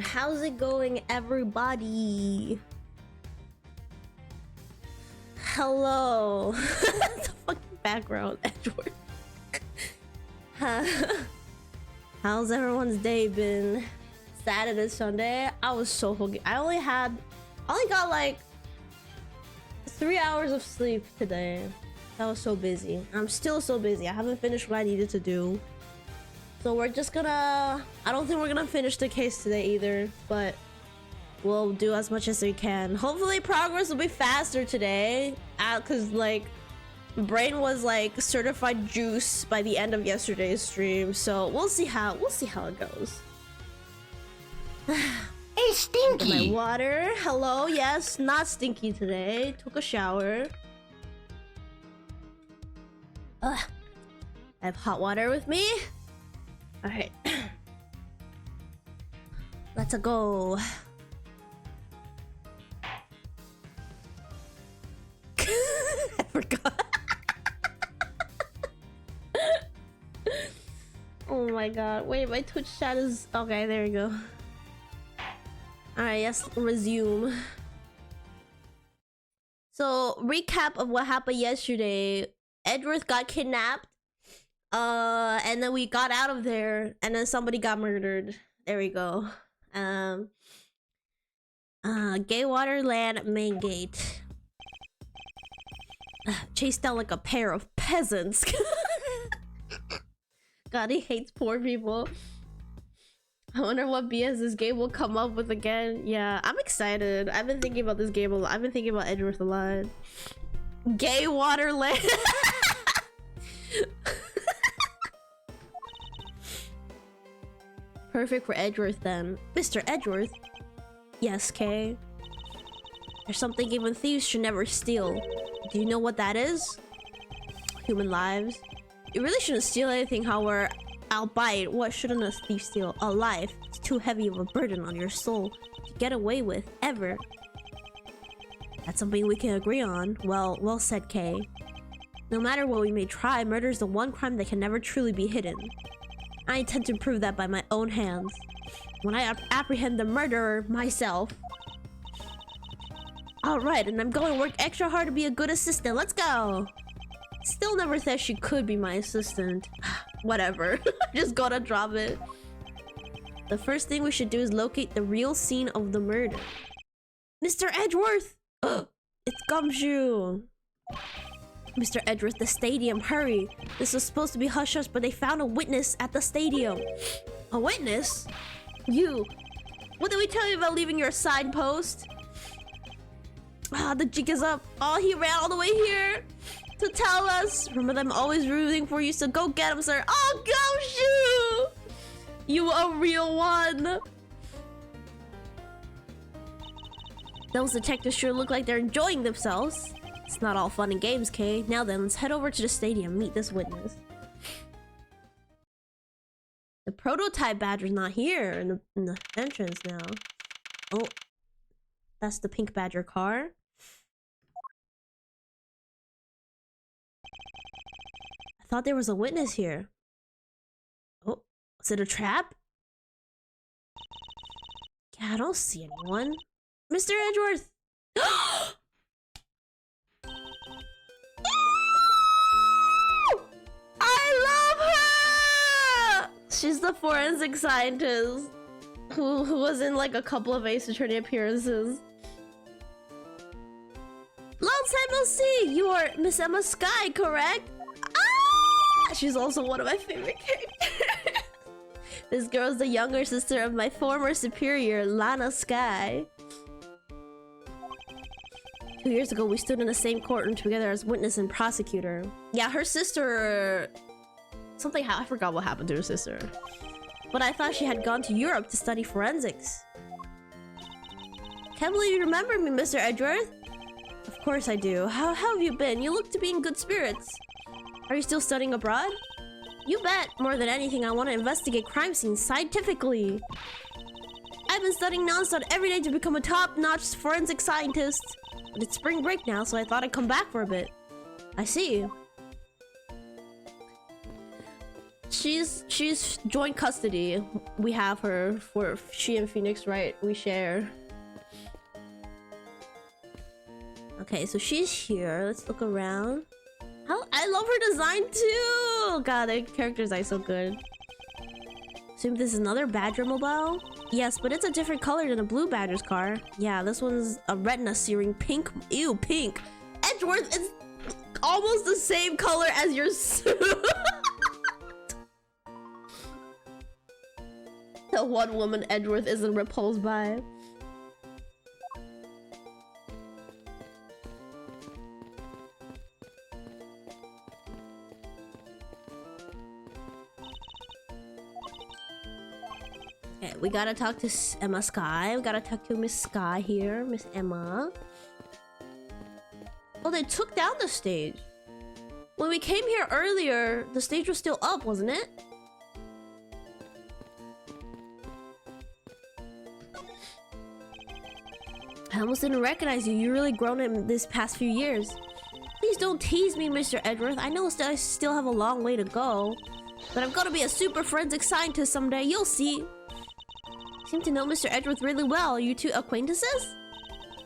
How's it going, everybody? Hello. The fucking background, Edward. How's everyone's day been? Saturday, Sunday. I was so hungry. I only got like 3 hours of sleep today. I was so busy. I'm still so busy. I haven't finished what I needed to do. So we're just gonna... I don't think we're gonna finish the case today either, but we'll do as much as we can. Hopefully progress will be faster today, cause like my brain was like certified juice by the end of yesterday's stream. So we'll see how it goes. Hey, Stinky! My water. Hello. Yes, not stinky today. Took a shower. I have hot water with me. All right. Let's go. I forgot. Oh my god. Wait, my Twitch chat is... Okay, there you go. Alright, yes, resume. So, recap of what happened yesterday. Edworth got kidnapped. And then we got out of there, and then somebody got murdered. There we go. Gaywater Land main gate. Chased down like a pair of peasants. God, he hates poor people. I wonder what BS this game will come up with again. Yeah, I'm excited. I've been thinking about this game a lot. I've been thinking about Edgeworth a lot. Gaywater Land. Perfect for Edgeworth then. Mr. Edgeworth? Yes, Kay. There's something even thieves should never steal. Do you know what that is? Human lives. You really shouldn't steal anything, however, albeit what shouldn't a thief steal? A life. It's too heavy of a burden on your soul to get away with, ever. That's something we can agree on. Well said, Kay. No matter what we may try, murder is the one crime that can never truly be hidden. I intend to prove that by my own hands. When I apprehend the murderer myself. Alright, and I'm going to work extra hard to be a good assistant. Let's go! Still never said she could be my assistant. Whatever. Just gotta drop it. The first thing we should do is locate the real scene of the murder. Mr. Edgeworth! It's Gumshoe! Mr. Edgeworth, the stadium, hurry! This was supposed to be hush-hush, but they found a witness at the stadium. A witness? You! What did we tell you about leaving your signpost? Ah, the jig is up. Oh, he ran all the way here to tell us. Remember, I'm always rooting for you, so go get him, sir. Oh, Gumshoe! You a real one! Those detectives sure look like they're enjoying themselves. It's not all fun and games, Kay. Now then, let's head over to the stadium, meet this witness. The prototype badger's not here in the entrance now. Oh, that's the pink badger car. I thought there was a witness here. Oh, is it a trap? Yeah, I don't see anyone. Mr. Edgeworth! I love her! She's the forensic scientist who was in like a couple of Ace Attorney appearances. Long time no see! You are Miss Emma Sky, correct? Ah! She's also one of my favorite characters. This girl's the younger sister of my former superior, Lana Sky. 2 years ago, we stood in the same courtroom together as witness and prosecutor. Yeah, her sister... I forgot what happened to her sister. But I thought she had gone to Europe to study forensics. Can't believe you remember me, Mr. Edgeworth. Of course I do. How have you been? You look to be in good spirits. Are you still studying abroad? You bet. More than anything, I want to investigate crime scenes scientifically. I've been studying non-stop every day to become a top-notch forensic scientist. But it's spring break now, so I thought I'd come back for a bit. I see. She's joint custody. We have her for she and Phoenix, right? We share. Okay, so she's here. Let's look around. I love her design too. God, the character design is so good. Assume this is another Badger mobile. Yes, but it's a different color than a blue Badger's car. Yeah, this one's a retina searing pink. Ew, pink. Edgeworth is almost the same color as your suit. The one woman Edgeworth isn't repulsed by. Okay, we gotta talk to Emma Sky. We gotta talk to Miss Sky here, Miss Emma. Oh, they took down the stage. When we came here earlier, the stage was still up, wasn't it? I almost didn't recognize you. You've really grown in this past few years. Please don't tease me, Mr. Edgeworth. I know I still have a long way to go, but I'm gonna be a super forensic scientist someday. You'll see. Seem to know Mr. Edgeworth really well. Are you two acquaintances?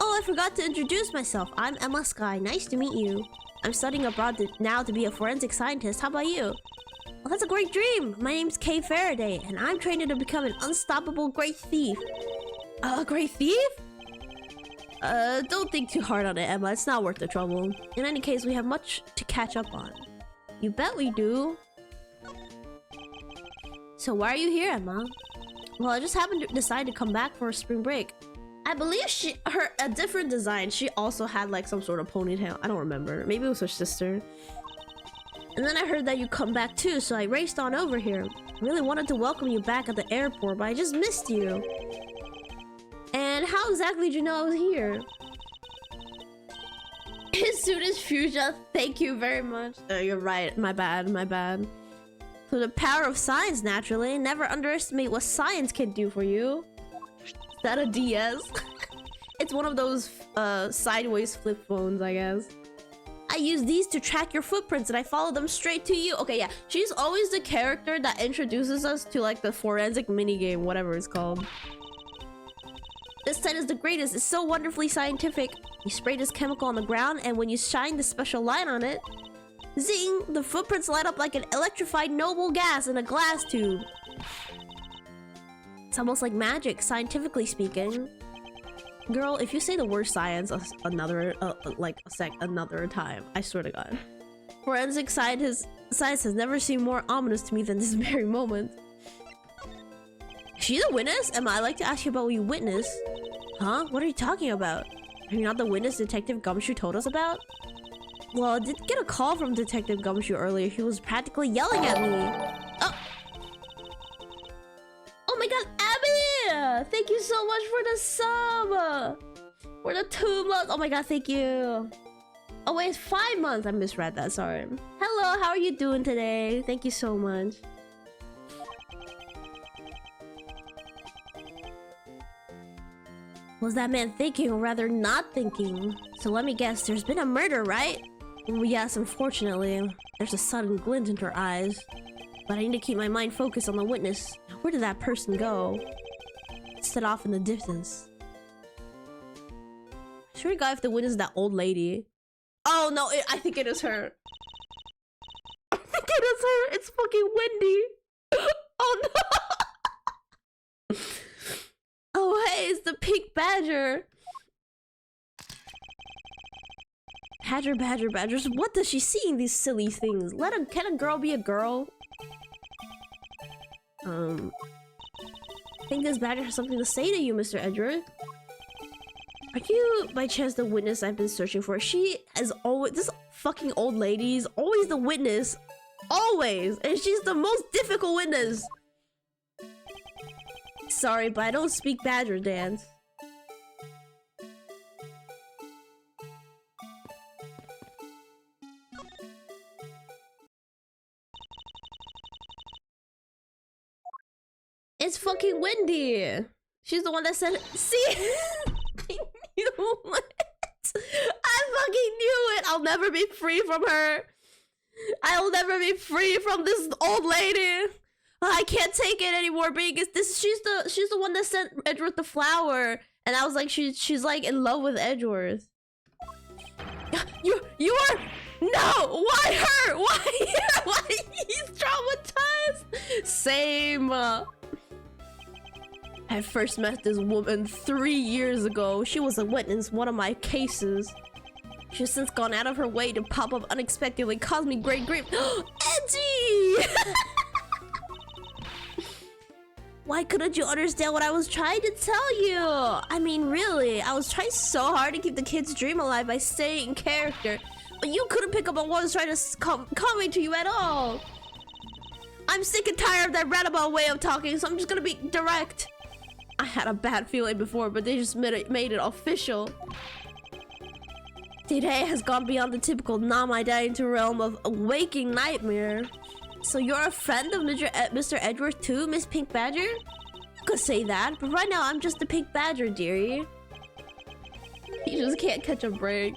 Oh, I forgot to introduce myself. I'm Emma Sky. Nice to meet you. I'm studying abroad now to be a forensic scientist. How about you? Well, that's a great dream. My name's Kay Faraday, and I'm training to become an unstoppable great thief. A great thief? Don't think too hard on it, Emma. It's not worth the trouble. In any case, we have much to catch up on. You bet we do. So why are you here, Emma? Well, I just happened to decide to come back for a spring break. I believe a different design. She also had like some sort of ponytail. I don't remember. Maybe it was her sister. And then I heard that you come back too, so I raced on over here. I really wanted to welcome you back at the airport, but I just missed you. And how exactly did you know I was here? His suit is fuchsia. Thank you very much. You're right. My bad. My bad. So the power of science, naturally. Never underestimate what science can do for you. Is that a DS? It's one of those sideways flip phones, I guess. I use these to track your footprints and I follow them straight to you. Okay, yeah. She's always the character that introduces us to like the forensic minigame, whatever it's called. This set is the greatest. It's so wonderfully scientific. You spray this chemical on the ground and when you shine this special light on it, zing! The footprints light up like an electrified noble gas in a glass tube. It's almost like magic, scientifically speaking. Girl, if you say the word science another time, I swear to God. Forensic science has never seemed more ominous to me than this very moment. She's a witness? Emma, I'd like to ask you about what you witnessed. Huh? What are you talking about? Are you not the witness Detective Gumshoe told us about? Well, I did get a call from Detective Gumshoe earlier. He was practically yelling at me. Oh! Oh my god, Abby! Thank you so much for the sub! For the 2 months! Oh my god, thank you! Oh wait, it's 5 months! I misread that, sorry. Hello, how are you doing today? Thank you so much. What was that man thinking, or rather not thinking? So let me guess, there's been a murder, right? Yes, unfortunately. There's a sudden glint in her eyes. But I need to keep my mind focused on the witness. Where did that person go? Set off in the distance. I sure to God if the witness is that old lady. Oh no, I think it is her. I think it is her. It's fucking Wendy. Oh no. Oh hey, it's the pink badger. Badgers. What does she see in these silly things? Can a girl be a girl? I think this badger has something to say to you, Mr. Edgeworth. Are you, by chance, the witness I've been searching for? She is always... This fucking old lady is always the witness. Always! And she's the most difficult witness. Sorry, but I don't speak badger dance. It's fucking Wendy. She's the one that said, see? I knew it. I fucking knew it. I'll never be free from her. I'll never be free from this old lady. I can't take it anymore because she's the one that sent Edgeworth the flower, and I was like she's like in love with Edgeworth. You are no, why her? Why why he's traumatized? Same. I first met this woman 3 years ago. She was a witness in one of my cases. She's since gone out of her way to pop up unexpectedly, cause me great grief. Edgy! Why couldn't you understand what I was trying to tell you? I mean, really, I was trying so hard to keep the kid's dream alive by staying in character, but you couldn't pick up on what I was trying to convey to you at all. I'm sick and tired of that roundabout way of talking, so I'm just gonna be direct. I had a bad feeling before, but they just made it official. Today has gone beyond the typical Namai into realm of a waking nightmare. So you're a friend of Mr. Edgeworth too, Miss Pink Badger? You could say that, but right now I'm just the Pink Badger, dearie. You just can't catch a break.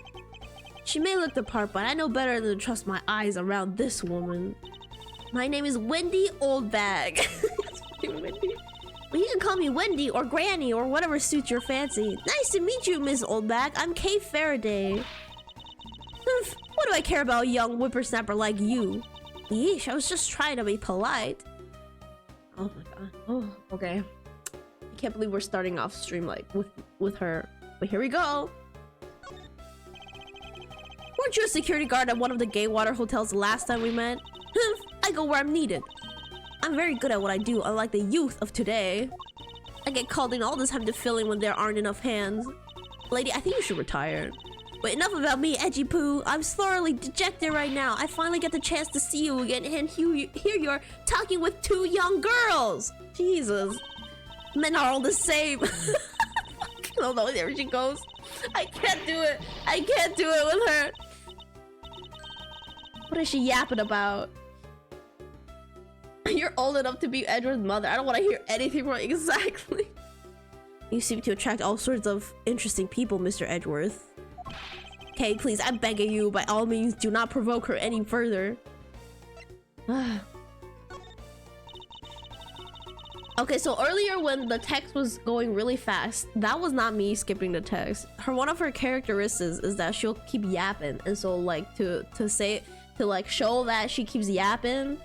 She may look the part, but I know better than to trust my eyes around this woman. My name is Wendy Oldbag. Wendy. But you can call me Wendy or Granny or whatever suits your fancy. Nice to meet you, Miss Oldbag. I'm Kay Faraday. What do I care about a young whippersnapper like you? Yeesh, I was just trying to be polite. Oh my god. Oh, okay. I can't believe we're starting off stream like with her. But here we go. Weren't you a security guard at one of the gay water hotels last time we met? I go where I'm needed. I'm very good at what I do, unlike the youth of today. I get called in all the time to fill in when there aren't enough hands. Lady, I think you should retire. But enough about me, Edgy Poo. I'm thoroughly dejected right now. I finally get the chance to see you again, and here you're talking with 2 young girls. Jesus. Men are all the same. Oh no, there she goes. I can't do it. I can't do it with her. What is she yapping about? You're old enough to be Edward's mother. I don't want to hear anything more exactly. You seem to attract all sorts of interesting people, Mr. Edgeworth. Okay, please, I'm begging you, by all means, do not provoke her any further. Okay, so earlier when the text was going really fast, that was not me skipping the text. One of her characteristics is that she'll keep yapping, and so like to show that she keeps yapping,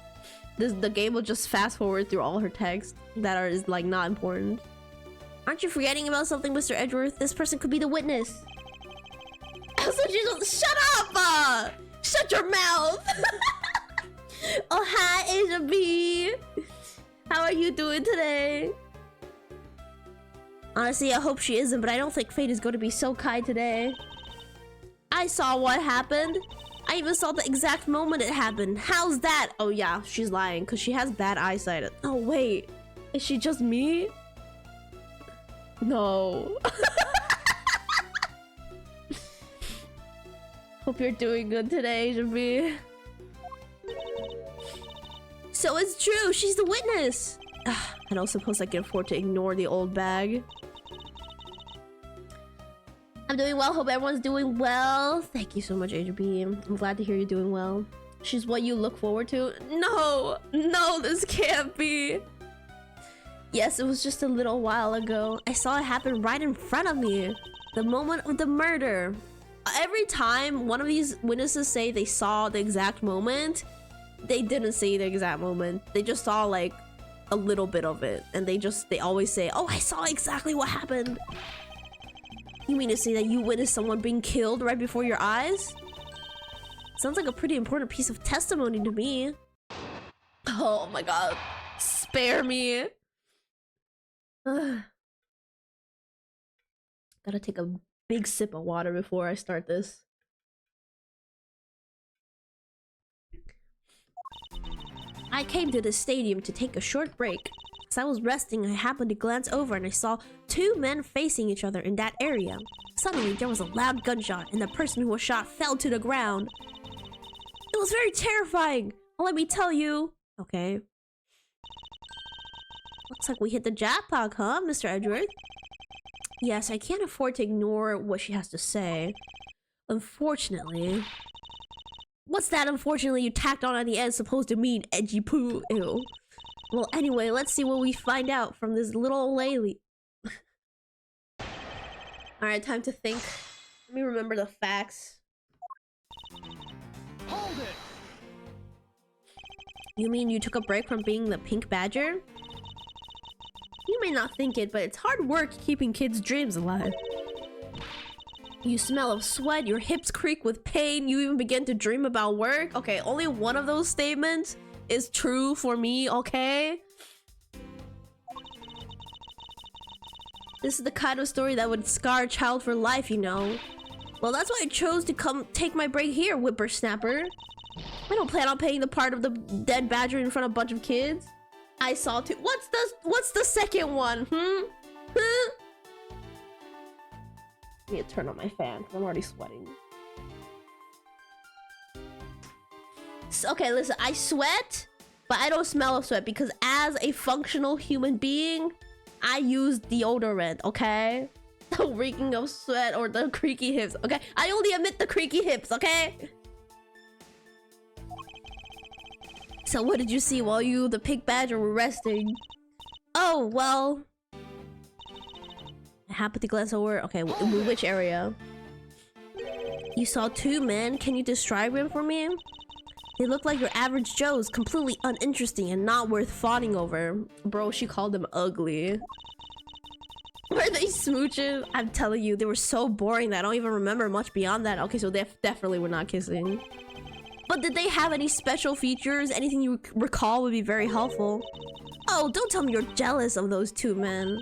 the game will just fast forward through all her text that are like not important. Aren't you forgetting about something, Mr. Edgeworth? This person could be the witness. So she's shut up! Shut your mouth! Oh hi, Asia B. How are you doing today? Honestly, I hope she isn't, but I don't think fate is going to be so kind today. I saw what happened. I even saw the exact moment it happened. How's that? Oh yeah, she's lying because she has bad eyesight. Oh wait, is she just me? No. Hope you're doing good today, Javi. So it's true, she's the witness. I don't suppose I can afford to ignore the old bag. I'm doing well, hope everyone's doing well. Thank you so much, AJB. I'm glad to hear you're doing well. She's what you look forward to. No, this can't be. Yes, it was just a little while ago. I saw it happen right in front of me. The moment of the murder. Every time one of these witnesses say they saw the exact moment, they didn't see the exact moment. They just saw like a little bit of it, and they always say, oh, I saw exactly what happened. You mean to say that you witnessed someone being killed right before your eyes? Sounds like a pretty important piece of testimony to me. Oh my god, spare me. Ugh. Gotta take a big sip of water before I start this. I came to the stadium to take a short break. As I was resting, I happened to glance over and I saw 2 men facing each other in that area. Suddenly, there was a loud gunshot and the person who was shot fell to the ground. It was very terrifying. Well, let me tell you. Okay. Looks like we hit the jackpot, huh, Mr. Edgeworth? Yes, I can't afford to ignore what she has to say. Unfortunately, What's that unfortunately you tacked on at the end supposed to mean, edgy poo? Ew. Well, anyway, let's see what we find out from this little old lady. Alright, time to think. Let me remember the facts. Hold it! You mean you took a break from being the pink badger? You may not think it, but it's hard work keeping kids' dreams alive. You smell of sweat, your hips creak with pain, you even begin to dream about work. Okay, only one of those statements is true for me, okay? This is the kind of story that would scar a child for life, you know. Well, that's why I chose to come take my break here, whippersnapper. I don't plan on playing the part of the dead badger in front of a bunch of kids. I saw two. What's the second one? I need to turn on my fan because I'm already sweating. So, okay, listen, I sweat, but I don't smell of sweat because as a functional human being, I use deodorant, okay? The reeking of sweat or the creaky hips, okay? I only admit the creaky hips, okay? So what did you see while you, the pink badger, were resting? Oh, well... I happened to glance over... Okay, which area? You saw two men? Can you describe them for me? They look like your average Joes, completely uninteresting and not worth fawning over. Bro, she called them ugly. Were they smooching? I'm telling you, they were so boring that I don't even remember much beyond that. Okay, so they definitely were not kissing. But did they have any special features? Anything you recall would be very helpful. Oh, don't tell me you're jealous of those two men.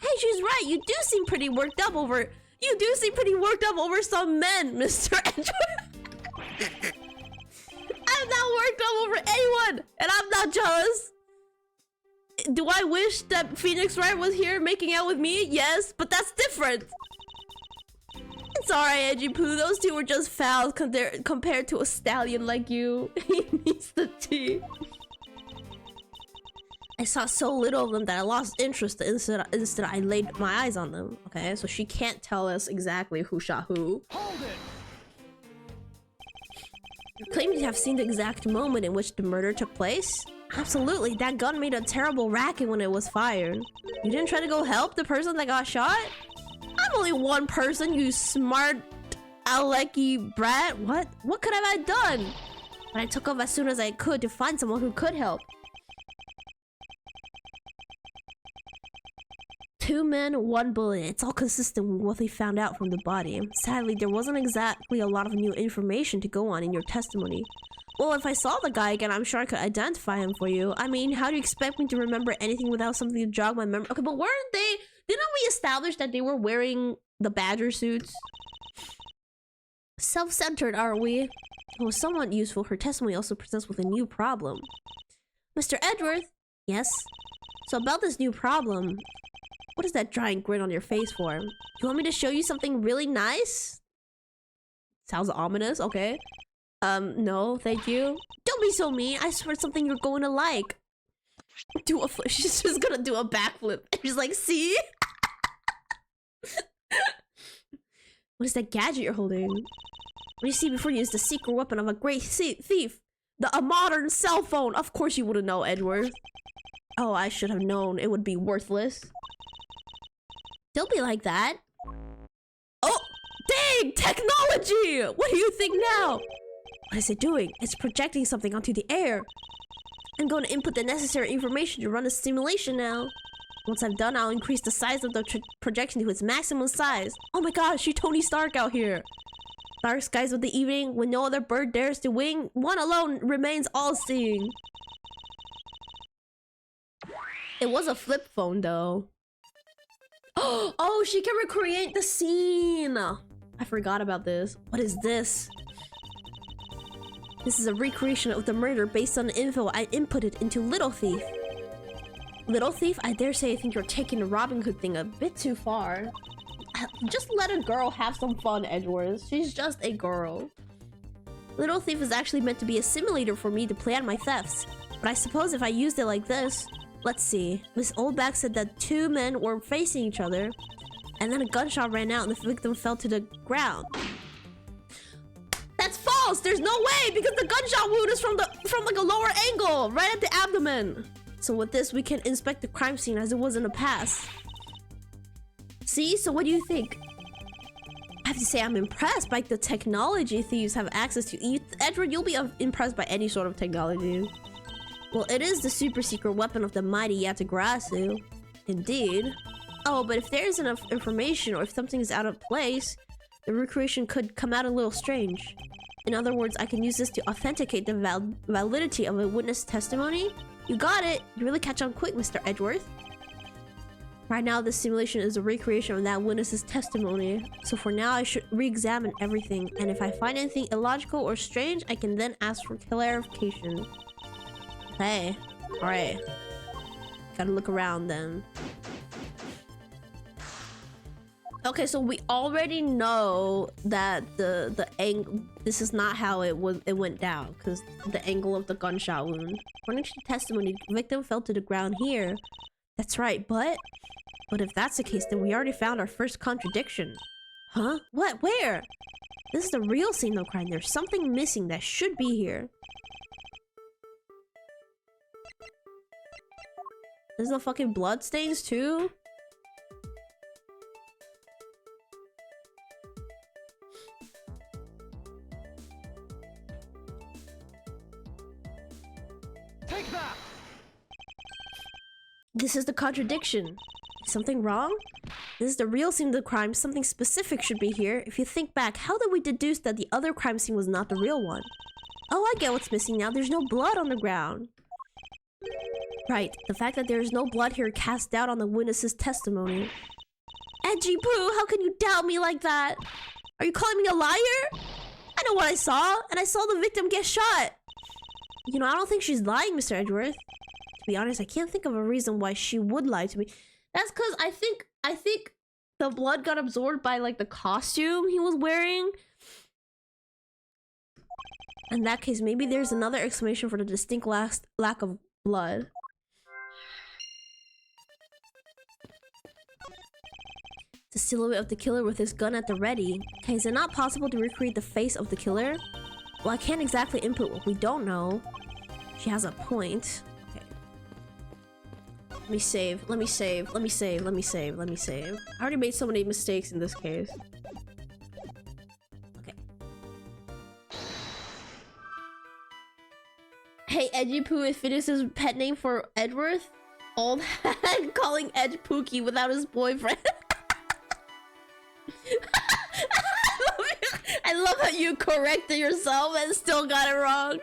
Hey, she's right. You do seem pretty worked up over... You do seem pretty worked up over some men, Mr. Edward. I'm not worked up over anyone, and I'm not jealous. Do I wish that Phoenix Wright was here making out with me? Yes, but that's different. It's alright, Edgy Poo. Those two were just fouls compared to a stallion like you. He needs the tea. I saw so little of them that I lost interest instead I laid my eyes on them. Okay, so she can't tell us exactly who shot who. Hold it! You claim to have seen the exact moment in which the murder took place? Absolutely, that gun made a terrible racket when it was fired. You didn't try to go help the person that got shot? I'm only one person, you smart alecky brat. What could I have done? But I took off as soon as I could to find someone who could help. Two men, one bullet. It's all consistent with what they found out from the body. Sadly, there wasn't exactly a lot of new information to go on in your testimony. Well, if I saw the guy again, I'm sure I could identify him for you. I mean, how do you expect me to remember anything without something to jog my memory? Okay, but weren't they... Didn't we establish that they were wearing the badger suits? Self-centered, aren't we? It was somewhat useful. Her testimony also presents with a new problem. Mr. Edgeworth? Yes? So about this new problem... What is that giant grin on your face for? You want me to show you something really nice? Sounds ominous, okay. No, thank you. Don't be so mean. I swear it's something you're going to like. Do a flip. She's just gonna do a backflip. She's like, see? What is that gadget you're holding? What do you see before you use the secret weapon of a great thief? A modern cell phone. Of course you wouldn't know, Edgeworth. Oh, I should have known. It would be worthless. Don't be like that. Oh, dang! Technology! What do you think now? What is it doing? It's projecting something onto the air. I'm going to input the necessary information to run a simulation now. Once I've done, I'll increase the size of the projection to its maximum size. Oh my gosh, she's Tony Stark out here. Dark skies of the evening, when no other bird dares to wing, one alone remains all-seeing. It was a flip phone, though. Oh, she can recreate the scene. I forgot about this. What is this? This is a recreation of the murder based on the info I inputted into Little Thief. Little Thief? I dare say I think you're taking the Robin Hood thing a bit too far. Just let a girl have some fun, Edgeworth. She's just a girl. Little Thief is actually meant to be a simulator for me to plan my thefts. But I suppose if I used it like this... Let's see. Miss Oldback said that two men were facing each other, and then a gunshot ran out and the victim fell to the ground. That's false! false. There's no way because the gunshot wound is from like a lower angle, right at the abdomen. So with this, we can inspect the crime scene as it was in the past. See? So what do you think? I have to say I'm impressed by the technology thieves have access to. Edward, you'll be impressed by any sort of technology. Well, it is the super secret weapon of the mighty Yatagarasu. Indeed. Oh, but if there is enough information or if something is out of place, the recreation could come out a little strange. In other words, I can use this to authenticate the validity of a witness testimony. You got it! You really catch on quick, Mr. Edgeworth. Right now, this simulation is a recreation of that witness's testimony. So for now, I should re-examine everything. And if I find anything illogical or strange, I can then ask for clarification. Okay. Alright. Gotta look around then. Okay, so we already know that the angle, this is not how it went down, because the angle of the gunshot wound. According to the testimony, the victim fell to the ground here. That's right, but if that's the case, then we already found our first contradiction. Huh? What? Where? This is the real scene of crime. There's something missing that should be here. There's no fucking blood stains too? Take that! This is the contradiction. Is something wrong? This is the real scene of the crime. Something specific should be here. If you think back, how did we deduce that the other crime scene was not the real one? Oh, I get what's missing now. There's no blood on the ground. Right. The fact that there is no blood here casts doubt on the witness's testimony. Edgy Poo, how can you doubt me like that? Are you calling me a liar? I know what I saw, and I saw the victim get shot. You know, I don't think she's lying, Mr. Edgeworth. To be honest, I can't think of a reason why she would lie to me. That's because I think the blood got absorbed by like the costume he was wearing. In that case, maybe there's another explanation for the distinct lack of blood. The silhouette of the killer with his gun at the ready. Okay, is it not possible to recreate the face of the killer? Well, I can't exactly input what we don't know. She has a point. Okay. Let me save. Let me save. Let me save. Let me save. Let me save. I already made so many mistakes in this case. Okay. Hey, Edgy Poo, if it is his pet name for Edgeworth, old hag calling Edge Pookie without his boyfriend. I love how you corrected yourself and still got it wrong.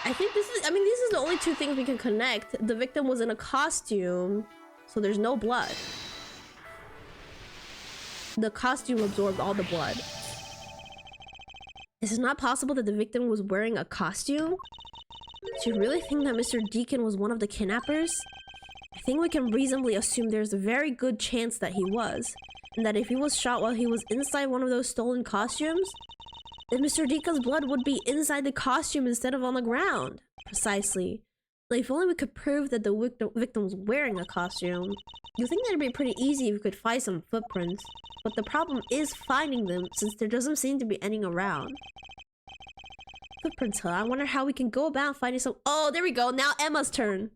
I think this is, I mean, these are the only two things we can connect. The victim was in a costume, so there's no blood. The costume absorbed all the blood. Is it not possible that the victim was wearing a costume? Do you really think that Mr. Deacon was one of the kidnappers? I think we can reasonably assume there's a very good chance that he was. And that if he was shot while he was inside one of those stolen costumes, then Mr. Deacon's blood would be inside the costume instead of on the ground. Precisely. Like, if only we could prove that the victim was wearing a costume. You think that'd be pretty easy if we could find some footprints. But the problem is finding them, since there doesn't seem to be any around. Footprints, huh? I wonder how we can go about finding some— Oh, there we go. Now Emma's turn.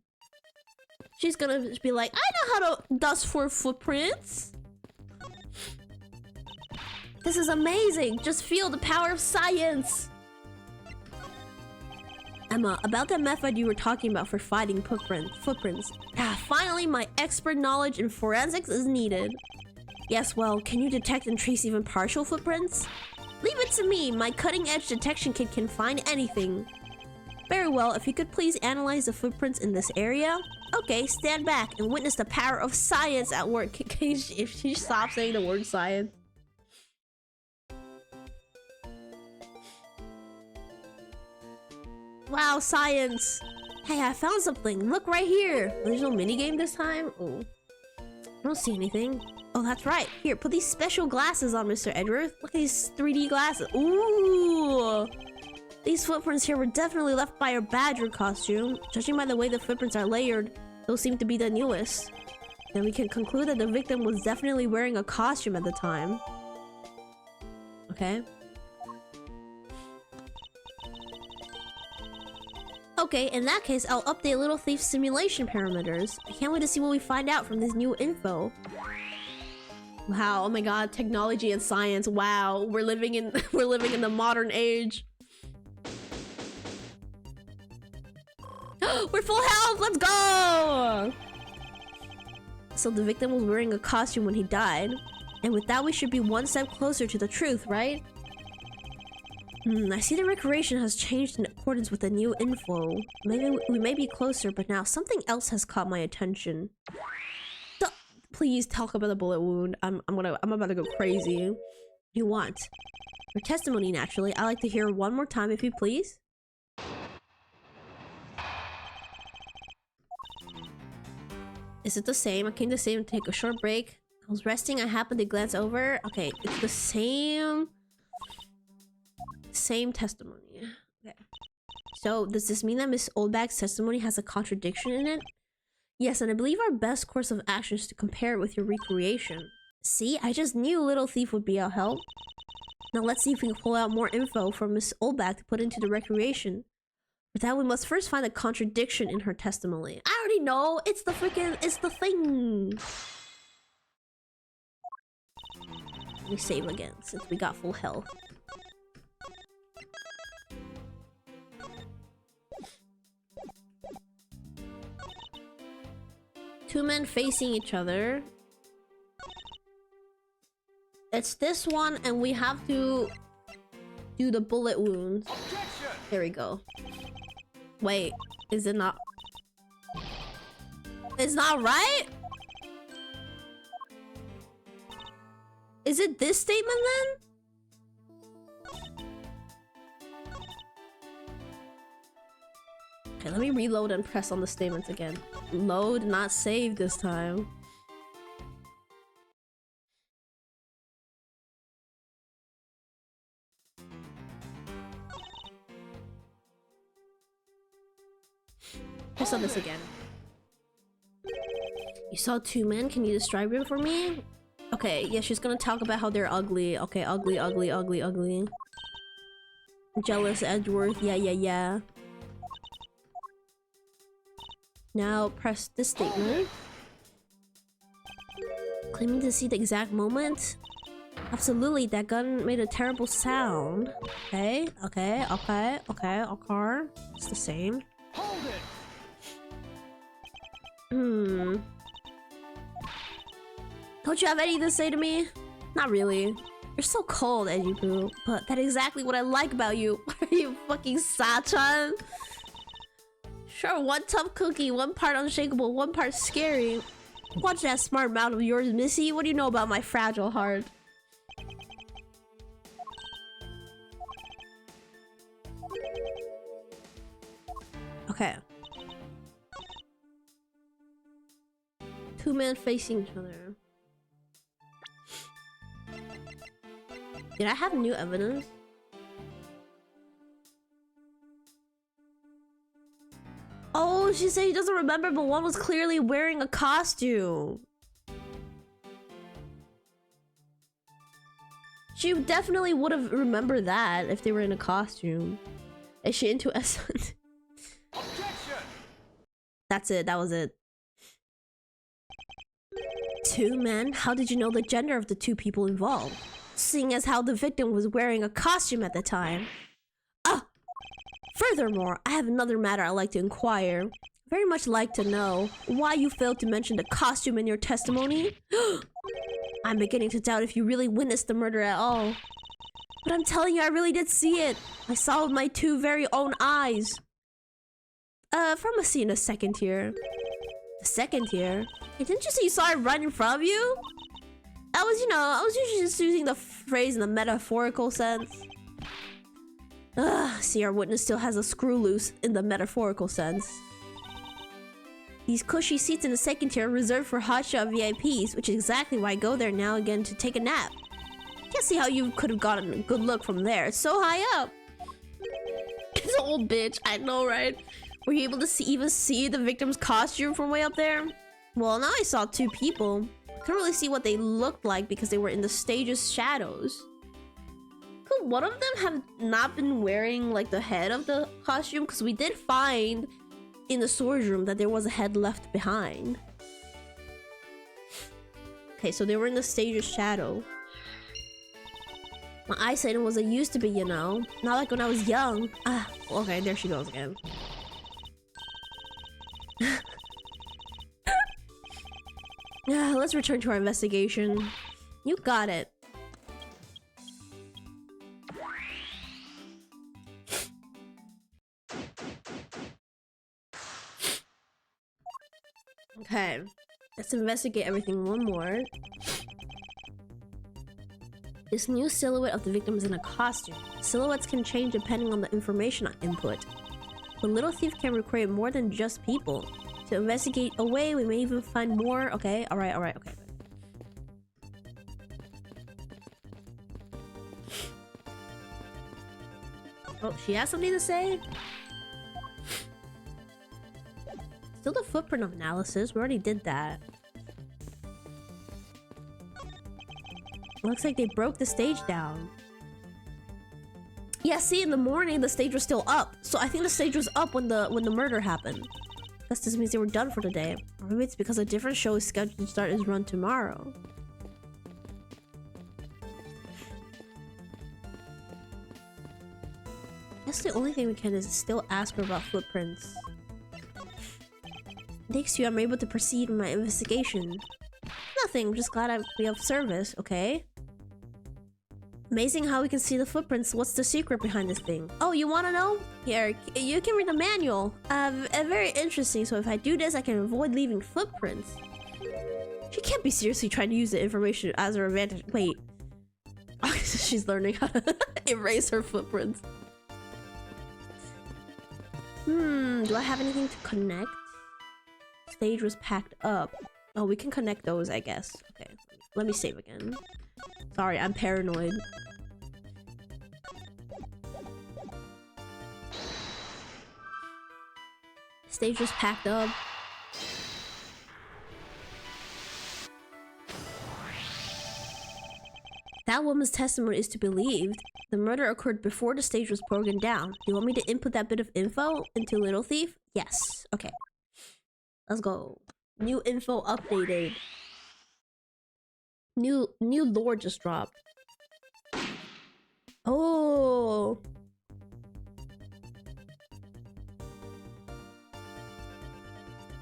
She's gonna be like, I know how to dust for footprints. This is amazing. Just feel the power of science. Emma, about that method you were talking about for finding footprints. Finally, my expert knowledge in forensics is needed. Yes, well, can you detect and trace even partial footprints? Leave it to me. My cutting-edge detection kit can find anything. Very well, if you could please analyze the footprints in this area. Okay, stand back and witness the power of science at work. If she stops saying the word science. Wow, science! Hey, I found something. Look right here. There's no minigame this time? Oh. I don't see anything. Oh, that's right. Here, put these special glasses on, Mr. Edgeworth. Look at these 3D glasses. Ooh! These footprints here were definitely left by her badger costume. Judging by the way the footprints are layered, those seem to be the newest. Then we can conclude that the victim was definitely wearing a costume at the time. Okay. Okay, in that case, I'll update Little Thief's simulation parameters. I can't wait to see what we find out from this new info. Wow, oh my god, technology and science. Wow, we're living in the modern age. We're full health, let's go! So the victim was wearing a costume when he died. And with that, we should be one step closer to the truth, right? I see the recreation has changed in accordance with the new info. Maybe we may be closer, but now something else has caught my attention. Please talk about the bullet wound. I'm about to go crazy. You want? Your testimony, naturally. I'd like to hear it one more time, if you please. Is it the same? I came to save and take a short break. I was resting. I happened to glance over. Okay, it's the same testimony. Okay. So does this mean that Miss Oldbag's testimony has a contradiction in it? Yes, and I believe our best course of action is to compare it with your recreation. See, I just knew Little Thief would be our help. Now let's see if we can pull out more info from Miss Oldbag to put into the recreation. For that, we must first find a contradiction in her testimony. I already know! It's the thing! Let me save again, since we got full health. Two men facing each other. It's this one, and we have to do the bullet wounds. There we go. Wait, is it not? It's not right? Is it this statement then? Okay, let me reload and press on the statements again. Load, not save this time. Press on this again. You saw two men? Can you describe them for me? Okay, yeah, she's gonna talk about how they're ugly. Okay, ugly, ugly, ugly, ugly. Jealous Edgeworth, yeah. Now press this statement. Claiming to see the exact moment? Absolutely, that gun made a terrible sound. Okay. It's the same. Hold it. Don't you have anything to say to me? Not really. You're so cold, Edgy-Poo. But that's exactly what I like about you. Are you fucking Sachan? Sure, one tough cookie, one part unshakable, one part scary. Watch that smart mouth of yours, Missy. What do you know about my fragile heart? Okay. Two men facing each other. Did I have new evidence? Oh, she said she doesn't remember, but one was clearly wearing a costume. She definitely would have remembered that if they were in a costume. Is she into essence? That's it, that was it. Two men? How did you know the gender of the two people involved? Seeing as how the victim was wearing a costume at the time. Furthermore, I have another matter I'd like to inquire. Very much like to know why you failed to mention the costume in your testimony. I'm beginning to doubt if you really witnessed the murder at all. But I'm telling you, I really did see it. I saw with my two very own eyes. Pharmacy in a second here. A second here? Hey, didn't you say you saw it right in front of you? I was usually just using the phrase in the metaphorical sense. See, our witness still has a screw loose in the metaphorical sense. These cushy seats in the second tier are reserved for hotshot VIPs, which is exactly why I go there now again to take a nap. Can't see how you could have gotten a good look from there. It's so high up. It's an old bitch. I know, right? Were you able to even see the victim's costume from way up there? Well, now I saw two people. Couldn't really see what they looked like because they were in the stage's shadows. Could one of them have not been wearing like the head of the costume? Because we did find in the storage room that there was a head left behind. Okay, so they were in the stage's shadow. My eyesight wasn't used to be, you know. Not like when I was young. Ah, okay, there she goes again. Yeah, let's return to our investigation. You got it. Okay, let's investigate everything one more. This new silhouette of the victim is in a costume. Silhouettes can change depending on the information input. The little thief can recreate more than just people. To investigate away, we may even find more. Okay, alright, okay. Oh, she has something to say? Still the footprint of analysis. We already did that. Looks like they broke the stage down. Yeah, see, in the morning the stage was still up. So I think the stage was up when the murder happened. Guess this means they were done for the day. Or maybe it's because a different show is scheduled to start its run tomorrow. Guess the only thing we can is still ask her about footprints. Thanks to you, I'm able to proceed with my investigation. Nothing, I'm just glad I be of service, okay? Amazing how we can see the footprints. What's the secret behind this thing? Oh, you wanna know? Here, you can read the manual. Very interesting, so if I do this, I can avoid leaving footprints. She can't be seriously trying to use the information as her advantage. Wait. She's learning how to erase her footprints. Do I have anything to connect? Stage was packed up. Oh, we can connect those, I guess. Okay, let me save again. Sorry, I'm paranoid. Stage was packed up. That woman's testimony is to be believed. The murder occurred before the stage was broken down. Do you want me to input that bit of info into Little Thief? Yes. Okay. Let's go. New info updated. New lore just dropped. Oh.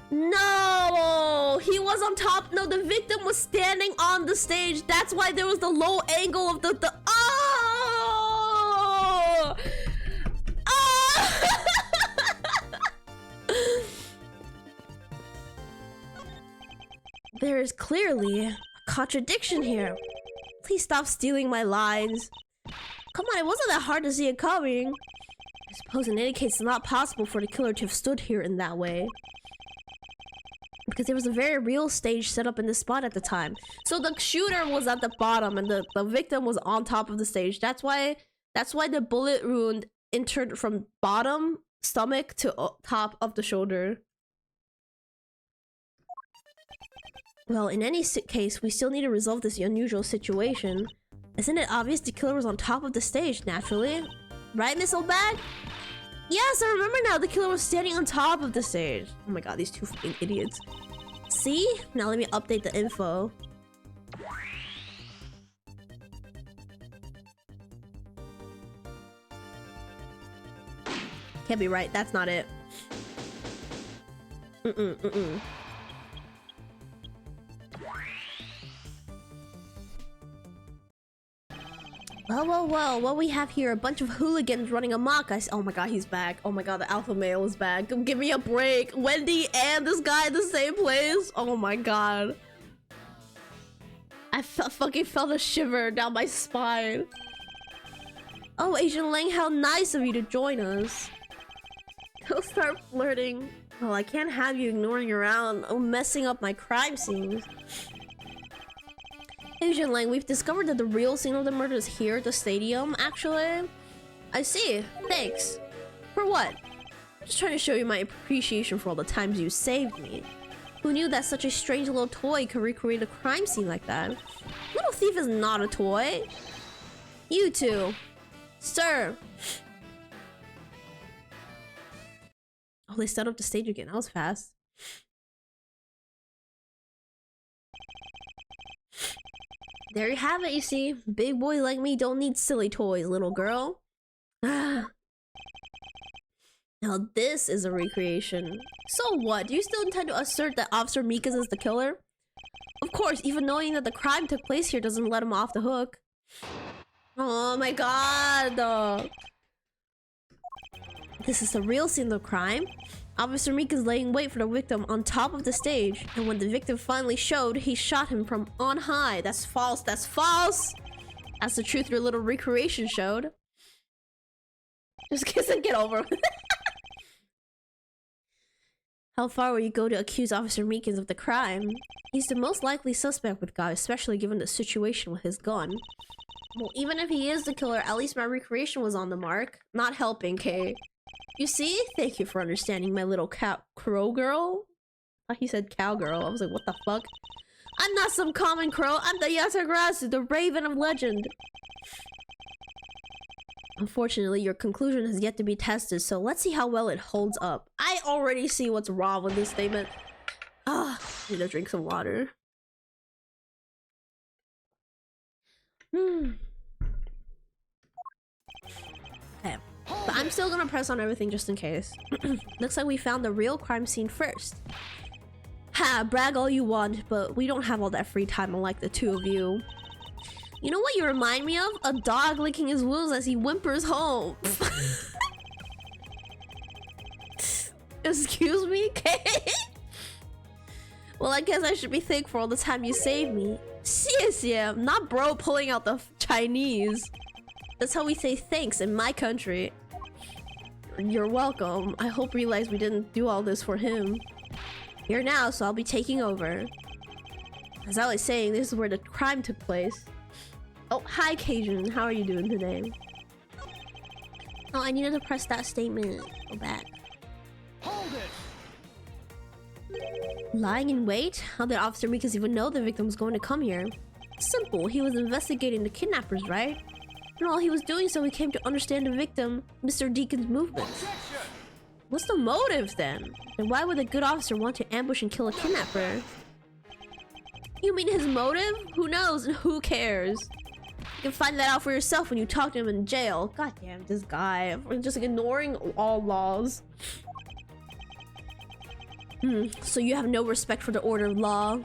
No! He was on top. No, the victim was standing on the stage. That's why there was the low angle of the oh! Oh! There is clearly a contradiction here. Please stop stealing my lines. Come on, it wasn't that hard to see it coming. I suppose in any case it's not possible for the killer to have stood here in that way. Because there was a very real stage set up in this spot at the time. So the shooter was at the bottom and the victim was on top of the stage. That's why the bullet wound entered from bottom stomach to top of the shoulder. Well, in any case, we still need to resolve this unusual situation. Isn't it obvious the killer was on top of the stage, naturally? Right, Miss Oldbag? Yes, I remember now. The killer was standing on top of the stage. Oh my god, these two fucking idiots. See? Now let me update the info. Can't be right. That's not it. Well, what we have here, a bunch of hooligans running amok. Oh my god, he's back. Oh my god, the alpha male is back. Give me a break. Wendy and this guy in the same place. Oh my god. I fucking felt a shiver down my spine. Oh, Agent Lang, how nice of you to join us. He'll start flirting. Well, I can't have you ignoring around. Oh, messing up my crime scenes. Asian Lang, we've discovered that the real scene of the murder is here at the stadium, actually. I see. Thanks. For what? I'm just trying to show you my appreciation for all the times you saved me. Who knew that such a strange little toy could recreate a crime scene like that? Little Thief is not a toy. You two. Sir. Oh, they set up the stage again. That was fast. There you have it, you see. Big boys like me don't need silly toys, little girl. Now this is a recreation. So what? Do you still intend to assert that Officer Mikas is the killer? Of course, even knowing that the crime took place here doesn't let him off the hook. Oh my god. This is the real scene of the crime. Officer Meek is laying wait for the victim on top of the stage, and when the victim finally showed, he shot him from on high. That's false. That's false. That's the truth your little recreation showed. Just kiss and get over it. How far will you go to accuse Officer Meekins of the crime? He's the most likely suspect with God, especially given the situation with his gun. Well, even if he is the killer, at least my recreation was on the mark. Not helping, Kay. You see? Thank you for understanding, my little crow girl. I thought he said cowgirl. I was like, what the fuck? I'm not some common crow. I'm the Yatagarasu, the raven of legend. Unfortunately, your conclusion has yet to be tested, so let's see how well it holds up. I already see what's wrong with this statement. Ah, I need to drink some water. Okay. But I'm still gonna press on everything just in case. Looks like we found the real crime scene first. Ha, brag all you want, but we don't have all that free time unlike the two of you. You know what you remind me of? A dog licking his wounds as he whimpers home. Excuse me, Kay? Well, I guess I should be thankful for all the time you saved me. 谢谢, not bro pulling out the Chinese. That's how we say thanks in my country. You're welcome. I hope you realize we didn't do all this for him. Here now, so I'll be taking over. As I was saying, this is where the crime took place. Oh, hi Cajun. How are you doing today? Oh, I needed to press that statement. Go back. Hold it! Lying in wait? How did Officer Mikas even know the victim was going to come here? Simple. He was investigating the kidnappers, right? And while he was doing so, he came to understand the victim, Mr. Deacon's movements. What's the motive then? And why would a good officer want to ambush and kill a kidnapper? You mean his motive? Who knows and who cares? You can find that out for yourself when you talk to him in jail. God damn, this guy. I'm just ignoring all laws. So you have no respect for the order of law?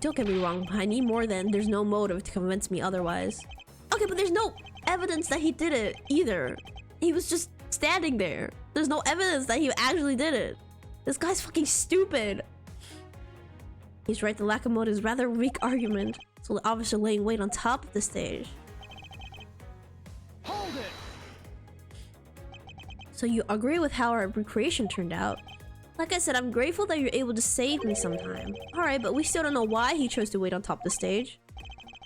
Don't get me wrong, I need more than there's no motive to convince me otherwise. Okay, but there's no evidence that he did it either. He was just standing there. There's no evidence that he actually did it. This guy's fucking stupid. He's right, the lack of motive is rather a weak argument. So the officer laying wait on top of the stage. Hold it! So you agree with how our recreation turned out? Like I said, I'm grateful that you're able to save me sometime. Alright, but we still don't know why he chose to wait on top of the stage.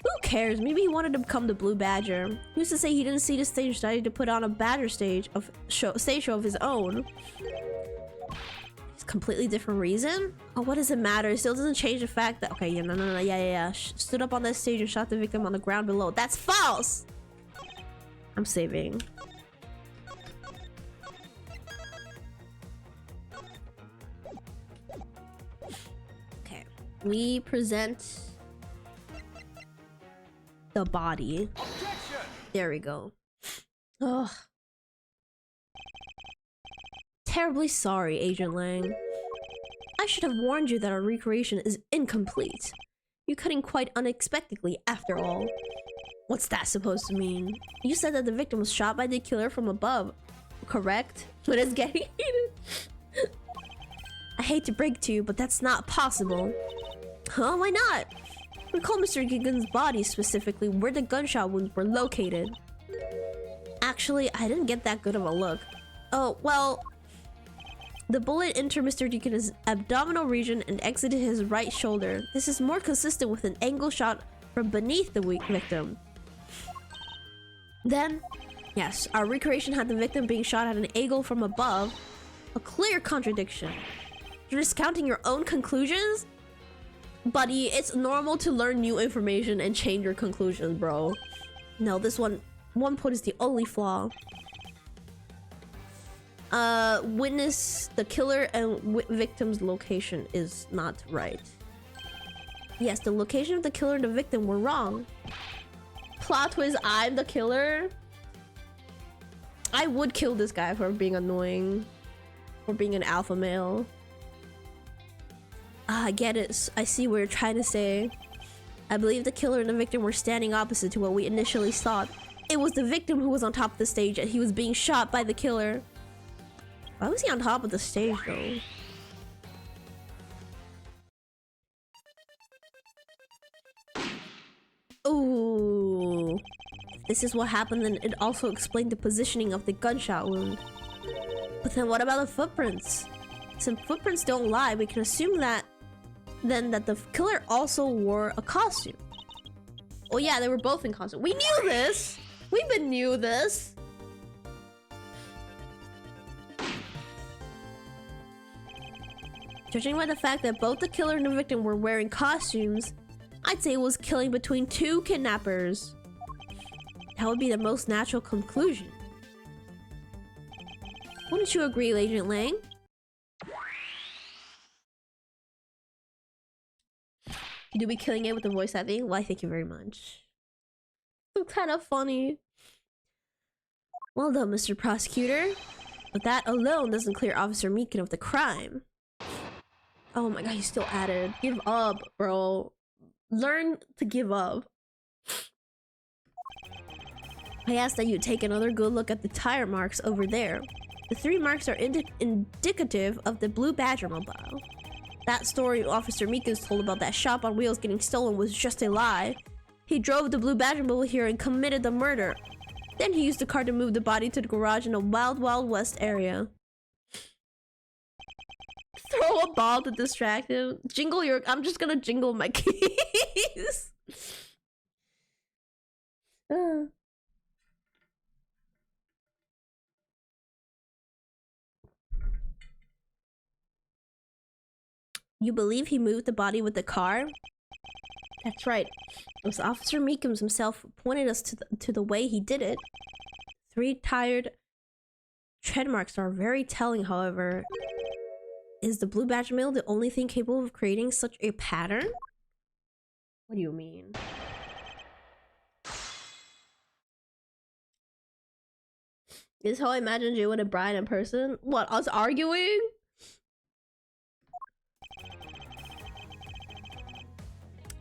Who cares? Maybe he wanted to become the Blue Badger. Who's to say he didn't see the stage, decided to put on a badger stage show of his own? It's a completely different reason? Oh, what does it matter? It still doesn't change the fact that... Okay, yeah. Stood up on that stage and shot the victim on the ground below. That's false! I'm saving. Okay. We present... the body. Objection! There we go. Ugh. Terribly sorry, Agent Lang. I should have warned you that our recreation is incomplete. You cut in quite unexpectedly, after all. What's that supposed to mean? You said that the victim was shot by the killer from above, correct? But it's getting heated. I hate to break to you, but that's not possible. Huh? Why not? Recall Mr. Gigan's body specifically where the gunshot wounds were located. Actually, I didn't get that good of a look. Oh, well... The bullet entered Mr. Deacon's abdominal region and exited his right shoulder. This is more consistent with an angle shot from beneath the victim. Then, yes, our recreation had the victim being shot at an angle from above. A clear contradiction. You're discounting your own conclusions? Buddy, it's normal to learn new information and change your conclusions, bro. No, this one point is the only flaw. Witness the killer and victim's location is not right. Yes, the location of the killer and the victim were wrong. Plot twist, I'm the killer? I would kill this guy for being annoying. For being an alpha male. I get it. I see what you're trying to say. I believe the killer and the victim were standing opposite to what we initially thought. It was the victim who was on top of the stage and he was being shot by the killer. Why was he on top of the stage though? Ooh. This is what happened, and it also explained the positioning of the gunshot wound. But then what about the footprints? Since footprints don't lie, we can assume that that the killer also wore a costume. Oh yeah, they were both in costume. We knew this! We've been knew this! Judging by the fact that both the killer and the victim were wearing costumes, I'd say it was killing between two kidnappers. That would be the most natural conclusion. Wouldn't you agree, Agent Lang? You do be killing it with the voice acting? Why, thank you very much. So kind of funny. Well done, Mr. Prosecutor. But that alone doesn't clear Officer Meekin of the crime. Oh my god, he's still at it. Give up, bro. Learn to give up. I asked that you take another good look at the tire marks over there. The 3 marks are indicative of the Blue Badger mobile. That story Officer Meekins told about that shop on wheels getting stolen was just a lie. He drove the Blue Badger mobile here and committed the murder. Then he used the car to move the body to the garage in a Wild Wild West area. Throw a ball to distract him. Jingle your... I'm just gonna jingle my keys. You believe he moved the body with the car? That's right. It was Officer Meekins himself who pointed us to the way he did it. 3 tired tread marks are very telling, however. Is the Blue Badger Mill the only thing capable of creating such a pattern? What do you mean? This is how I imagined you and Brian in person? What, us arguing?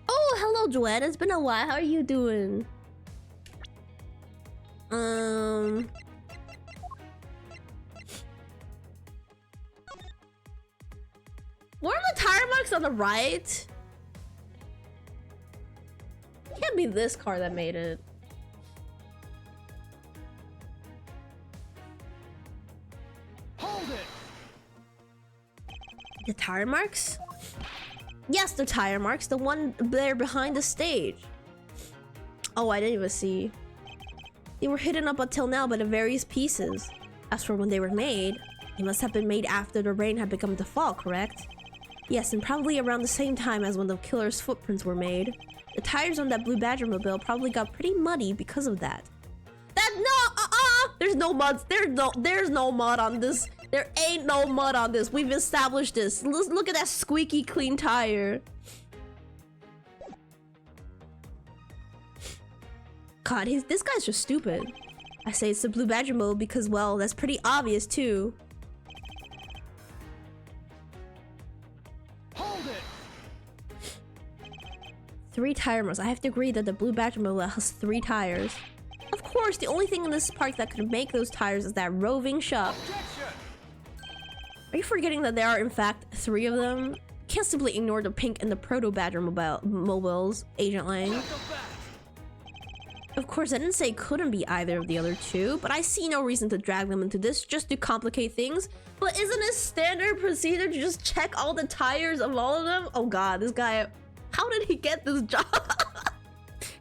Oh, hello, Joanne. It's been a while. How are you doing? What are the tire marks on the right? Can't be this car that made it. Hold it. The tire marks? Yes, the tire marks. The one there behind the stage. Oh, I didn't even see. They were hidden up until now by the various pieces. As for when they were made, they must have been made after the rain had begun to fall, correct? Yes, and probably around the same time as when the killer's footprints were made. The tires on that Blue Badger mobile probably got pretty muddy because of that. There's no mud. There's no mud on this. There ain't no mud on this. We've established this. Look at that squeaky clean tire. God, this guy's just stupid. I say it's the Blue Badger mode because, well, that's pretty obvious too. Hold it. 3 tire marks. I have to agree that the Blue Badger mobile has 3 tires. Of course, the only thing in this park that could make those tires is that roving shop. Objection. Are you forgetting that there are in fact 3 of them? Can't simply ignore the pink and the proto Badger mobiles, Agent Lang. Of course, I didn't say it couldn't be either of the other two, but I see no reason to drag them into this just to complicate things. But isn't it standard procedure to just check all the tires of all of them? Oh god, this guy... How did he get this job?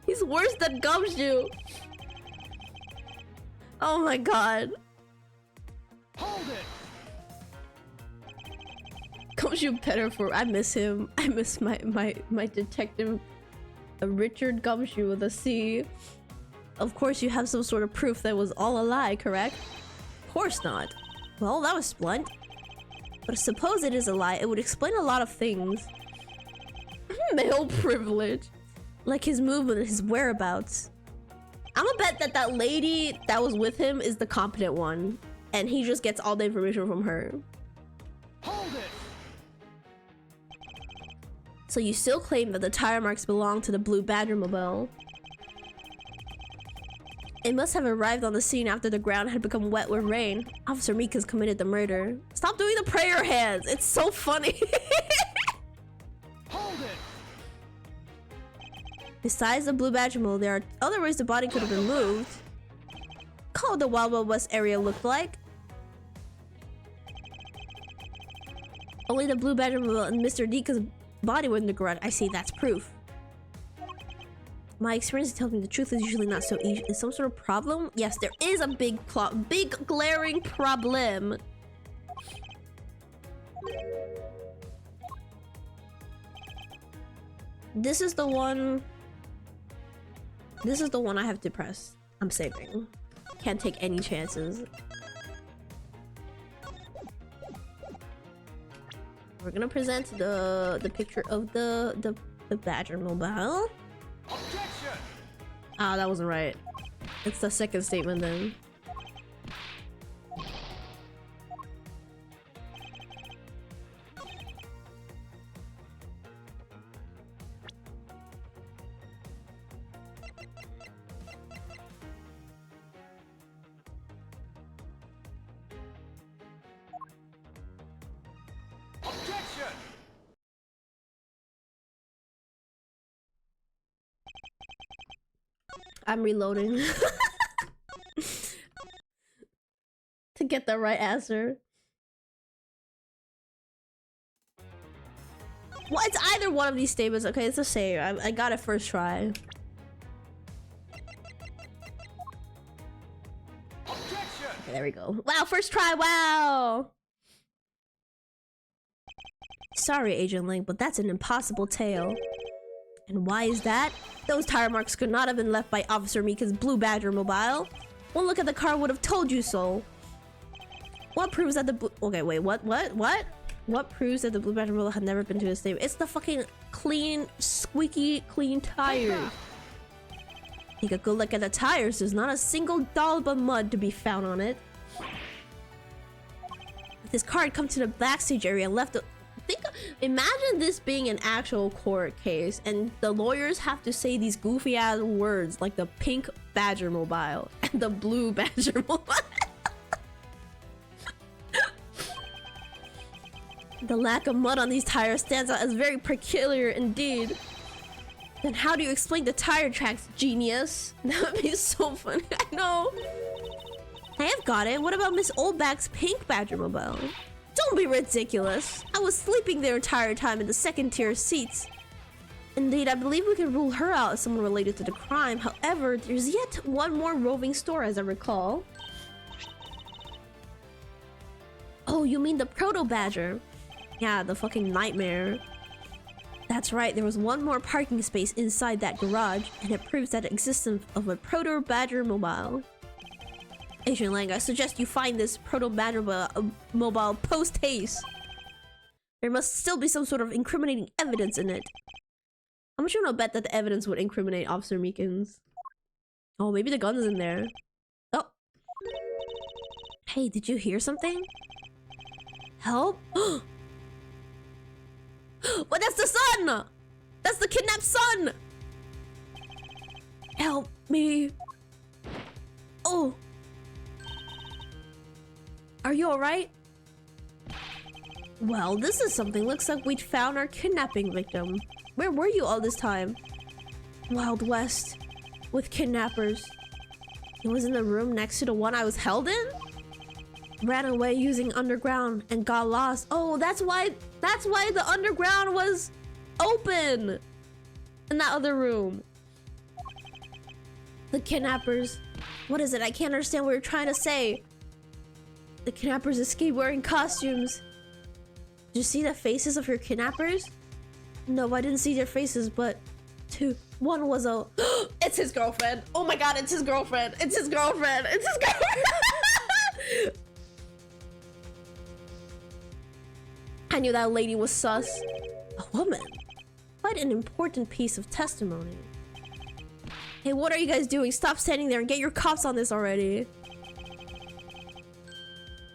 He's worse than Gumshoe. Oh my god. Hold it. Gumshoe better for... I miss him. I miss my detective... Richard Gumshoe with a C. Of course you have some sort of proof that was all a lie, correct? Of course not. Well, that was blunt. But suppose it is a lie, it would explain a lot of things. Male privilege. Like his movement and his whereabouts. I'm gonna bet that that lady that was with him is the competent one. And he just gets all the information from her. Hold it. So you still claim that the tire marks belong to the blue Badger mobile. It must have arrived on the scene after the ground had become wet with rain. Officer Mika's committed the murder. Stop doing the prayer hands! It's so funny! Hold it. Besides the blue Badger mobile, there are other ways the body could have been moved. Call what the Wild Wild West area looked like. Only the blue Badger mobile and Mr. Dika's body were in the garage. I see, that's proof. My experience tells me the truth is usually not so easy. Is some sort of problem? Yes, there is a big glaring problem. This is the one. This is the one I have to press. I'm saving. Can't take any chances. We're gonna present the picture of the Badger mobile. Objection. Ah, that wasn't right. It's the second statement then. Objection. I'm reloading to get the right answer. Well, it's either one of these statements. Okay, it's the same. I got it first try. Objection. Okay, there we go. Wow, first try. Wow. Sorry, Agent Link, but that's an impossible tale. And why is that? Those tire marks could not have been left by Officer Mika's blue Badger mobile. One look at the car would have told you so. What proves that the blue... Okay, wait, what? What proves that the blue Badger mobile had never been to a stable? It's the fucking clean, squeaky clean tires. Take a good look at the tires. There's not a single dollop of mud to be found on it. If this car had come to the backstage area and left... Imagine this being an actual court case and the lawyers have to say these goofy ass words like the pink Badger mobile and the blue Badger mobile. The lack of mud on these tires stands out as very peculiar indeed. Then how do you explain the tire tracks, genius? That would be so funny. I know. I have got it. What about Miss Oldback's pink Badger mobile? Don't be ridiculous. I was sleeping their entire time in the second tier seats. Indeed, I believe we can rule her out as someone related to the crime. However, there's yet one more roving store as I recall. Oh, you mean the Proto Badger? Yeah, the fucking nightmare. That's right, there was one more parking space inside that garage, and it proves that the existence of a Proto Badger mobile. Agent Lang, I suggest you find this Proto Badger mobile post-haste. There must still be some sort of incriminating evidence in it. How much you wanna bet that the evidence would incriminate Officer Meekins? Oh, maybe the gun's in there. Oh. Hey, did you hear something? Help? What? That's the son! That's the kidnapped son! Help me. Oh. Are you alright? Well, this is something. Looks like we'd found our kidnapping victim. Where were you all this time? Wild West. with kidnappers. He was in the room next to the one I was held in? Ran away using underground and got lost. Oh, that's why the underground was open in that other room. The kidnappers. What is it? I can't understand what you're trying to say. The kidnappers escaped wearing costumes. Did you see the faces of your kidnappers? No, I didn't see their faces, but one was a it's his girlfriend. Oh my god, it's his girlfriend. It's his girlfriend. It's his girlfriend. I knew that lady was sus. A woman. Quite an important piece of testimony. Hey, what are you guys doing? Stop standing there and get your cops on this already.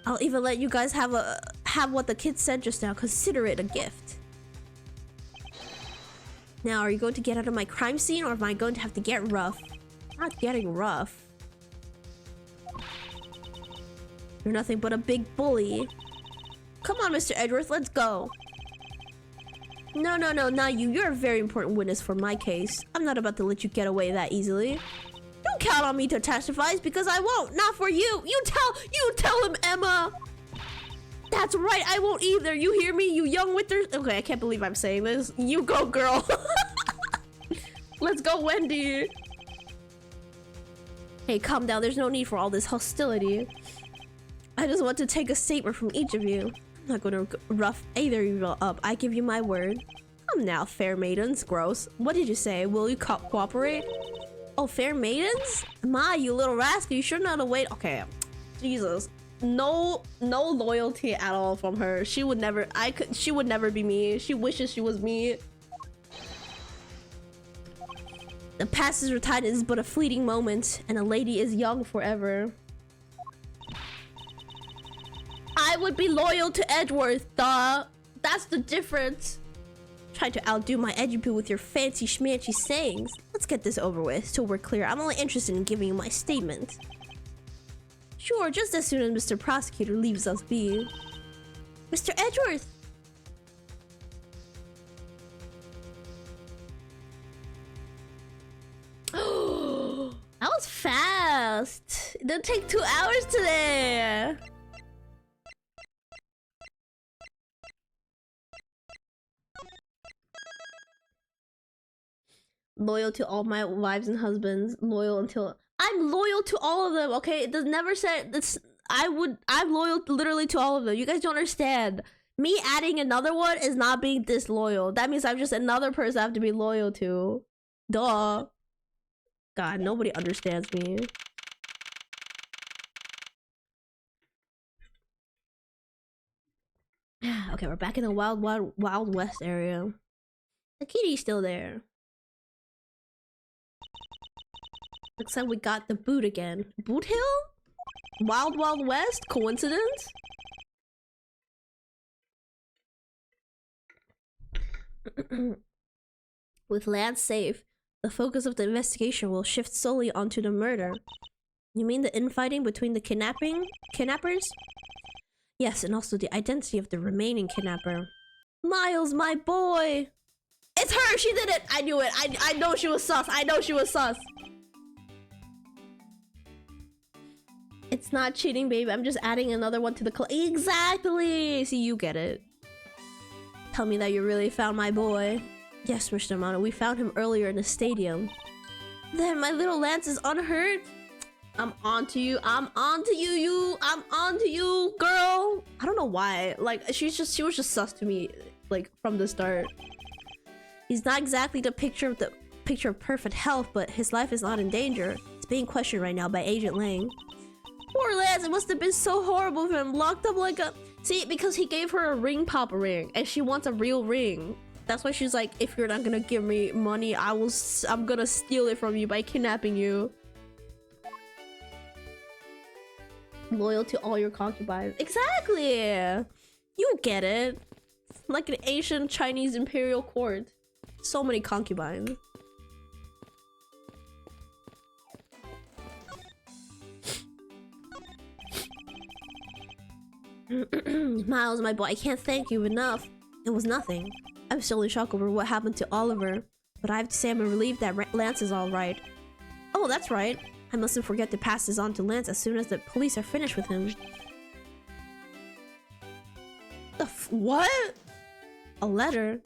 I'll even let you guys have what the kid said just now. Consider it a gift. Now, are you going to get out of my crime scene, or am I going to have to get rough? Not getting rough. You're nothing but a big bully. Come on, Mr. Edgeworth, let's go. No, not you. You're a very important witness for my case. I'm not about to let you get away that easily. Don't count on me to testify, because I won't. Not for you. You tell him, Emma. That's right, I won't either. You hear me, you young withers? Okay, I can't believe I'm saying this. You go, girl. Let's go, Wendy. Hey, calm down. There's no need for all this hostility. I just want to take a statement from each of you. I'm not gonna rough either of you up. I give you my word. Come now, fair maidens. Gross. What did you say? Will you cooperate? Oh, fair maidens? Ma, you little rascal. You sure know how to wait. Okay. Jesus. No loyalty at all from her. She would never be me. She wishes she was me. The past is retired is but a fleeting moment, and a lady is young forever. I would be loyal to Edgeworth, duh. That's the difference. Try to outdo my Edupoo with your fancy schmancy sayings. Let's get this over with so we're clear. I'm only interested in giving you my statement. Sure, just as soon as Mr. Prosecutor leaves us be. Mr. Edgeworth! That was fast! It didn't take 2 hours today! Loyal to all my wives and husbands. Loyal until... I'm loyal to all of them, okay? It does never say this. I'm loyal literally to all of them. You guys don't understand. Me adding another one is not being disloyal. That means I'm just another person I have to be loyal to. Duh. God, nobody understands me. Okay, we're back in the Wild West area. The kitty's still there. Looks like we got the boot again. Boot Hill? Wild West? Coincidence? With land safe, the focus of the investigation will shift solely onto the murder. You mean the infighting between the kidnappers? Yes, and also the identity of the remaining kidnapper. Miles, my boy! It's her! She did it! I knew it! I know she was sus! I know she was sus! It's not cheating, babe. I'm just adding another one to the Exactly! See, you get it. Tell me that you really found my boy. Yes, Mr. Amano, we found him earlier in the stadium. Then my little Lance is unhurt? I'm on to you. I'm on to you, I'm on to you, girl. I don't know why. Like, she was just sus to me, like, from the start. He's not exactly the picture of perfect health, but his life is not in danger. It's being questioned right now by Agent Lang. Poor Lance, it must have been so horrible for him. Locked up like a... See, because he gave her a ring pop ring, and she wants a real ring. That's why she's like, if you're not gonna give me money, I'm gonna steal it from you by kidnapping you. Loyal to all your concubines. Exactly! You get it. Like an ancient Chinese imperial court. So many concubines. Miles, my boy, I can't thank you enough. It was nothing. I'm still in shock over what happened to Oliver, but I have to say I'm relieved that Lance is alright. Oh, that's right. I mustn't forget to pass this on to Lance as soon as the police are finished with him. What? A letter?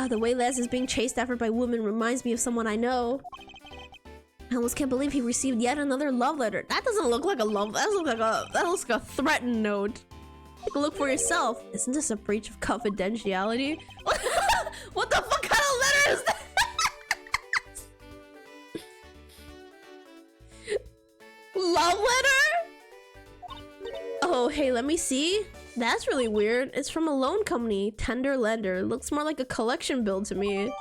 The way Lance is being chased after by women reminds me of someone I know. I almost can't believe he received yet another love letter. That doesn't look like a love. That looks like a threatened note. Take a look for yourself. Isn't this a breach of confidentiality? What the fuck kind of letter is that? Love letter? Oh, hey, let me see. That's really weird. It's from a loan company, Tender Lender. Looks more like a collection bill to me.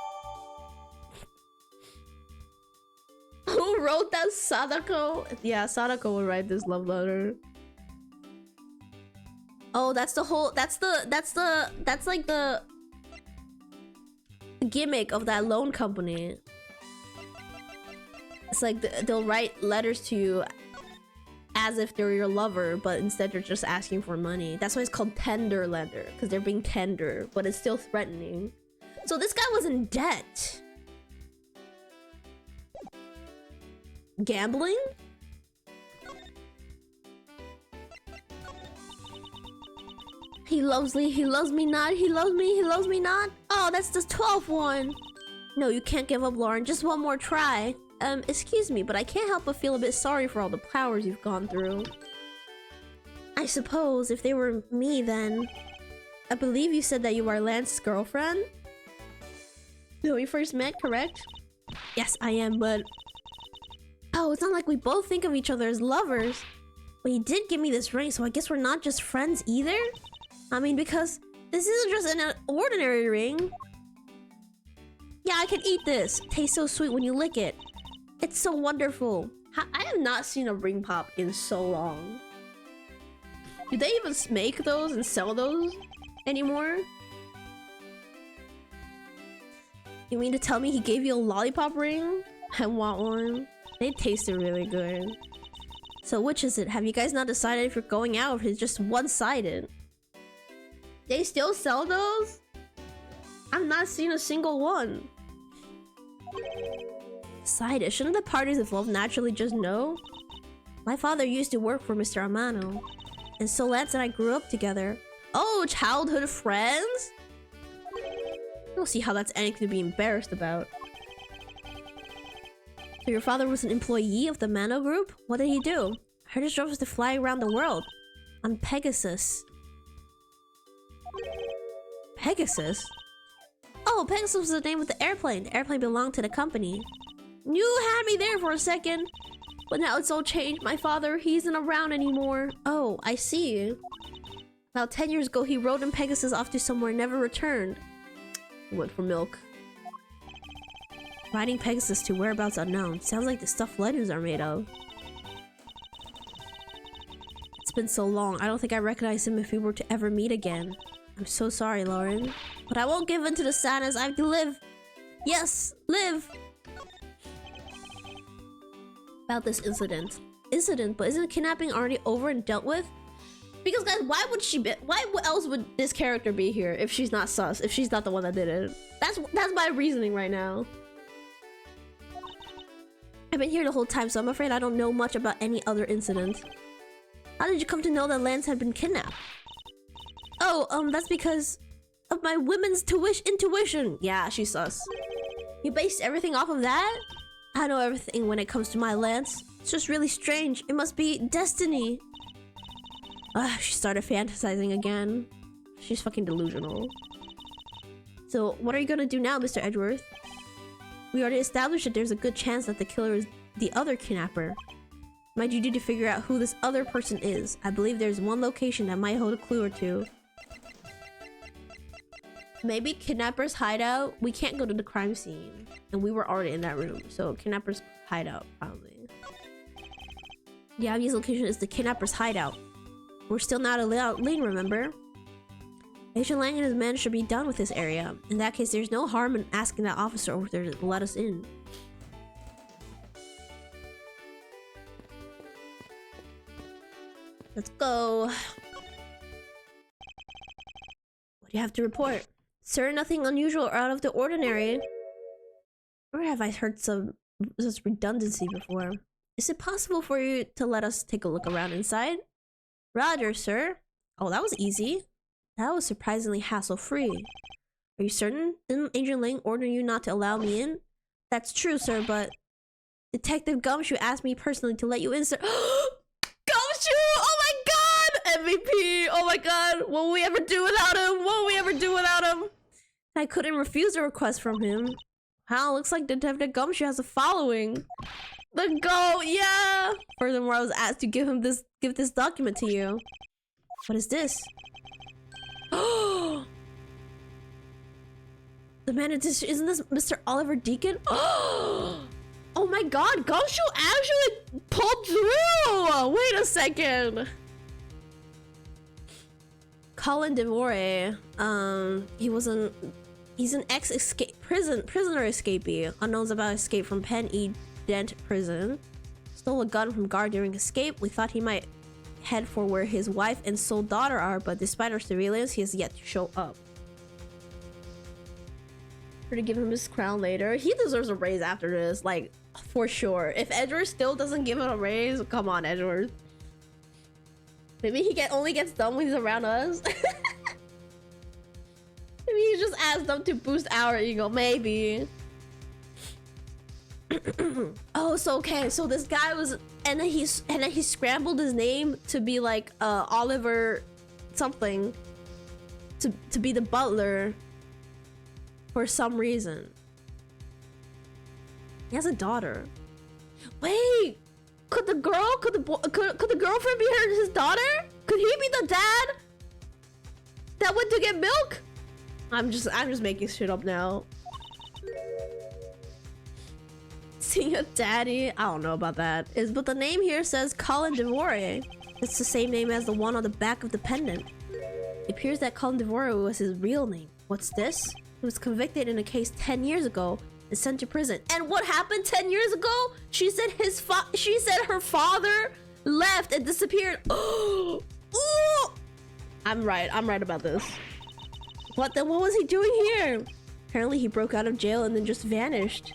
Who wrote that? Sadako? Yeah, Sadako will write this love letter. Oh, that's the whole. That's like the gimmick of that loan company. It's like they'll write letters to you as if they're your lover, but instead they're just asking for money. That's why it's called Tender Lender, because they're being tender, but it's still threatening. So this guy was in debt. Gambling? He loves me not, he loves me not. Oh, that's the 12th one. No, you can't give up, Lauren. Just one more try. Excuse me, but I can't help but feel a bit sorry for all the powers you've gone through. I suppose if they were me, then... I believe you said that you are Lance's girlfriend? When we first met, correct? Yes, I am, but... Oh, it's not like we both think of each other as lovers. But he did give me this ring, so I guess we're not just friends either? I mean, because this isn't just an ordinary ring. Yeah, I can eat this. It tastes so sweet when you lick it. It's so wonderful. I have not seen a ring pop in so long. Do they even make those and sell those anymore? You mean to tell me he gave you a lollipop ring? I want one. They tasted really good. So which is it? Have you guys not decided if you're going out or if it's just one-sided? They still sell those? I've not seen a single one. Decided. Shouldn't the parties involved naturally just know? My father used to work for Mr. Amano. And so Lance and I grew up together. Oh, childhood friends? I don't see how that's anything to be embarrassed about. So your father was an employee of the Mano Group? What did he do? I heard his job was to fly around the world. On Pegasus. Pegasus? Oh, Pegasus was the name of the airplane. The airplane belonged to the company. You had me there for a second. But now it's all changed. My father, he isn't around anymore. Oh, I see. About 10 years ago, he rode in Pegasus off to somewhere and never returned. He went for milk. Riding Pegasus to whereabouts unknown. Sounds like the stuff legends are made of. It's been so long. I don't think I recognize him if we were to ever meet again. I'm so sorry, Lauren. But I won't give in to the sadness. I have to live. Yes, live. About this incident. But isn't kidnapping already over and dealt with? Because guys, why would she be? Why else would this character be here if she's not sus? If she's not the one that did it? That's my reasoning right now. I've been here the whole time, so I'm afraid I don't know much about any other incident. How did you come to know that Lance had been kidnapped? Oh, that's because of my women's intuition. Yeah, she's sus. You based everything off of that? I know everything when it comes to my Lance. It's just really strange. It must be destiny. She started fantasizing again. She's fucking delusional. So, what are you gonna do now, Mr. Edgeworth? We already established that there's a good chance that the killer is the other kidnapper. My duty to figure out who this other person is. I believe there's one location that might hold a clue or two. Maybe kidnapper's hideout. We can't go to the crime scene. And we were already in that room. So kidnapper's hideout, probably. The obvious location is the kidnapper's hideout. We're still not allowed lane, remember? Agent Lang and his men should be done with this area. In that case, there's no harm in asking that officer over there to let us in. Let's go. What do you have to report? Sir, nothing unusual or out of the ordinary. Or have I heard such redundancy before? Is it possible for you to let us take a look around inside? Roger, sir. Oh, that was easy. That was surprisingly hassle-free. Are you certain? Didn't Agent Ling order you not to allow me in? That's true, sir, but... Detective Gumshoe asked me personally to let you in, sir. Gumshoe! Oh my god! MVP! Oh my god! What will we ever do without him? What will we ever do without him? I couldn't refuse a request from him. Wow, looks like Detective Gumshoe has a following. The GOAT, yeah! Furthermore, I was asked to give this document to you. What is this? Oh! The man isn't this Mr. Oliver Deacon? Oh my god, Gumshoe actually pulled through! Wait a second. Colin DeVore, he's an prisoner escapee. Unknowns about escape from Penn E. Dent prison. Stole a gun from guard during escape. We thought he might head for where his wife and sole daughter are, but despite our surveillance, he has yet to show up. We're gonna give him his crown later. He deserves a raise after this, like, for sure. If Edward still doesn't give him a raise, come on, Edward. Maybe he only gets done when he's around us. Maybe he just asked them to boost our ego. Maybe. Oh, so okay. So this guy was, and then he scrambled his name to be like Oliver something, to be the butler for some reason. He has a daughter. Wait, could the girlfriend be his daughter? Could he be the dad that went to get milk? I'm just making shit up now. Seeing a daddy? I don't know about that. But the name here says Colin DeVore. It's the same name as the one on the back of the pendant. It appears that Colin DeVore was his real name. What's this? He was convicted in a case 10 years ago and sent to prison. And what happened 10 years ago? She said her father left and disappeared. Oh, I'm right about this. What was he doing here? Apparently he broke out of jail and then just vanished.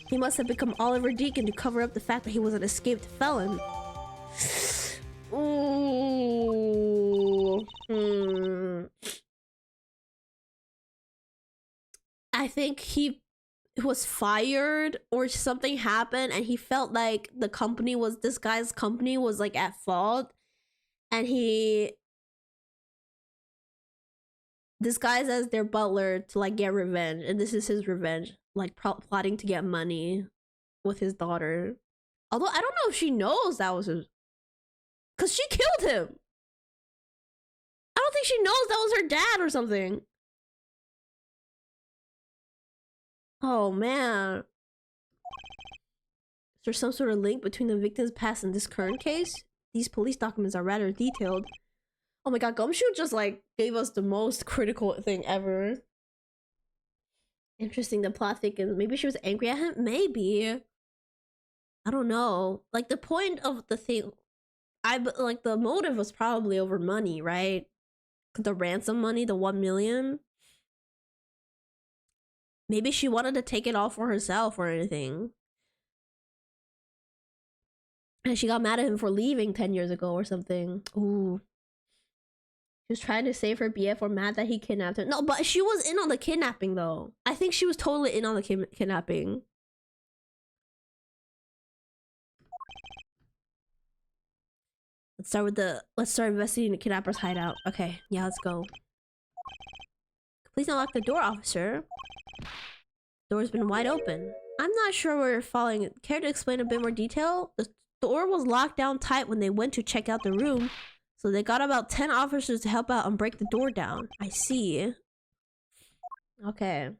He must have become Oliver Deacon to cover up the fact that he was an escaped felon. Ooh. I think he was fired or something happened and he felt like this guy's company was like at fault, and he disguised as their butler to like get revenge, and this is his revenge, like plotting to get money with his daughter. Although I don't know if she knows that was his, because she killed him. I don't think she knows that was her dad or something. Oh man. Is there some sort of link between the victim's past and this current case? These police documents are rather detailed. Oh my god, Gumshoe just like gave us the most critical thing ever. Interesting, the plot thickens. Maybe she was angry at him? Maybe. I don't know. Like the point of the thing, like the motive was probably over money, right? The ransom money, the 1 million. Maybe she wanted to take it all for herself or anything. And she got mad at him for leaving 10 years ago or something. Ooh. She was trying to save her BF or mad that he kidnapped her. No, but she was in on the kidnapping though. I think she was totally in on the kidnapping. Let's start investigating the kidnapper's hideout. Okay, yeah, let's go. Please don't lock the door, officer. Door's been wide open. I'm not sure where you're following. Care to explain a bit more detail? The door was locked down tight when they went to check out the room, so they got about 10 officers to help out and break the door down. I see. Okay.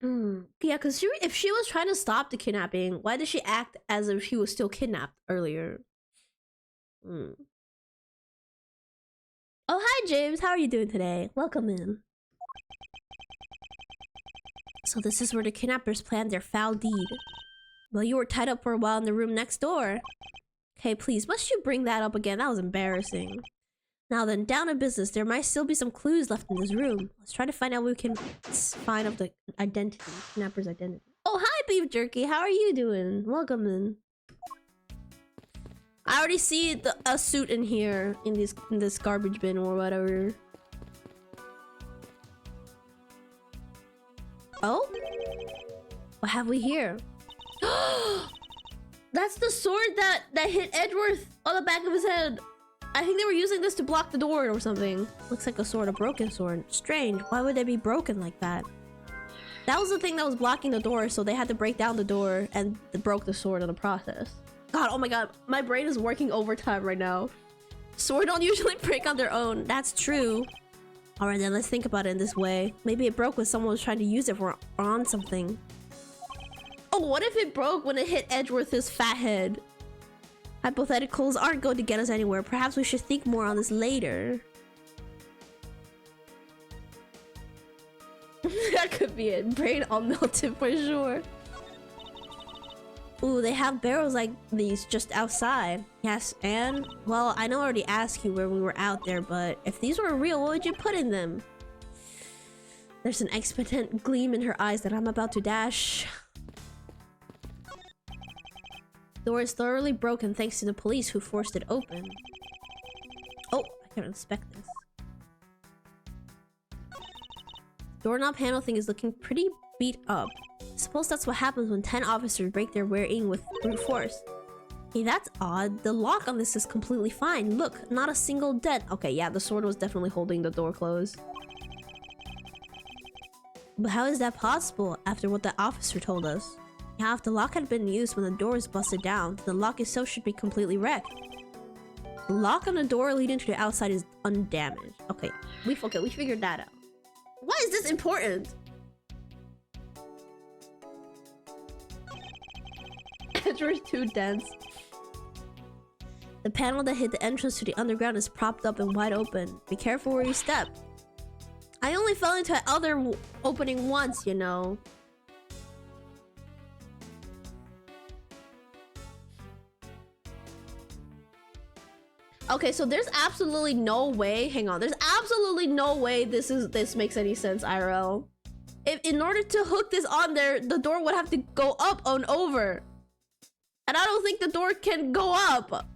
Yeah, because if she was trying to stop the kidnapping, why did she act as if he was still kidnapped earlier? Oh, hi, James. How are you doing today? Welcome in. So this is where the kidnappers planned their foul deed. Well, you were tied up for a while in the room next door. Hey, please, must you bring that up again? That was embarrassing. Now then, down to business. There might still be some clues left in this room. Let's try to find out what we can find of the identity, kidnapper's identity. Oh, hi, Beef Jerky. How are you doing? Welcome in. I already see a suit in here in this garbage bin or whatever. Oh, what have we here? That's the sword that hit Edgeworth on the back of his head. I think they were using this to block the door or something. Looks like a sword, a broken sword. Strange. Why would they be broken like that? That was the thing that was blocking the door, so they had to break down the door and broke the sword in the process. God, oh my god, my brain is working overtime right now. Swords don't usually break on their own. That's true. Alright then, let's think about it in this way. Maybe it broke when someone was trying to use it for on something. Oh, what if it broke when it hit Edgeworth's fat head? Hypotheticals aren't going to get us anywhere. Perhaps we should think more on this later. That could be it. Brain all melted for sure. Ooh, they have barrels like these just outside. Yes, and well, I know I already asked you where we were out there, but if these were real, what would you put in them? There's an expectant gleam in her eyes that I'm about to dash. The door is thoroughly broken thanks to the police who forced it open. Oh, I can inspect this. Doorknob handle thing is looking pretty beat up. Suppose that's what happens when 10 officers break their way in with brute force. Hey, that's odd. The lock on this is completely fine. Look, not a single dent. Okay, yeah, the sword was definitely holding the door closed. But how is that possible after what the officer told us? Yeah, if the lock had been used when the door was busted down, the lock itself should be completely wrecked. The lock on the door leading to the outside is undamaged. Okay, we figured that out. Why is this important? Edgeworth's too dense. The panel that hid the entrance to the underground is propped up and wide open. Be careful where you step. I only fell into that other opening once, you know. Okay, so there's absolutely no way. Hang on, there's absolutely no way this makes any sense, IRL. If in order to hook this on there, the door would have to go up and over. And I don't think the door can go up.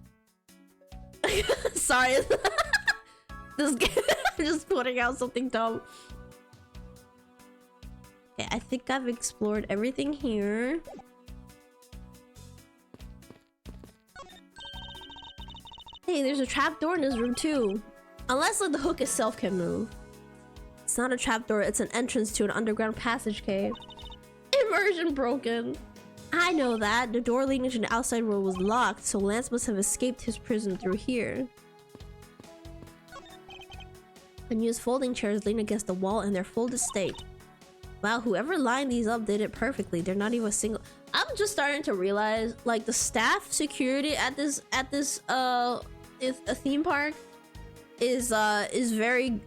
Sorry. This game, I'm just putting out something dumb. Okay, I think I've explored everything here. Hey, there's a trap door in this room too. Unless like the hook itself can move. It's not a trap door, it's an entrance to an underground passage cave. Immersion broken. I know that. The door leading to the outside world was locked, so Lance must have escaped his prison through here. Unused folding chairs lean against the wall in their folded state. Wow, whoever lined these up did it perfectly. They're not even a single. I'm just starting to realize, like, the staff security at this a theme park is very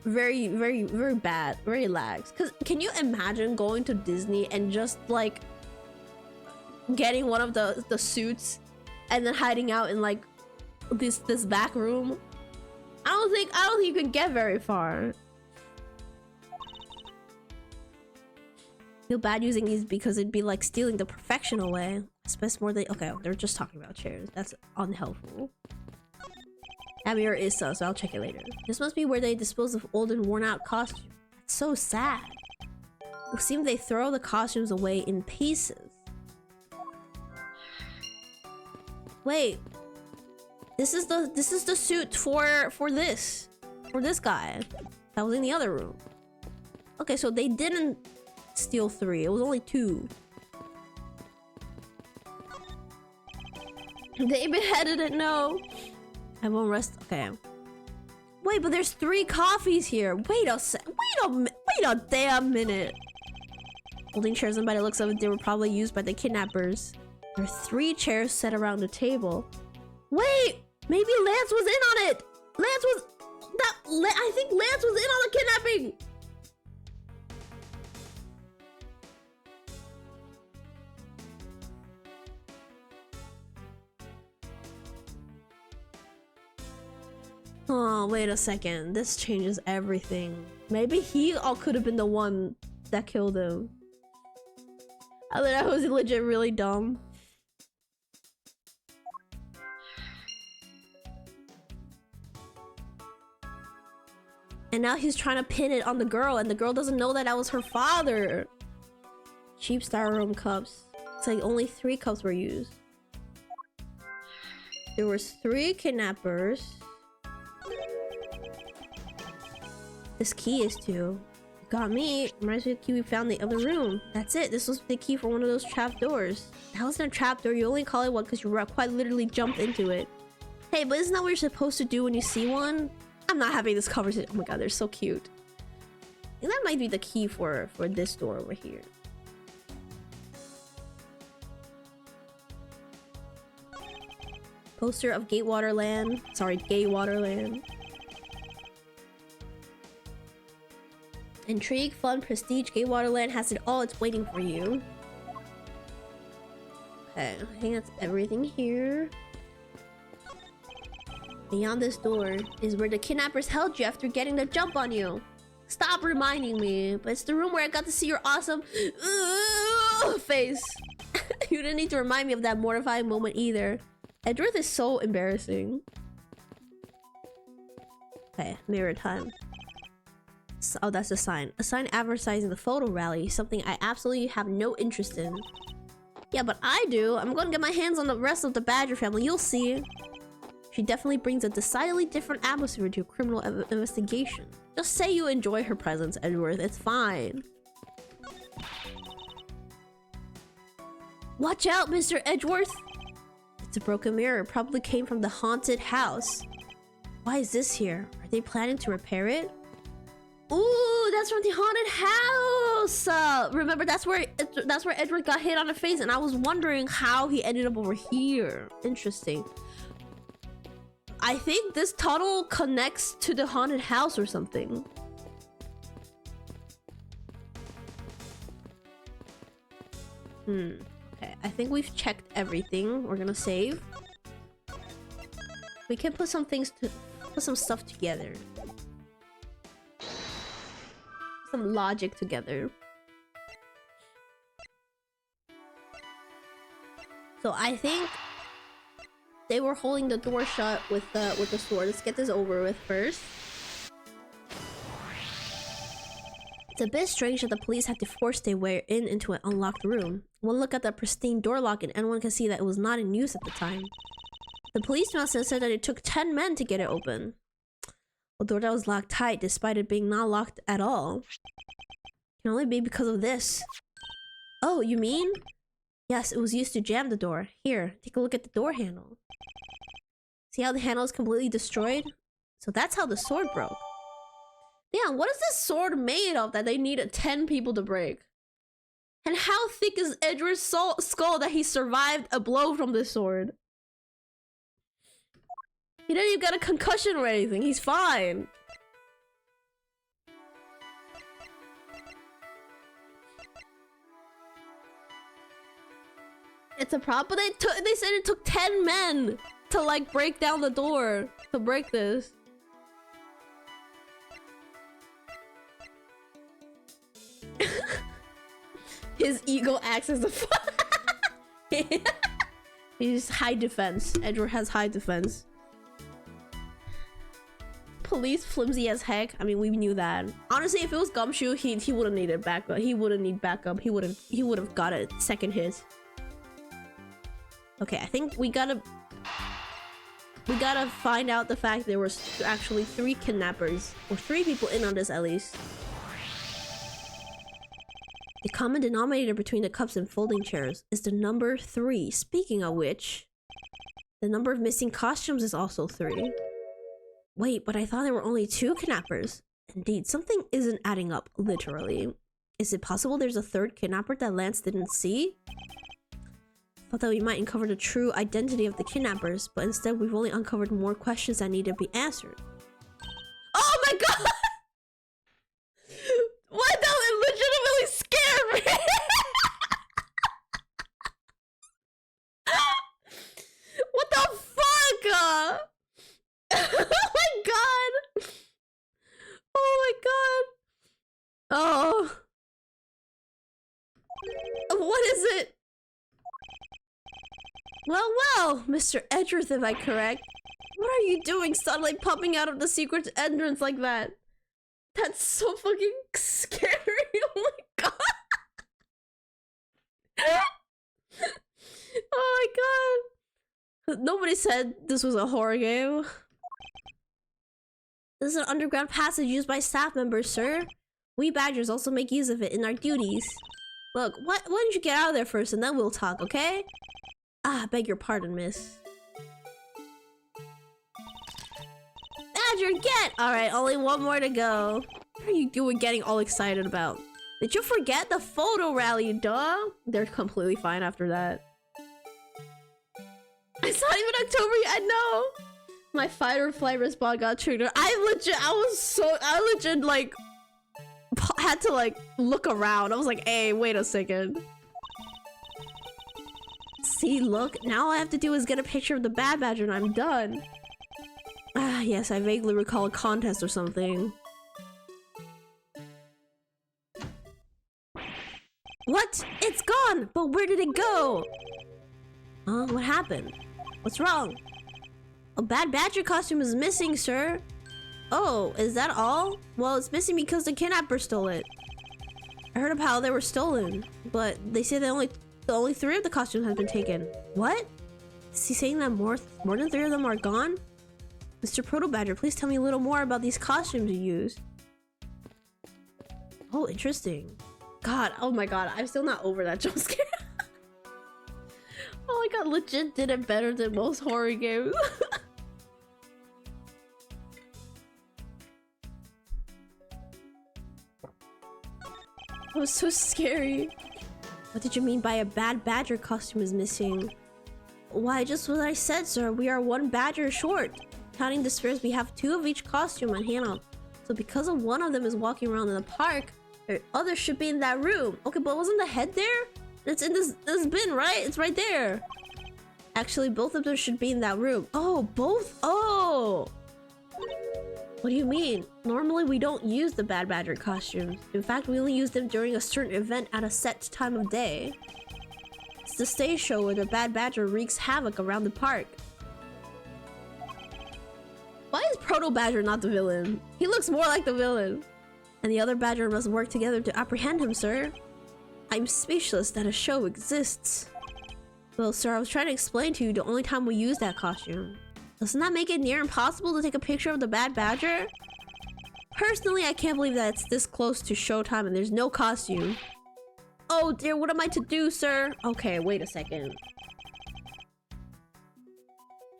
bad, very lax. Cause can you imagine going to Disney and just like getting one of the suits and then hiding out in like this back room? I don't think you can get very far. Feel bad using these because it'd be like stealing the perfection away. Especially more than okay, they're just talking about chairs. That's unhelpful. That mirror is so I'll check it later. This must be where they dispose of old and worn out costumes. That's so sad. It seems they throw the costumes away in pieces. Wait. This is the suit for this guy. That was in the other room. Okay, so they didn't steal 3. It was only 2. They beheaded it. No. I won't rest. Okay. Wait, but there's 3 coffees here. Wait a damn minute. Holding chairs, and by the looks of it, they were probably used by the kidnappers. There are 3 chairs set around the table. Wait, maybe Lance was in on it. I think Lance was in on the kidnapping. Oh, wait a second. This changes everything. Maybe he all could have been the one that killed him. I thought that was legit really dumb. And now he's trying to pin it on the girl, and the girl doesn't know that was her father. Cheap styrofoam cups. It's like only 3 cups were used. There was 3 kidnappers. This key is 2. Got me. Reminds me of the key we found in the other room. That's it. This was the key for one of those trap doors. That wasn't a trap door. You only call it one because you quite literally jumped into it. Hey, but isn't that what you're supposed to do when you see one? I'm not having this conversation. Oh my god, they're so cute. And that might be the key for this door over here. Poster of Gatewaterland. Sorry, Gaywaterland. Intrigue, fun, prestige. Gatewaterland has it all. It's waiting for you. Okay, I think that's everything here. Beyond this door is where the kidnappers held you after getting the jump on you. Stop reminding me, but it's the room where I got to see your awesome face. You didn't need to remind me of that mortifying moment either. Edgeworth is so embarrassing. Okay, mirror time. Oh, that's a sign. A sign advertising the photo rally. Something I absolutely have no interest in. Yeah, but I do. I'm gonna get my hands on the rest of the Badger family. You'll see. She definitely brings a decidedly different atmosphere to a criminal investigation. Just say you enjoy her presence, Edgeworth. It's fine. Watch out, Mr. Edgeworth! It's a broken mirror. It probably came from the haunted house. Why is this here? Are they planning to repair it? Ooh, that's from the haunted house! Remember, that's where Edgeworth got hit on the face, and I was wondering how he ended up over here. Interesting. I think this tunnel connects to the haunted house or something. Okay, I think we've checked everything. We're gonna save. We can put some stuff together. Some logic together. So I think they were holding the door shut with the sword. Let's get this over with first. It's a bit strange that the police had to force their way into an unlocked room. One look at the pristine door lock and anyone can see that it was not in use at the time. The policeman said that it took 10 men to get it open. A door that was locked tight despite it being not locked at all. It can only be because of this. Oh, you mean? Yes, it was used to jam the door. Here, take a look at the door handle. See how the handle is completely destroyed? So that's how the sword broke. Damn, what is this sword made of that they needed 10 people to break? And how thick is Edgeworth's skull that he survived a blow from this sword? He didn't even get a concussion or anything. He's fine. It's a problem, but they said it took 10 men to like break down the door to break this. His ego acts as a he's high defense. Edward has high defense. Police flimsy as heck. I mean, we knew that. Honestly, if it was Gumshoe, he wouldn't needed backup. He wouldn't need backup. He would have got a second hit. Okay, I think we gotta find out the fact there was actually 3 kidnappers, or 3 people in on this at least. The common denominator between the cups and folding chairs is the number 3. Speaking of which, the number of missing costumes is also 3. Wait, but I thought there were only 2 kidnappers. Indeed, something isn't adding up, literally. Is it possible there's a 3rd kidnapper that Lance didn't see? Thought that we might uncover the true identity of the kidnappers, but instead we've only uncovered more questions that need to be answered. Oh my god! What? That legitimately scared me! What the fuck? Oh my god! Oh. What is it? Well, Mr. Edgeworth, am I correct? What are you doing suddenly popping out of the secret entrance like that? That's so fucking scary. Oh my god. Oh my god. Nobody said this was a horror game. This is an underground passage used by staff members, sir. We badgers also make use of it in our duties. Look, why don't you get out of there first and then we'll talk, okay? Ah, beg your pardon, miss. Badger, get! Alright, only one more to go. What are you doing getting all excited about? Did you forget the photo rally, duh? They're completely fine after that. It's not even October yet, no! My fight or flight respawn got triggered. I legit like had to like look around. I was like, hey, wait a second. See, look, now all I have to do is get a picture of the bad badger and I'm done. Ah, yes, I vaguely recall a contest or something. What? It's gone! But where did it go? Huh? What happened? What's wrong? A bad badger costume is missing, sir. Oh, is that all? Well, it's missing because the kidnapper stole it. I heard of how they were stolen, but they say that only 3 of the costumes have been taken. What? Is he saying that more than 3 of them are gone? Mr. Proto Badger, please tell me a little more about these costumes you used. Oh, interesting. God, oh my god, I'm still not over that jump scare. Oh my god, legit did it better than most horror games. That was so scary. What did you mean by a bad badger costume is missing? Why, just what I said, sir. We are 1 badger short. Counting the spares, we have 2 of each costume on hand. So because of one of them is walking around in the park, the other should be in that room. Okay, but wasn't the head there? It's in this bin, right? It's right there. Actually, both of them should be in that room. Oh, both? Oh! What do you mean? Normally, we don't use the bad badger costumes. In fact, we only use them during a certain event at a set time of day. It's the stage show where the bad badger wreaks havoc around the park. Why is Proto Badger not the villain? He looks more like the villain. And the other badger must work together to apprehend him, sir. I'm speechless that a show exists. Well, sir, I was trying to explain to you the only time we use that costume. Doesn't that make it near impossible to take a picture of the bad badger? Personally, I can't believe that it's this close to showtime and there's no costume. Oh dear, what am I to do, sir? Okay, wait a second.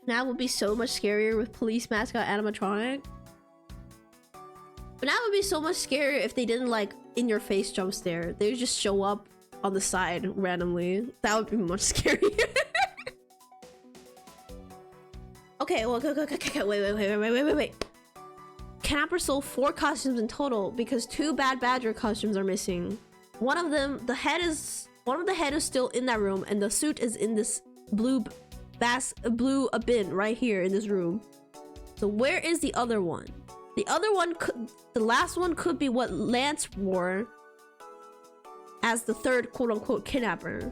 That would be so much scarier with police mascot animatronic. But that would be so much scarier if they didn't like in your face jump scare. They would just show up on the side randomly. That would be much scarier. Okay, well, wait. Kidnapper stole 4 costumes in total because 2 bad badger costumes are missing. One of them, the head is still in that room, and the suit is in this blue bin right here in this room. So where is the other one? The other one the last one could be what Lance wore as the 3rd quote-unquote kidnapper.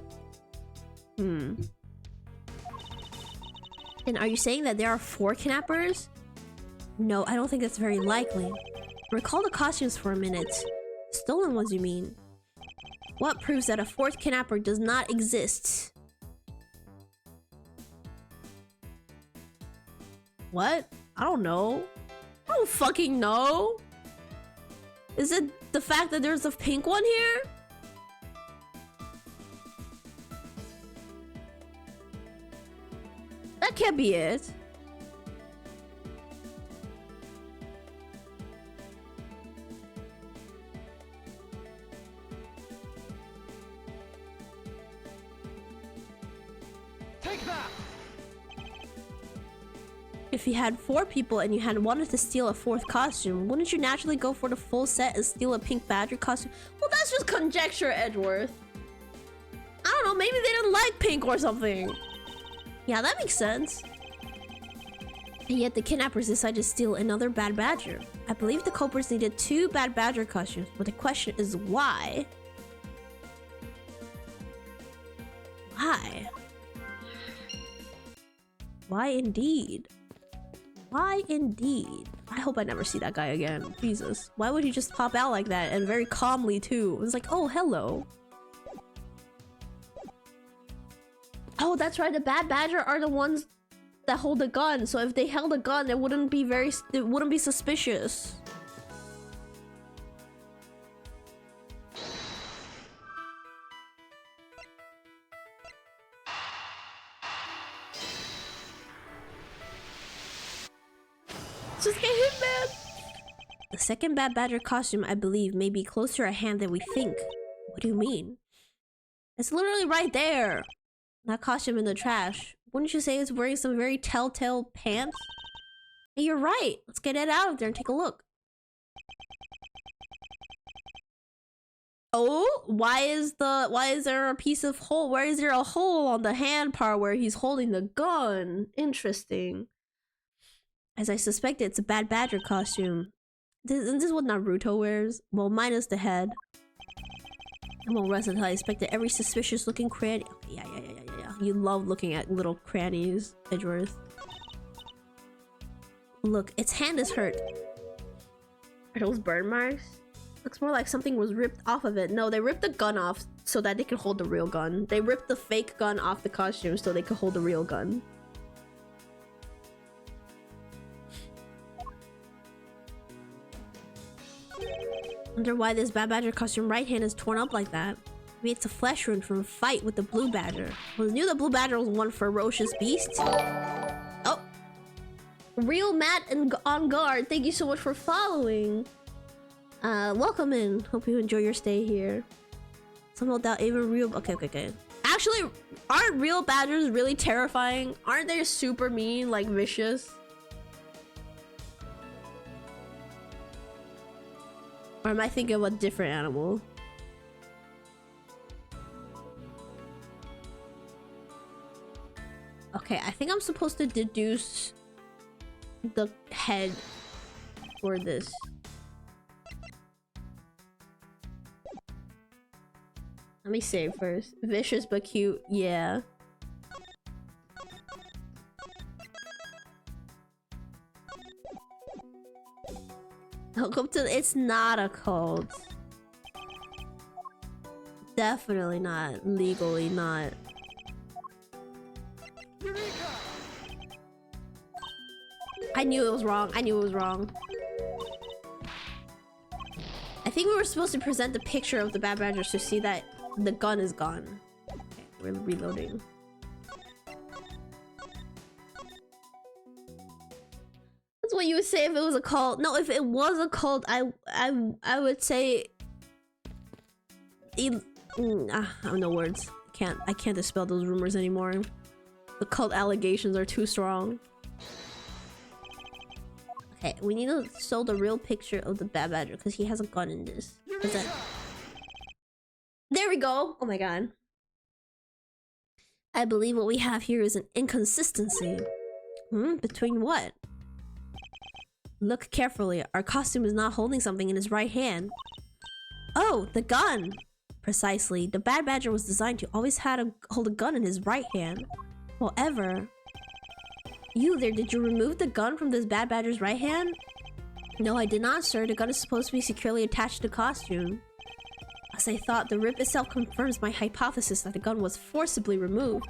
And are you saying that there are 4 kidnappers? No, I don't think that's very likely. Recall the costumes for a minute. Stolen ones, you mean? What proves that a 4th kidnapper does not exist? What? I don't know. I don't fucking know. Is it the fact that there's a pink one here? That can't be it. Take that! If you had 4 people and you had wanted to steal a 4th costume, wouldn't you naturally go for the full set and steal a pink badger costume? Well, that's just conjecture, Edgeworth. I don't know, maybe they didn't like pink or something. Yeah, that makes sense. And yet the kidnappers decided to steal another Bad Badger. I believe the culprits needed 2 Bad Badger costumes, but the question is why? Why? Why indeed? Why indeed? I hope I never see that guy again. Jesus. Why would he just pop out like that? And very calmly too. It was like, oh, hello. Oh, that's right. The Bad Badger are the ones that hold a gun. So if they held a gun, it wouldn't be suspicious. Just get hit, man. The second Bad Badger costume, I believe, may be closer at hand than we think. What do you mean? It's literally right there. That costume in the trash. Wouldn't you say it's wearing some very telltale pants? Hey, you're right. Let's get it out of there and take a look. Oh, why is there a piece of hole? Why is there a hole on the hand part where he's holding the gun? Interesting. As I suspected, it's a Bad Badger costume. Isn't this what Naruto wears? Well, minus the head. I won't rest until I inspected every suspicious looking cranny. Okay, yeah. You love looking at little crannies, Edgeworth. Look, its hand is hurt. Are those burn marks? Looks more like something was ripped off of it. No, they ripped the gun off so that they could hold the real gun. They ripped the fake gun off the costume so they could hold the real gun. Wonder why this Bad Badger costume right hand is torn up like that. Maybe it's a flesh wound from a fight with the Blue Badger. I knew the Blue Badger was one ferocious beast. Oh. Real Matt and on guard. Thank you so much for following. Welcome in. Hope you enjoy your stay here. Somehow doubt even real. Okay. Actually, aren't real badgers really terrifying? Aren't they super mean, like vicious? Or am I thinking of a different animal? Okay, I think I'm supposed to deduce the head for this. Let me say it first. Vicious but cute, yeah. Welcome to it's not a cult. Definitely not. Legally not. I knew it was wrong. I think we were supposed to present the picture of the Bad Badgers to see that the gun is gone. Okay, we're reloading. That's what you would say if it was a cult. No, if it was a cult, I would say I have no words. I can't dispel those rumors anymore. The cult allegations are too strong. Okay, we need to show the real picture of the Bad Badger because he has a gun in this. There we go! Oh my god. I believe what we have here is an inconsistency. Between what? Look carefully. Our costume is not holding something in his right hand. Oh, the gun! Precisely. The Bad Badger was designed to always hold a gun in his right hand. However... You there, did you remove the gun from this Bad Badger's right hand? No, I did not, sir. The gun is supposed to be securely attached to the costume. As I thought, the rip itself confirms my hypothesis that the gun was forcibly removed.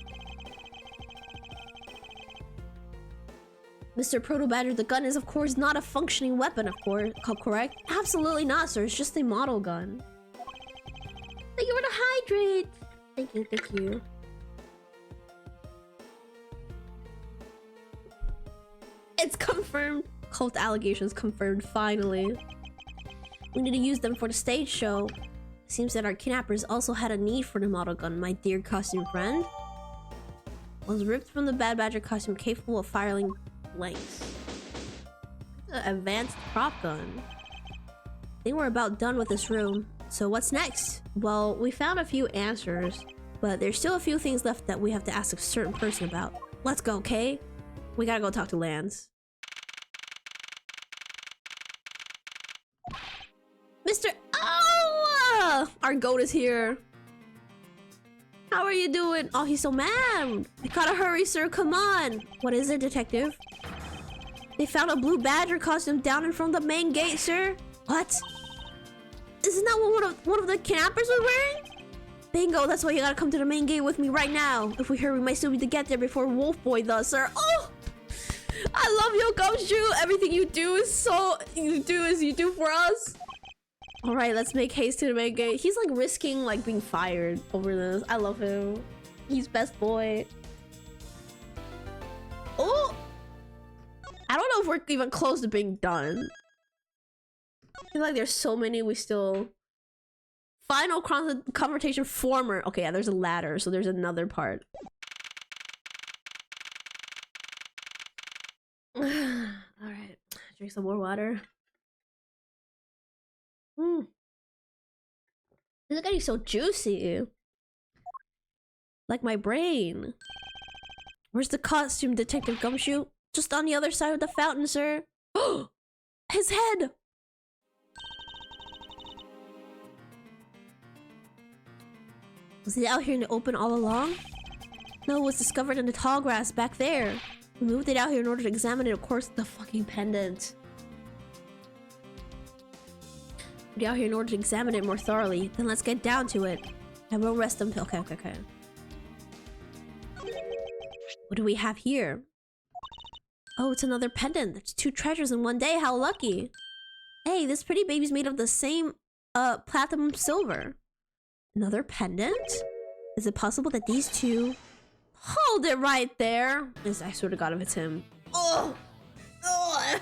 Mr. Proto Badger, the gun is of course not a functioning weapon, of course, correct? Absolutely not, sir. It's just a model gun. Thank you for the hydrate! Thank you. It's confirmed. Cult allegations confirmed, finally. We need to use them for the stage show. Seems that our kidnappers also had a need for the model gun, my dear costume friend. Was ripped from the Bad Badger costume capable of firing blanks. Advanced prop gun. I think we're about done with this room. So what's next? Well, we found a few answers, but there's still a few things left that we have to ask a certain person about. Let's go, okay? We gotta go talk to Lance. Our goat is here. How are you doing? Oh, he's so mad. We gotta hurry, sir. Come on. What is it, detective? They found a blue badger costume down in front of the main gate, sir. What? Isn't that what one of the kidnappers was wearing? Bingo, that's why you gotta come to the main gate with me right now. If we hurry, we might still be to get there before Wolf Boy does, sir. Oh! I love you, Gumshoe. Everything you do is you do for us. All right, let's make haste to the main gate. He's like risking like being fired over this. I love him. He's best boy. Oh! I don't know if we're even close to being done. I feel like there's so many we still... Final confrontation former. Okay, yeah, there's a ladder, so there's another part. Alright, drink some more water. This is getting so juicy. Like my brain. Where's the costume, Detective Gumshoe? Just on the other side of the fountain, sir. His head! Was it out here in the open all along? No, it was discovered in the tall grass back there. We moved it out here in order to examine it, of course, the fucking pendant. Moved it out here in order to examine it more thoroughly. Then let's get down to it. I will rest until... Okay. What do we have here? Oh, it's another pendant. There's 2 treasures in one day. How lucky. Hey, this pretty baby's made of the same platinum silver. Another pendant? Is it possible that these two... Hold it right there! I swear to God if it's him. Oh! Oh!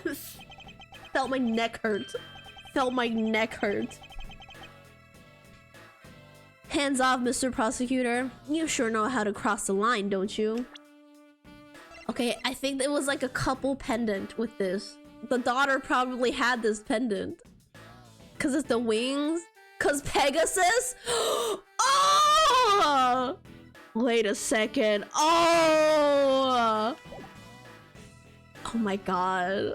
Felt my neck hurt. Felt my neck hurt. Hands off, Mr. Prosecutor. You sure know how to cross the line, don't you? Okay, I think there was like a couple pendant with this. The daughter probably had this pendant. Cause it's the wings. Cause Pegasus? Oh! Wait a second. Oh! Oh my god.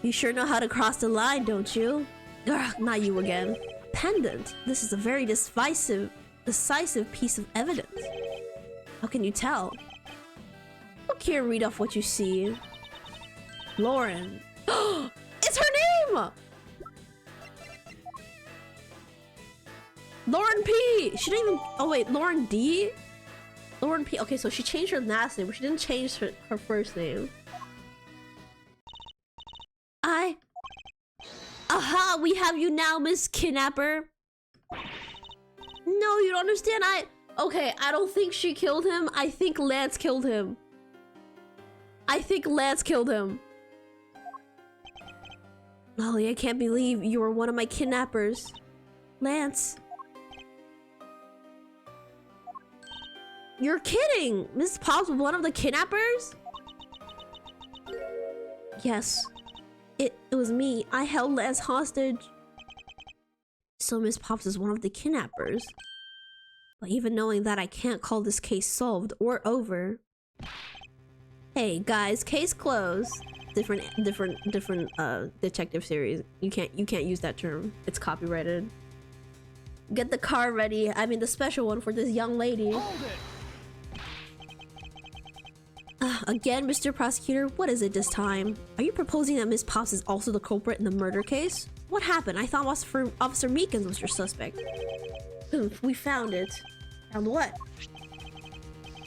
You sure know how to cross the line, don't you? Ugh, not you again. Pendant. This is a very decisive piece of evidence. How can you tell? Look here, read off what you see. Lauren. It's her name! Lauren P! She didn't even... Oh wait, Lauren D? Lauren P. Okay, so she changed her last name, but she didn't change her first name. Aha! We have you now, Miss Kidnapper! No, you don't understand. Okay, I don't think she killed him. I think Lance killed him. Lolly, I can't believe you were one of my kidnappers. Lance. You're kidding! Miss Pops was one of the kidnappers? Yes. It was me. I held Lance hostage. So Miss Pops is one of the kidnappers. But even knowing that, I can't call this case solved or over. Hey guys, case closed. Different detective series. You can't use that term. It's copyrighted. Get the car ready. I mean the special one for this young lady. Again, Mr. Prosecutor, what is it this time? Are you proposing that Miss Pops is also the culprit in the murder case? What happened? I thought Officer Meekins was your suspect. We found it. Found what?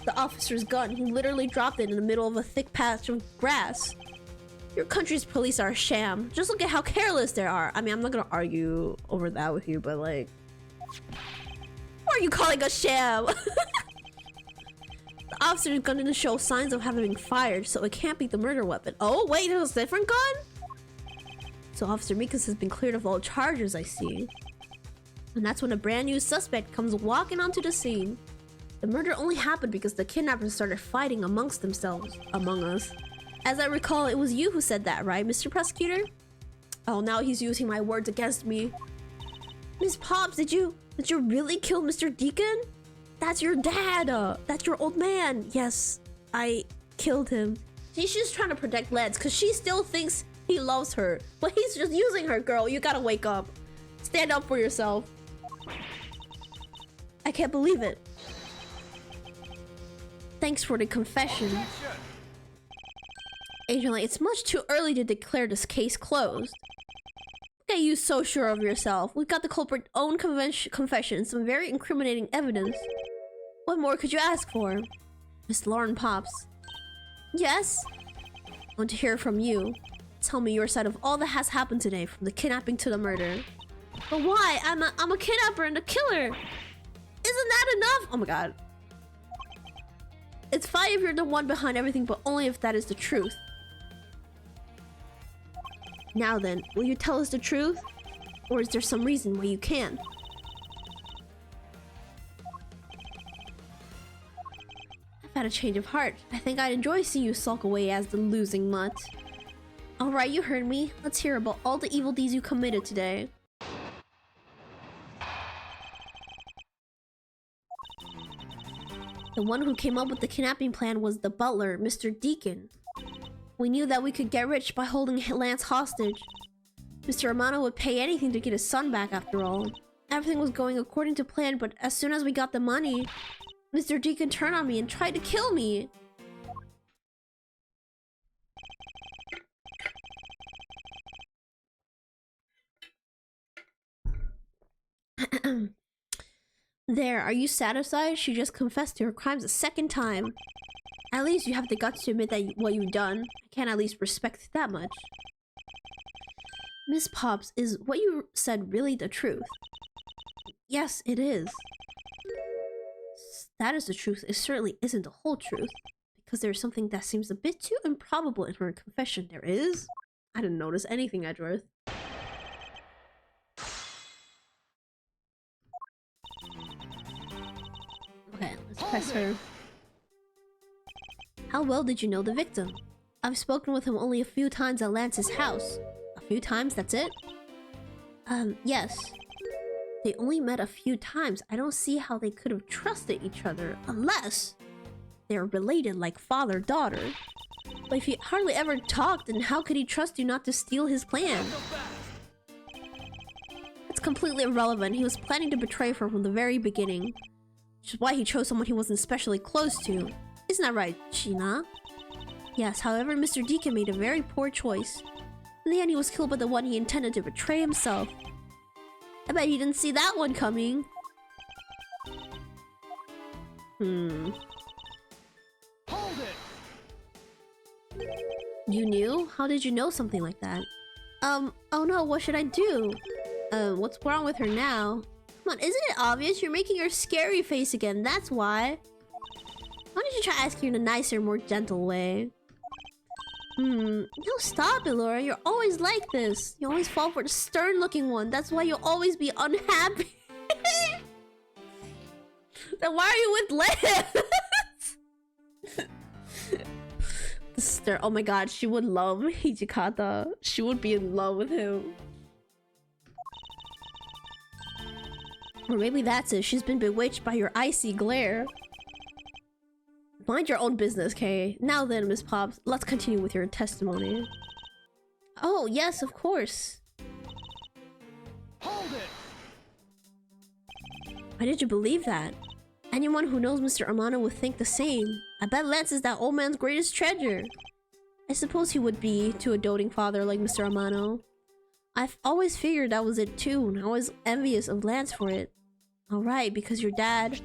The officer's gun. He literally dropped it in the middle of a thick patch of grass. Your country's police are a sham. Just look at how careless they are. I mean, I'm not gonna argue over that with you, but like... What are you calling a sham? The officer's gun didn't show signs of having been fired, so it can't be the murder weapon. Oh, wait, it was a different gun? So Officer Mikas has been cleared of all charges, I see. And that's when a brand new suspect comes walking onto the scene. The murder only happened because the kidnappers started fighting amongst themselves, among us. As I recall, it was you who said that, right, Mr. Prosecutor? Oh, now he's using my words against me. Miss Pops, did you really kill Mr. Deacon? That's your dad! That's your old man! Yes, I killed him. She's just trying to protect Lance, because she still thinks He loves her, but he's just using her, girl. You gotta wake up. Stand up for yourself. I can't believe it. Thanks for the confession. Objection! Agent Light, it's much too early to declare this case closed. Look at you so sure of yourself. We've got the culprit's own confession, some very incriminating evidence. What more could you ask for? Miss Lauren Pops. Yes? I want to hear from you. Tell me your side of all that has happened today, from the kidnapping to the murder. But why? I'm a kidnapper and a killer. Isn't that enough? Oh my god. It's fine if you're the one behind everything, but only if that is the truth. Now then, will you tell us the truth? Or is there some reason why you can't? I've had a change of heart. I think I'd enjoy seeing you sulk away as the losing mutt. Alright, you heard me. Let's hear about all the evil deeds you committed today. The one who came up with the kidnapping plan was the butler, Mr. Deacon. We knew that we could get rich by holding Lance hostage. Mr. Romano would pay anything to get his son back after all. Everything was going according to plan, but as soon as we got the money, Mr. Deacon turned on me and tried to kill me. There, are you satisfied? She just confessed to her crimes a second time. At least you have the guts to admit that what you've done. I can't at least respect that much. Miss Pops, is what you said really the truth? Yes, it is. That is the truth. It certainly isn't the whole truth. Because there's something that seems a bit too improbable in her confession. There is? I didn't notice anything, Edgeworth. Okay, let's press her. How well did you know the victim? I've spoken with him only a few times at Lance's house. A few times, that's it? Yes. They only met a few times. I don't see how they could have trusted each other unless they're related like father-daughter. But if you hardly ever talked, then how could he trust you not to steal his plan? It's completely irrelevant. He was planning to betray her from the very beginning. Which is why he chose someone he wasn't especially close to. Isn't that right, Sheena? Yes, however, Mr. Deacon made a very poor choice. In the end, he was killed by the one he intended to betray himself. I bet you didn't see that one coming. Hold it! You knew? How did you know something like that? Oh no, what should I do? What's wrong with her now? Come on, isn't it obvious? You're making her scary face again, that's why. Why don't you try asking her in a nicer, more gentle way? No, stop it, Laura. You're always like this. You always fall for the stern-looking one. That's why you'll always be unhappy. Then why are you with Lance? The stern. Oh my god, she would love Hijikata. She would be in love with him. Or maybe that's it. She's been bewitched by your icy glare. Mind your own business, Kay. Now then, Miss Pops, let's continue with your testimony. Oh, yes, of course. Hold it! Why did you believe that? Anyone who knows Mr. Amano would think the same. I bet Lance is that old man's greatest treasure. I suppose he would be to a doting father like Mr. Amano. I've always figured that was it too, and I was envious of Lance for it. Alright, because your dad...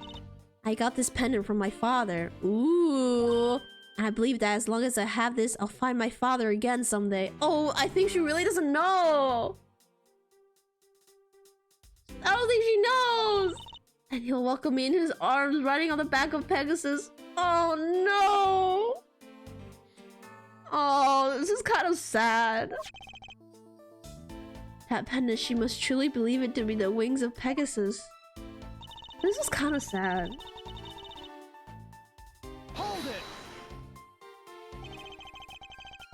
I got this pendant from my father. Ooh. And I believe that as long as I have this, I'll find my father again someday. Oh, I think she really doesn't know. I don't think she knows. And he'll welcome me in his arms, riding on the back of Pegasus. Oh, no. Oh, this is kind of sad. That pendant, she must truly believe it to be the wings of Pegasus. This is kind of sad. Hold it!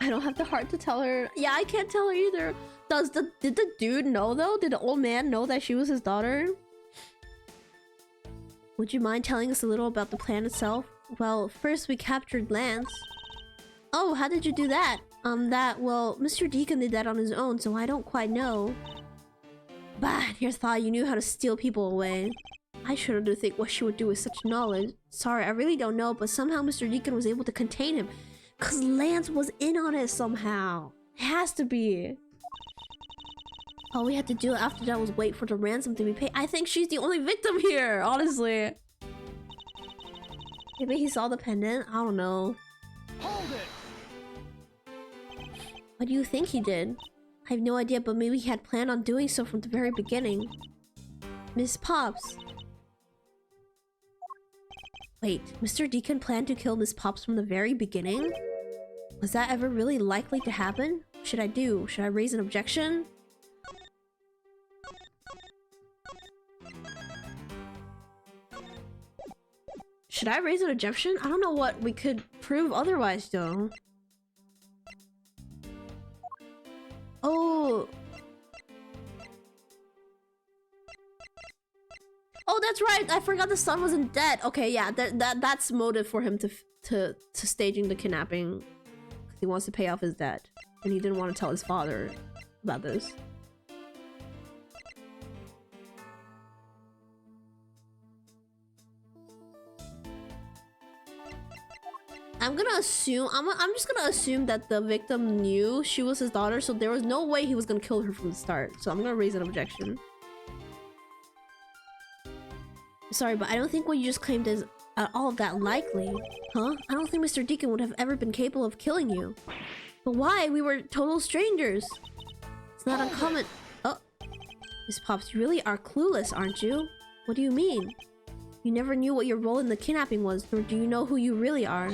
I don't have the heart to tell her. Yeah, I can't tell her either. Did the dude know though? Did the old man know that she was his daughter? Would you mind telling us a little about the plan itself? Well, first we captured Lance. Oh, how did you do that? Well, Mr. Deacon did that on his own, so I don't quite know. Bah, here's thought you knew how to steal people away. I shudder to think what she would do with such knowledge. Sorry, I really don't know, but somehow Mr. Deacon was able to contain him. Cause Lance was in on it somehow. It has to be. All we had to do after that was wait for the ransom to be paid. I think she's the only victim here, honestly. Maybe he saw the pendant? I don't know. Hold it! What do you think he did? I have no idea, but maybe he had planned on doing so from the very beginning. Miss Pops. Wait, Mr. Deacon planned to kill Miss Pops from the very beginning? Was that ever really likely to happen? What should I do? Should I raise an objection? Should I raise an objection? I don't know what we could prove otherwise, though. Oh. Oh, that's right. I forgot the son wasn't dead. Okay, yeah, that's motive for him to staging the kidnapping. He wants to pay off his debt, and he didn't want to tell his father about this. I'm just gonna assume that the victim knew she was his daughter, so there was no way he was gonna kill her from the start. So I'm gonna raise an objection. Sorry, but I don't think what you just claimed is at all that likely. Huh? I don't think Mr. Deacon would have ever been capable of killing you. But why? We were total strangers. It's not uncommon. Oh. Miss Pops, you really are clueless, aren't you? What do you mean? You never knew what your role in the kidnapping was, nor do you know who you really are.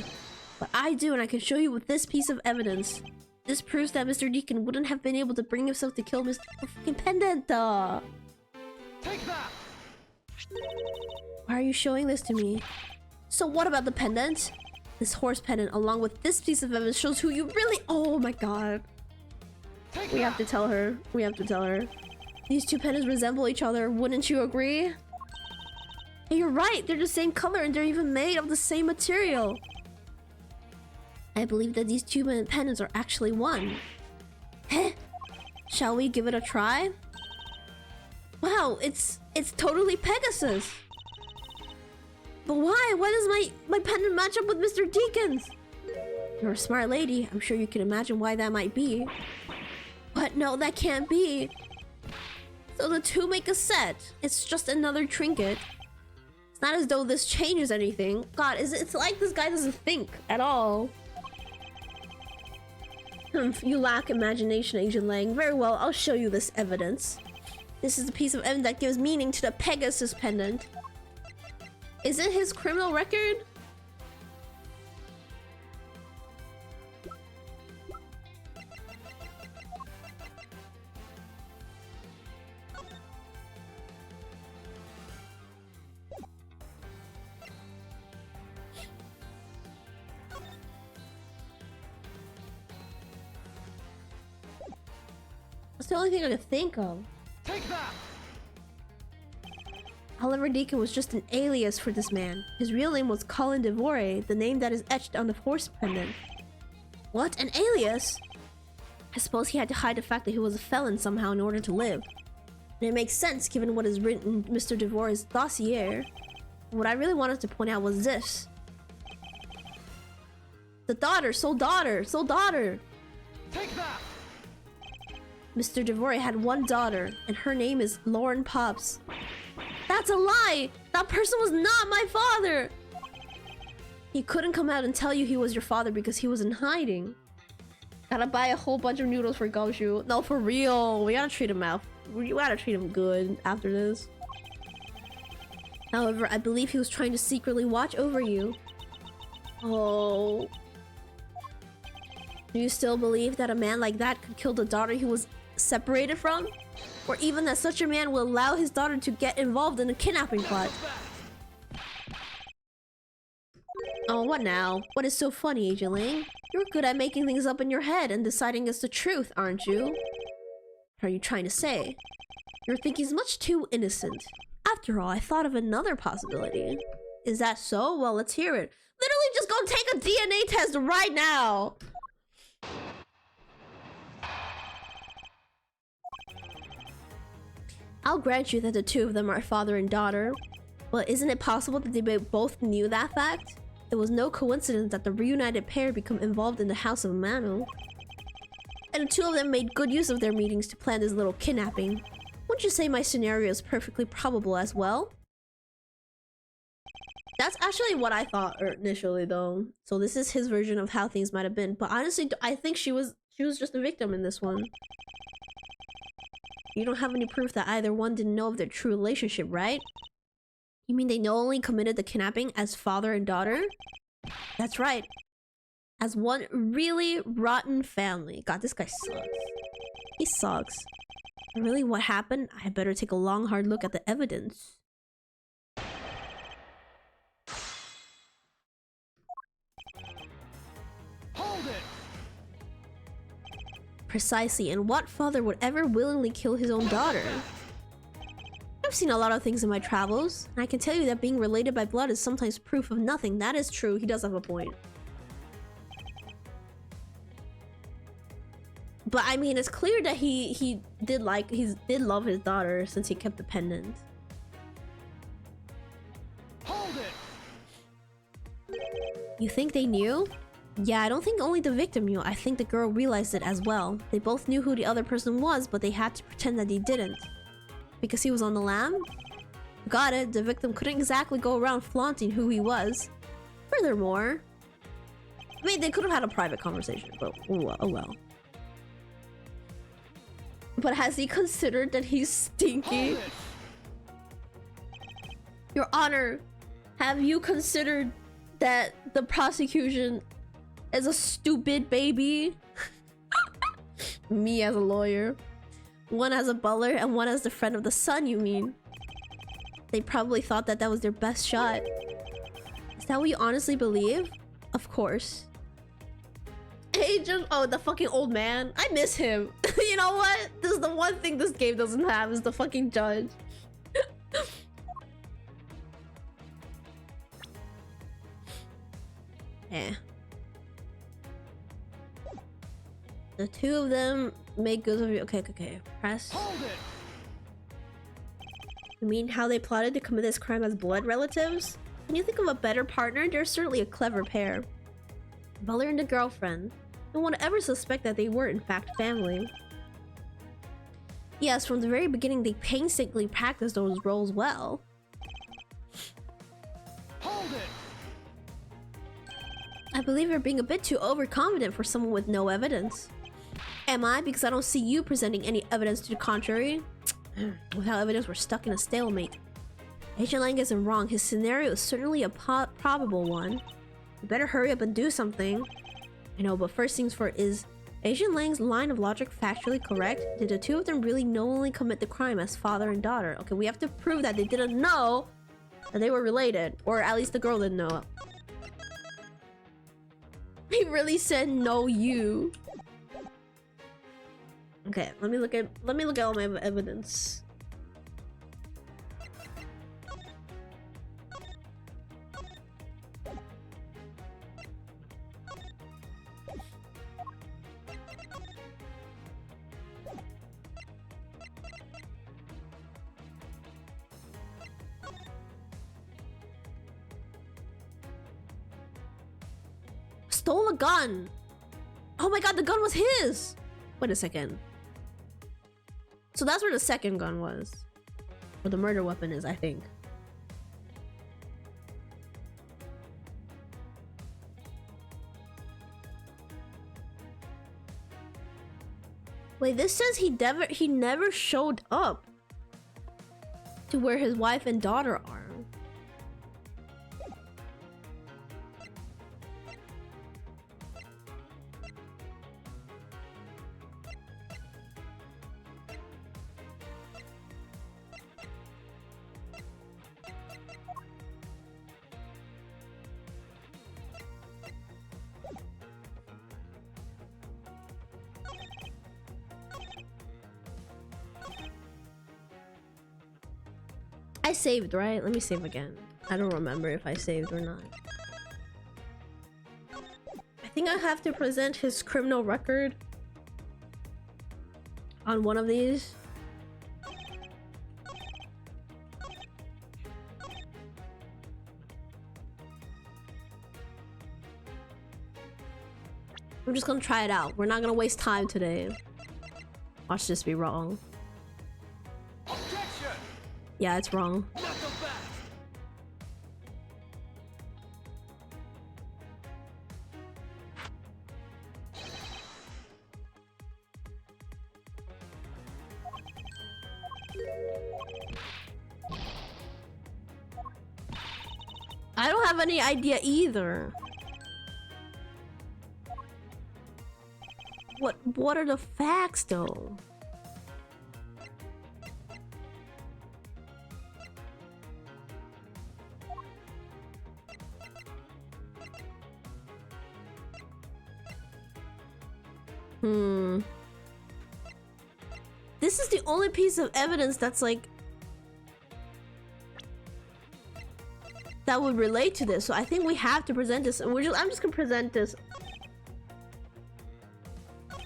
But I do, and I can show you with this piece of evidence. This proves that Mr. Deacon wouldn't have been able to bring himself to kill Mr. fucking Pendant. Take that! Why are you showing this to me? So what about the pendant? This horse pendant, along with this piece of evidence, shows who you really— Oh my god. We have to tell her. We have to tell her. These two pendants resemble each other, wouldn't you agree? Hey, you're right, they're the same color and they're even made of the same material. I believe that these two pendants are actually one. Heh? Shall we give it a try? Wow, it's totally Pegasus. But why? Why does my pendant match up with Mr. Deacon's? You're a smart lady. I'm sure you can imagine why that might be. But no, that can't be. So the two make a set. It's just another trinket. It's not as though this changes anything. God, it's like this guy doesn't think at all. You lack imagination, Agent Lang. Very well, I'll show you this evidence. This is a piece of evidence that gives meaning to the Pegasus pendant. Is it his criminal record? That's the only thing I could think of. Take that! Oliver Deacon was just an alias for this man. His real name was Colin Devore, the name that is etched on the horse pendant. What? An alias? I suppose he had to hide the fact that he was a felon somehow in order to live. And it makes sense given what is written in Mr. Devore's dossier. What I really wanted to point out was this. The daughter, sole daughter, sole daughter! Take that! Mr. Devore had one daughter, and her name is Lauren Pops. That's a lie! That person was not my father! He couldn't come out and tell you he was your father because he was in hiding. Gotta buy a whole bunch of noodles for Goshu. No, for real. We gotta treat him out. We gotta treat him good after this. However, I believe he was trying to secretly watch over you. Oh. Do you still believe that a man like that could kill the daughter he was separated from? Or even that such a man will allow his daughter to get involved in a kidnapping plot? Oh, what now? What is so funny, Agent Lang? You're good at making things up in your head and deciding it's the truth, aren't you? What are you trying to say? Your thinking's much too innocent. After all, I thought of another possibility. Is that so? Well, let's hear it. Literally just go take a DNA test right now! I'll grant you that the two of them are father and daughter, but isn't it possible that they both knew that fact? It was no coincidence that the reunited pair become involved in the House of Manu. And the two of them made good use of their meetings to plan this little kidnapping. Wouldn't you say my scenario is perfectly probable as well? That's actually what I thought initially, though. So this is his version of how things might have been. But honestly, I think she was just a victim in this one. You don't have any proof that either one didn't know of their true relationship, right? You mean they knowingly committed the kidnapping as father and daughter? That's right. As one really rotten family. God, this guy sucks. He sucks. But really, what happened? I had better take a long, hard look at the evidence. Hold it! Precisely, and what father would ever willingly kill his own daughter? I've seen a lot of things in my travels, and I can tell you that being related by blood is sometimes proof of nothing. That is true, he does have a point. But I mean, it's clear that he did love his daughter since he kept the pendant. Hold it! You think they knew? Yeah, I don't think only the victim knew. I think the girl realized it as well. They both knew who the other person was, but they had to pretend that they didn't. Because he was on the lam? Got it, the victim couldn't exactly go around flaunting who he was. Furthermore... I mean, they could have had a private conversation, but oh well. But has he considered that he's stinky? Your Honor, have you considered that the prosecution is a stupid baby? Me as a lawyer. One as a butler and one as the friend of the son, you mean? They probably thought that that was their best shot. Is that what you honestly believe? Of course. Agent, oh, the fucking old man. I miss him. You know what? This is the one thing this game doesn't have is the fucking judge. Yeah. The two of them make good of you. Okay. Press. Hold it! You mean how they plotted to commit this crime as blood relatives? Can you think of a better partner? They're certainly a clever pair. Butler and the girlfriend. No one would ever suspect that they were in fact family. Yes, from the very beginning they painstakingly practiced those roles well. Hold it! I believe you're being a bit too overconfident for someone with no evidence. Am I? Because I don't see you presenting any evidence to the contrary. Without evidence, we're stuck in a stalemate. Agent Lang isn't wrong. His scenario is certainly a probable one. You better hurry up and do something. I know, but first things first, is Agent Lang's line of logic factually correct? Did the two of them really knowingly commit the crime as father and daughter? Okay, we have to prove that they didn't know that they were related. Or at least the girl didn't know. He really said no you. Okay, let me look at all my evidence. Stole a gun. Oh my god, the gun was his. Wait a second. So that's where the second gun was. Where the murder weapon is, I think. Wait, this says he never showed up to where his wife and daughter are. I saved, right? Let me save again. I don't remember if I saved or not. I think I have to present his criminal record on one of these. I'm just gonna try it out. We're not gonna waste time today. Watch this be wrong. Objection! Yeah, it's wrong. Not so fast! I don't have any idea either. What are the facts though? This is the only piece of evidence that's like that would relate to this. So I think we have to present this. I'm just gonna present this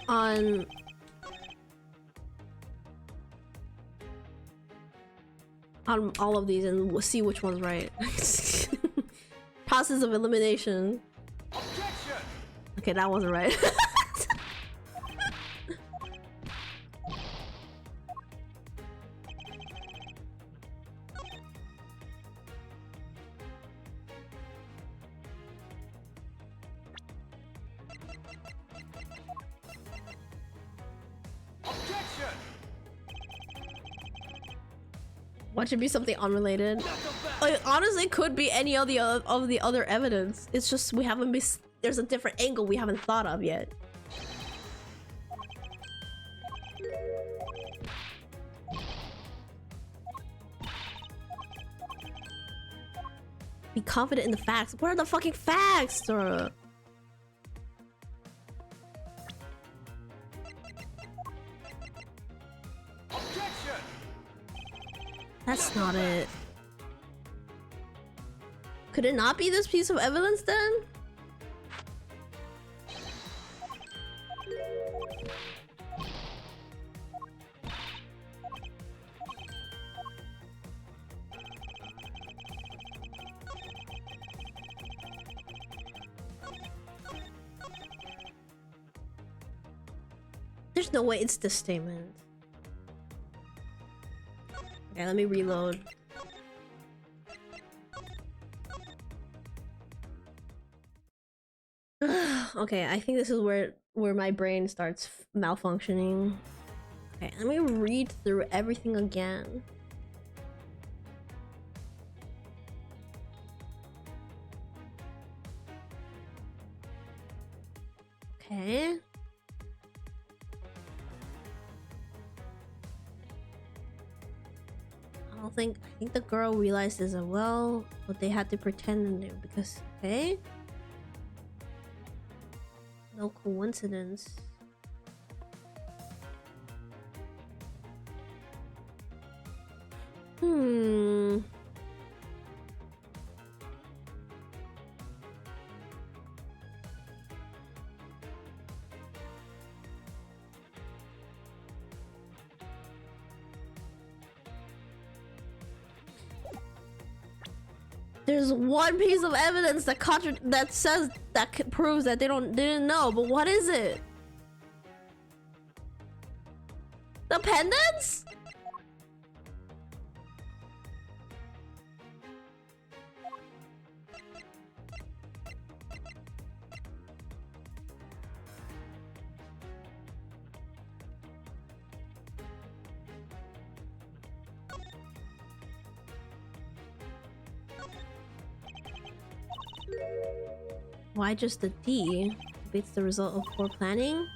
on all of these and we'll see which one's right. Process of elimination. Objection! Okay, that wasn't right. Objection! What should be something unrelated? Not so fast! Like, honestly, it could be any of the other evidence. It's just we haven't been. There's a different angle we haven't thought of yet. Be confident in the facts. What are the fucking facts, Dora? Objection! That's not it. Could it not be this piece of evidence then? There's no way it's this statement. Okay, let me reload. Okay, I think this is where my brain starts malfunctioning. Okay, let me read through everything again. Okay. I think the girl realized as well, but they had to pretend and do because okay. No coincidence. There's one piece of evidence that says that proves that they didn't know, but what is it? The pendants? Why just the D? If it's the result of poor planning?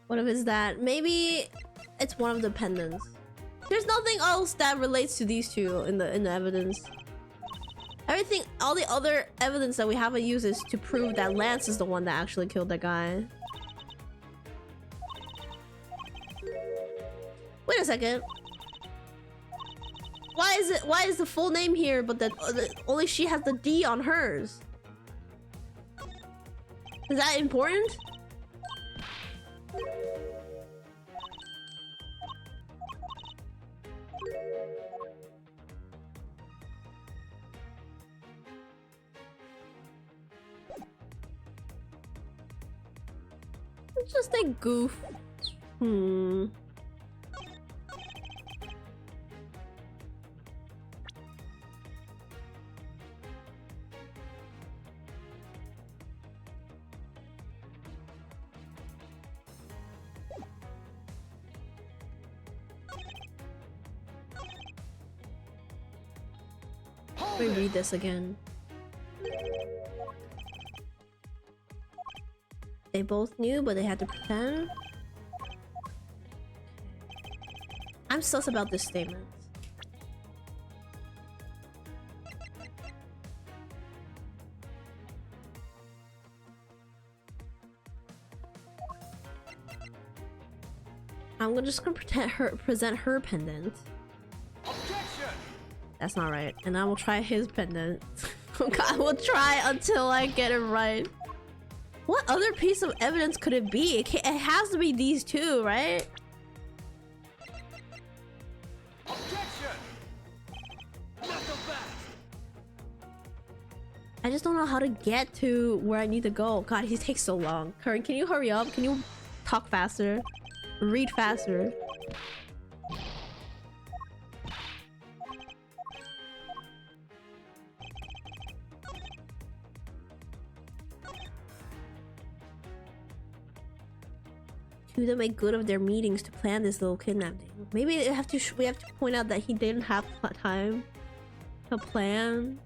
What if it's that? Maybe it's one of the pendants. There's nothing else that relates to these two in the evidence. Everything, all the other evidence that we haven't used is to prove that Lance is the one that actually killed that guy. Wait a second. Why is the full name here, but only she has the D on hers? Is that important? It's just a goof. Let me read this again. They both knew, but they had to pretend. I'm sus about this statement. Just gonna present her pendant. Objection! That's not right. And I will try his pendant. I will try until I get it right. What other piece of evidence could it be? It has to be these two, right? Objection! Not so fast! I just don't know how to get to where I need to go. God, he takes so long. Curran, can you hurry up? Can you talk faster? Read faster. To them make good of their meetings to plan this little kidnapping. Maybe we have to point out that he didn't have time to plan.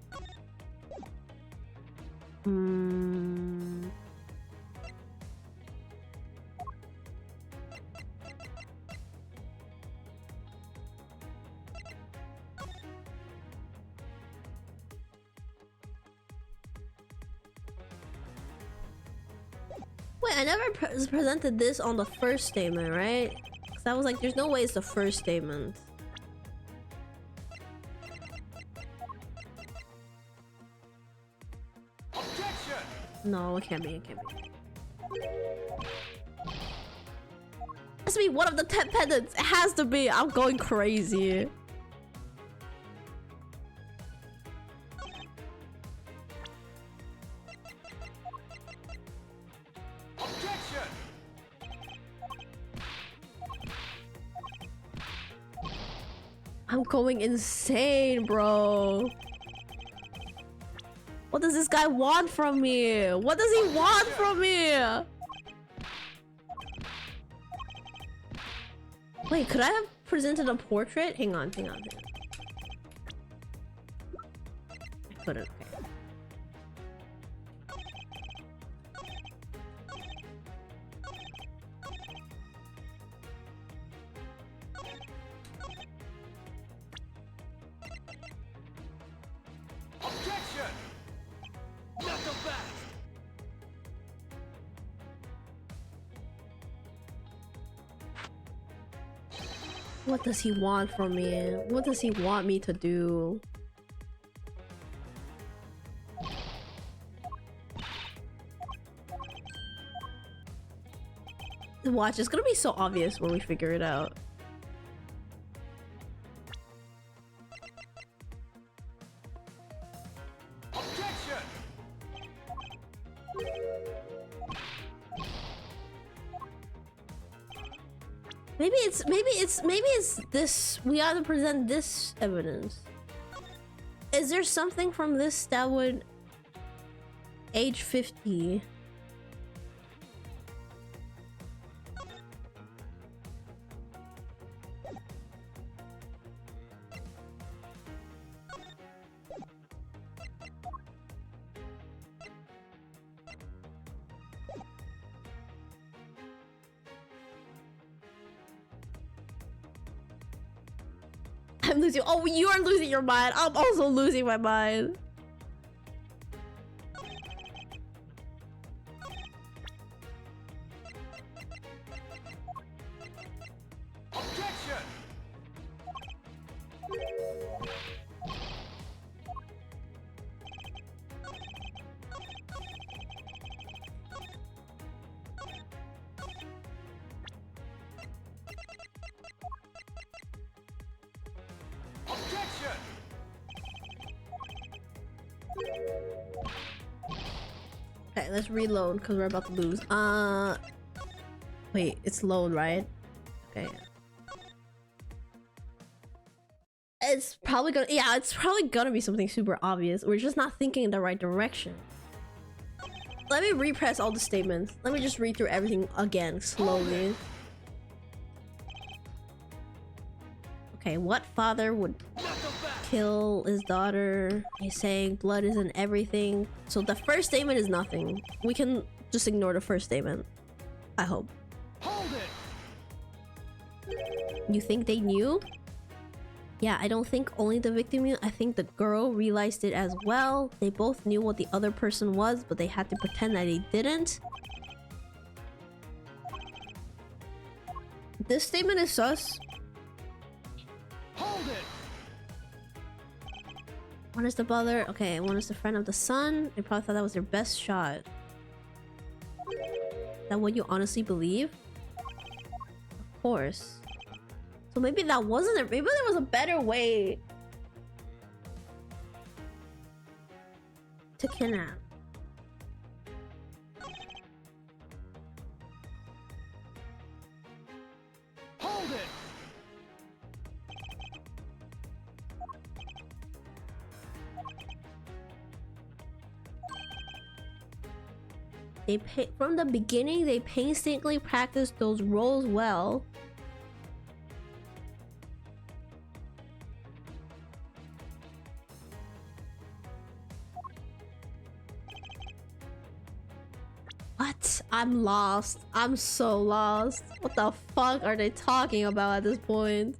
Wait, I never presented this on the first statement, right? Because I was like, there's no way it's the first statement. Objection! No, it can't be. It can't be. It has to be one of the 10 pendants. It has to be. I'm going crazy. Objection! I'm going insane, bro. What does this guy want from me? What does he want from me? Wait, could I have presented a portrait? Hang on. I couldn't. Okay. Objection! Not so fast! What does he want from me? What does he want me to do? Watch, it's gonna be so obvious when we figure it out. Objection! Maybe it's this. We ought to present this evidence. Is there something from this that would age 50? I'm losing. Oh, you are losing your mind. I'm also losing my mind. Objection! Objection! Okay, let's reload because we're about to lose. Wait, it's load, right? Okay. It's probably gonna, yeah, it's probably gonna be something super obvious. We're just not thinking in the right direction. Let me repress all the statements. Let me just read through everything again, slowly. Okay, what father would kill his daughter? He's saying blood isn't everything. So the first statement is nothing. We can just ignore the first statement. I hope. Hold it! You think they knew? Yeah, I don't think only the victim knew. I think the girl realized it as well. They both knew what the other person was, but they had to pretend that they didn't. This statement is sus. Hold it! One is the brother. Okay, one is the friend of the son. They probably thought that was their best shot. Is that what you honestly believe? Of course. So maybe that wasn't it. Maybe there was a better way to kidnap. Hold it! From the beginning, they painstakingly practiced those roles well. What? I'm lost. I'm so lost. What the fuck are they talking about at this point?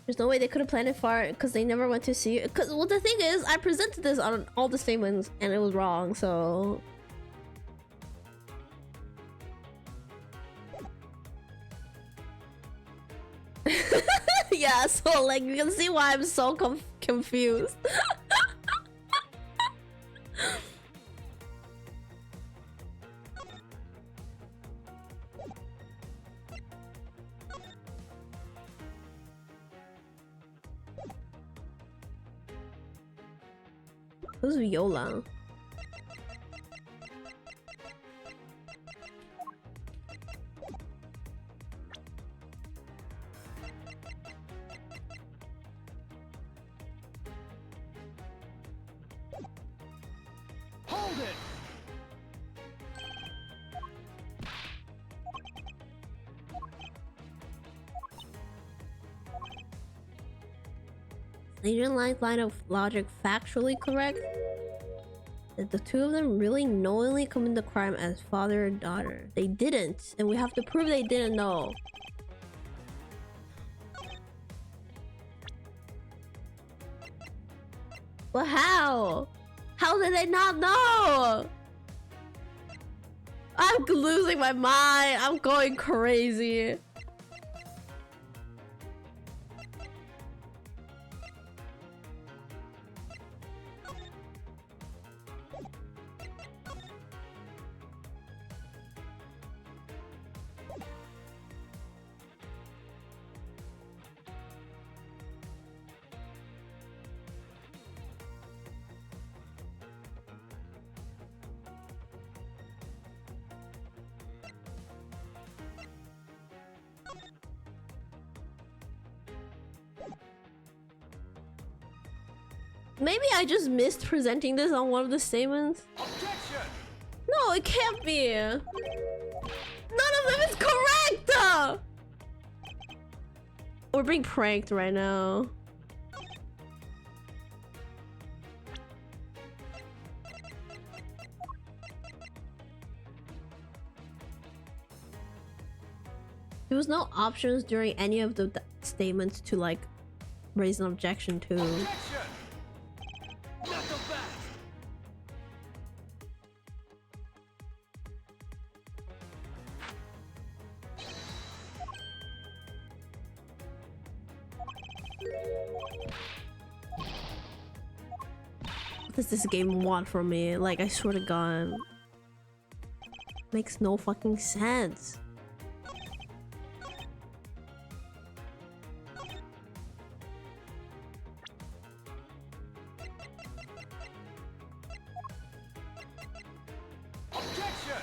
There's no way they could have planned it far because they never went to see it. Because, well, the thing is, I presented this on all the statements and it was wrong, so... Yeah, so, like, you can see why I'm so confused. Who's Viola? Hold it! Later line of logic factually correct? Did the two of them really knowingly commit the crime as father and daughter? They didn't, and we have to prove they didn't know. But how? How did they not know? I'm losing my mind. I'm going crazy. Maybe I just missed presenting this on one of the statements. Objection! No, it can't be. None of them is correct! We're being pranked right now. There was no options during any of the statements to like raise an objection to. Objection! Not so fast! What does this game want from me? Like, I swear to God. Makes no fucking sense. Objection!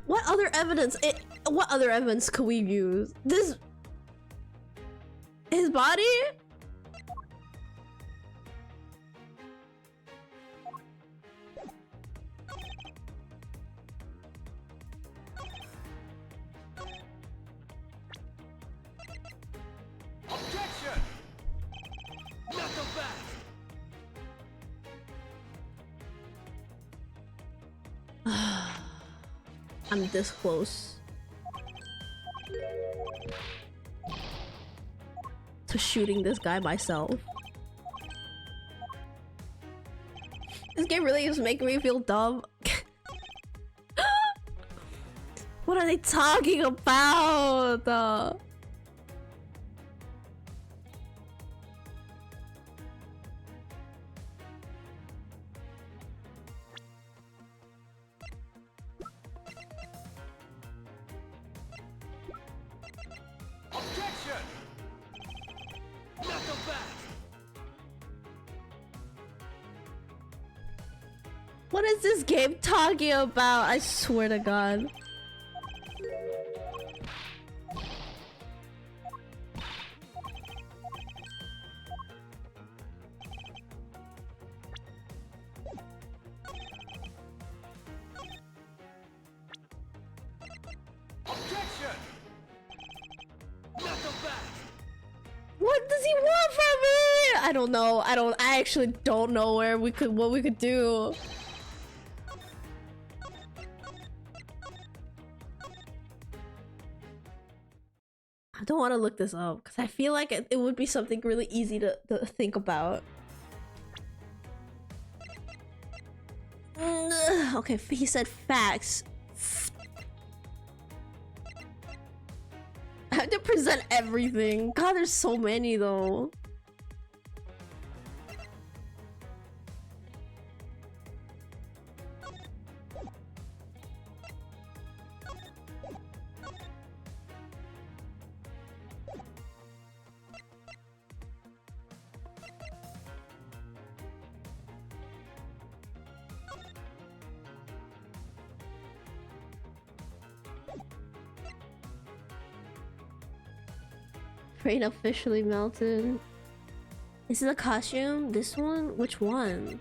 What other evidence? What other evidence could we use? This... His body? Objection! Not so fast! I'm this close to shooting this guy myself. This game really is making me feel dumb. What are they talking about? Objection! Not so fast! What is this game talking about? I swear to God. Objection! Not so fast! What does he want from me? I don't know. I actually don't know what we could do. I don't want to look this up because I feel like it would be something really easy to think about. Okay, he said facts. I have to present everything. God, there's so many though. Brain officially melted. Is it a costume? This one? Which one?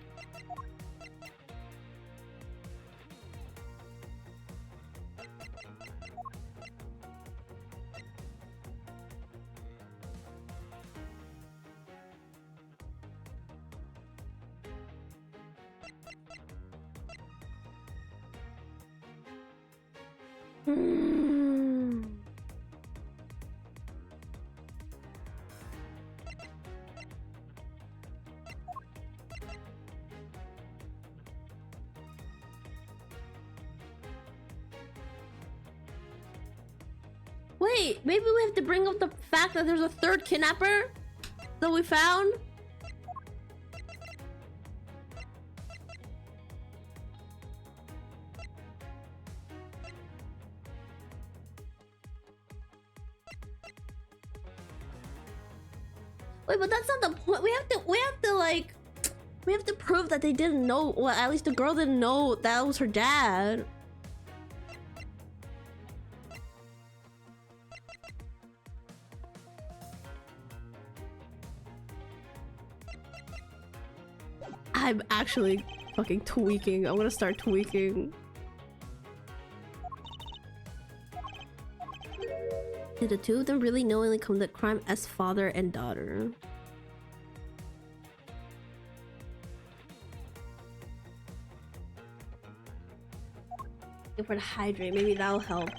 Wait, maybe we have to bring up the fact that there's a third kidnapper that we found? Wait, but that's not the point. We have to prove that they didn't know, well, at least the girl didn't know that was her dad. I'm actually fucking tweaking. I'm gonna start tweaking. Did the two of them really knowingly commit crime as father and daughter? for the hydrate. Maybe that'll help.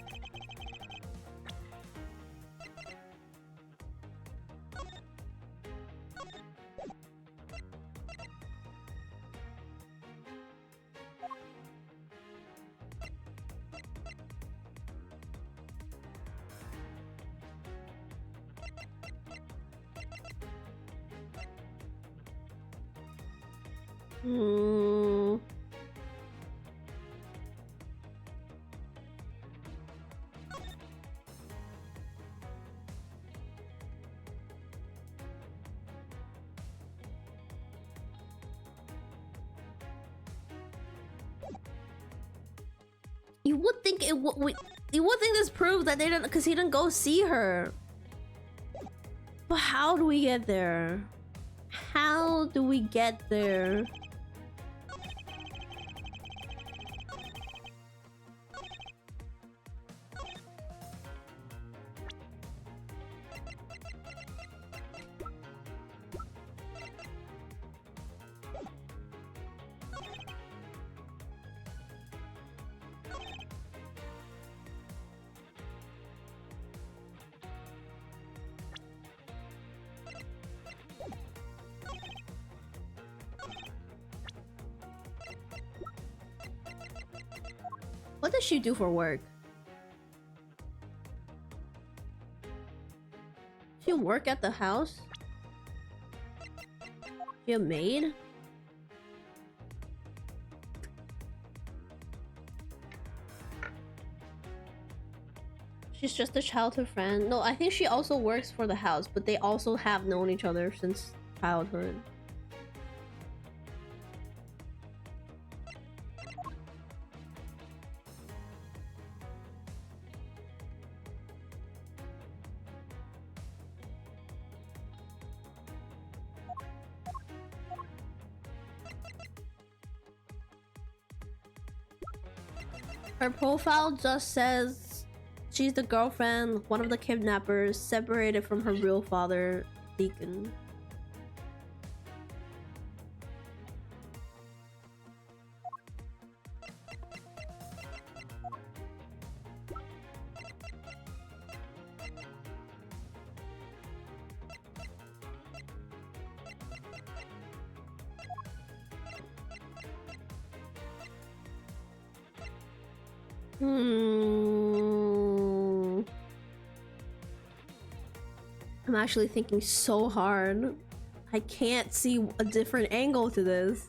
You would think it would. You would think this proves that they didn't, because he didn't go see her. But how do we get there? How do we get there? What does she do for work? She work at the house? She a maid? She's just a childhood friend. No, I think she also works for the house, but they also have known each other since childhood. Her profile just says she's the girlfriend, one of the kidnappers, separated from her real father, Deacon. I'm actually thinking so hard. I can't see a different angle to this.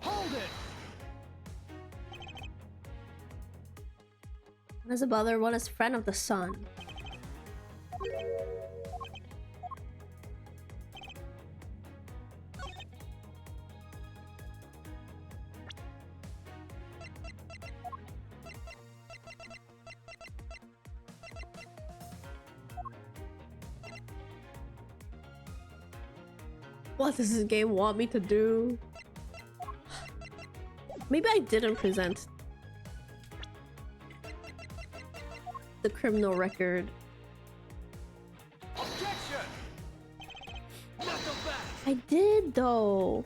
Hold it! One is a brother, one is friend of the sun. What does this game want me to do? Maybe I didn't present the criminal record. Objection! Knock them back! I did though.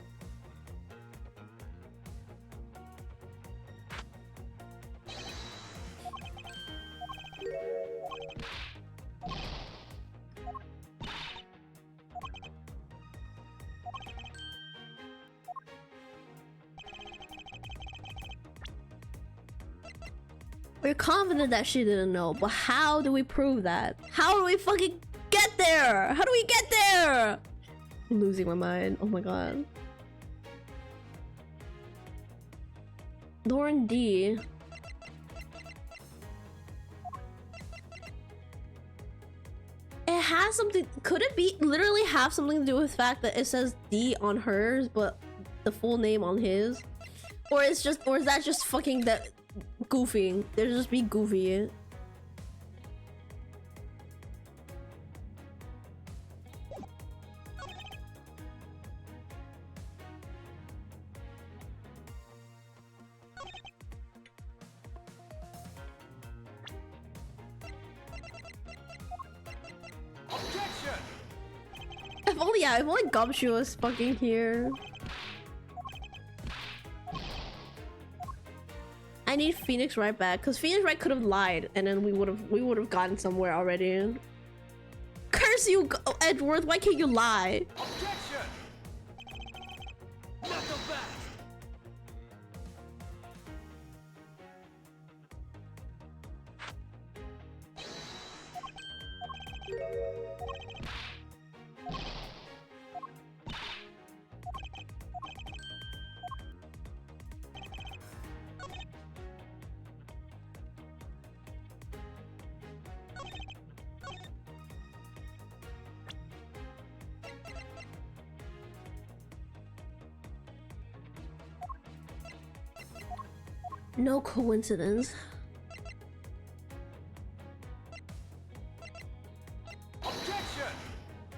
We're confident that she didn't know, but how do we prove that? How do we fucking get there? How do we get there? I'm losing my mind. Oh my god. Lauren D. It has has something? Could it be literally have something to do with the fact that it says D on hers, but the full name on his? Or it's just, or is that just fucking that goofing? They're just be goofy. If only Gumshoe was fucking here. I need Phoenix right back, because Phoenix right could have lied, and then we would have gotten somewhere already. Curse you, Edward! Why can't you lie? Objection! Not the best. No coincidence. Objection!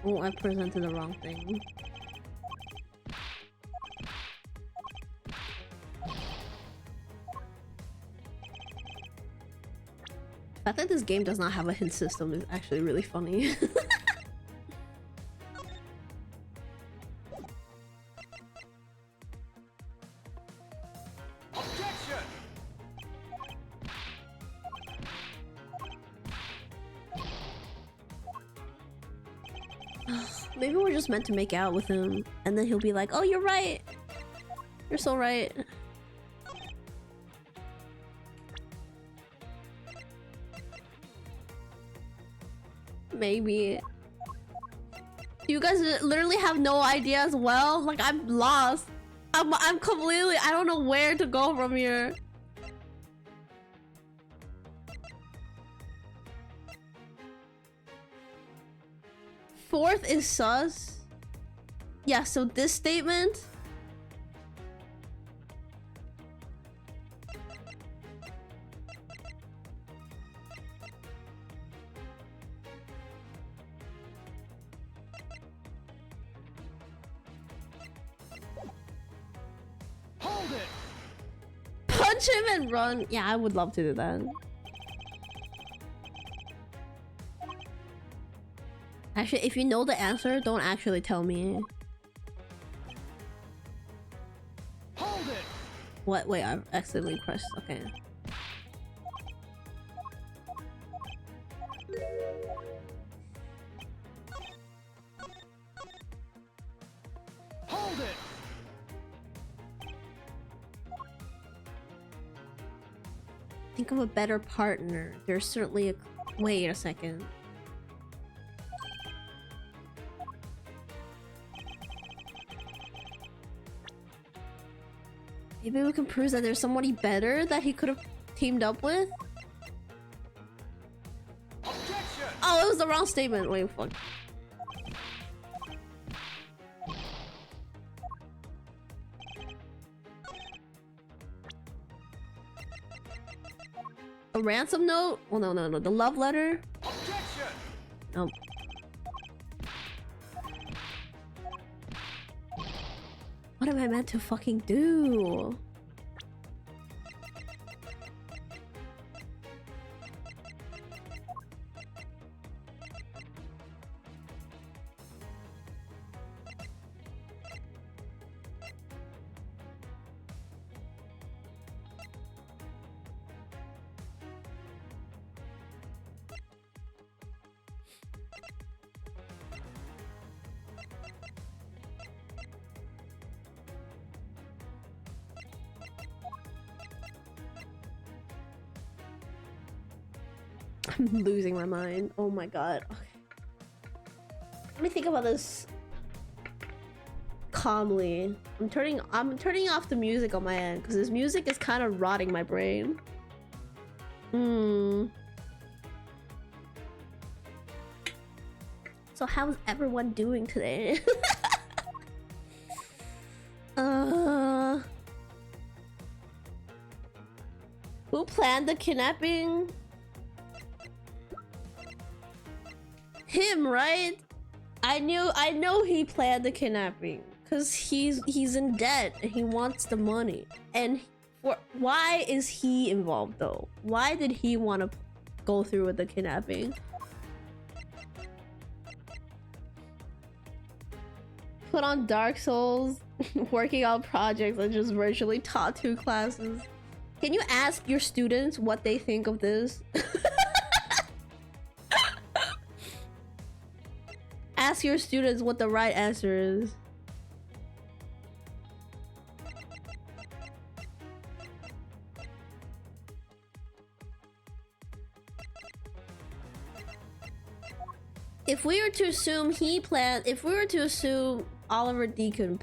Oh, I presented the wrong thing. I think this game does not have a hint system is actually really funny. Objection! Maybe we're just meant to make out with him, and then he'll be like, "Oh, you're right. You're so right." Maybe. You guys literally have no idea as well. Like, I'm lost. I'm completely. I don't know where to go from here. Fourth is sus. Yeah, so this statement. Hold it! Punch him and run. Yeah, I would love to do that. Actually, if you know the answer, don't actually tell me. Hold it! What? Wait, I accidentally pressed. Okay. Hold it! Think of a better partner. There's certainly a. Wait a second. Maybe we can prove that there's somebody better that he could have teamed up with? Objection! Oh, it was the wrong statement. Wait, fuck. A ransom note? Oh, no. The love letter? Objection! Oh. What am I meant to fucking do? I'm losing my mind. Oh my god. Okay. Let me think about this calmly. I'm turning off the music on my end because this music is kind of rotting my brain. So how's everyone doing today? uh, who planned the kidnapping? Him, right? I know he planned the kidnapping because he's in debt and he wants the money. And why is he involved though? Why did he want to go through with the kidnapping? Put on Dark Souls, working on projects, and just virtually taught 2 classes. Can you ask your students what they think of this? Ask your students what the right answer is. If we were to assume if we were to assume Oliver Deacon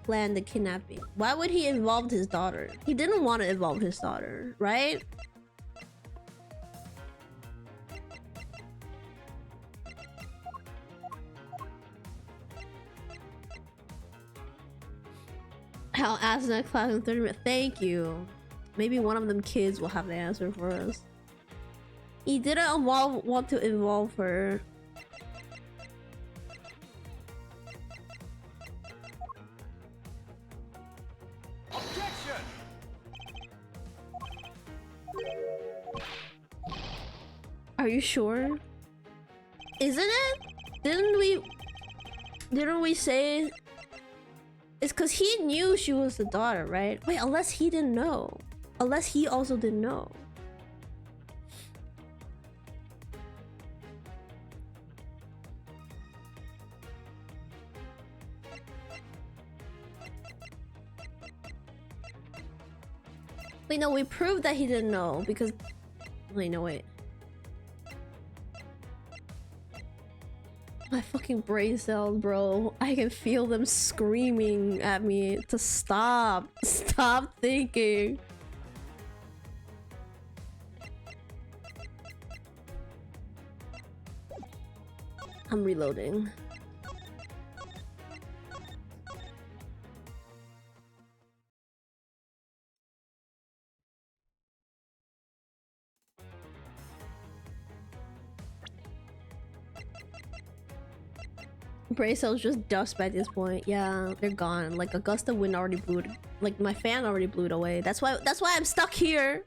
planned the kidnapping, why would he involve his daughter? He didn't want to involve his daughter, right? I'll ask next class in 30 minutes. Thank you. Maybe one of them kids will have the answer for us. He didn't want to involve her. Objection! Are you sure? Isn't it? Didn't we say it's because he knew she was the daughter, right? Wait, unless he didn't know. Unless he also didn't know. Wait, no, we proved that he didn't know because... Wait, no, wait. My fucking brain cells, bro. I can feel them screaming at me to stop. Stop thinking. I'm reloading. Brain cells just dust by this point. Yeah, they're gone. Like a gust of wind already blew it. Like my fan already blew it away. That's why I'm stuck here.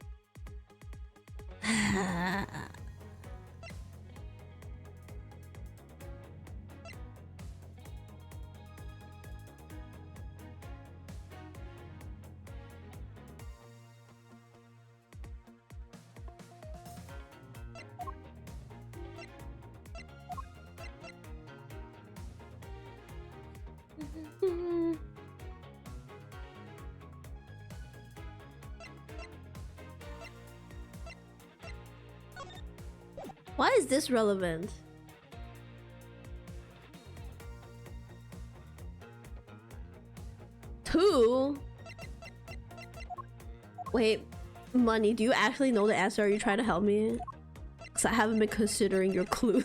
Why is this relevant? Two? Wait, Money, do you actually know the answer? Are you trying to help me? Because I haven't been considering your clue.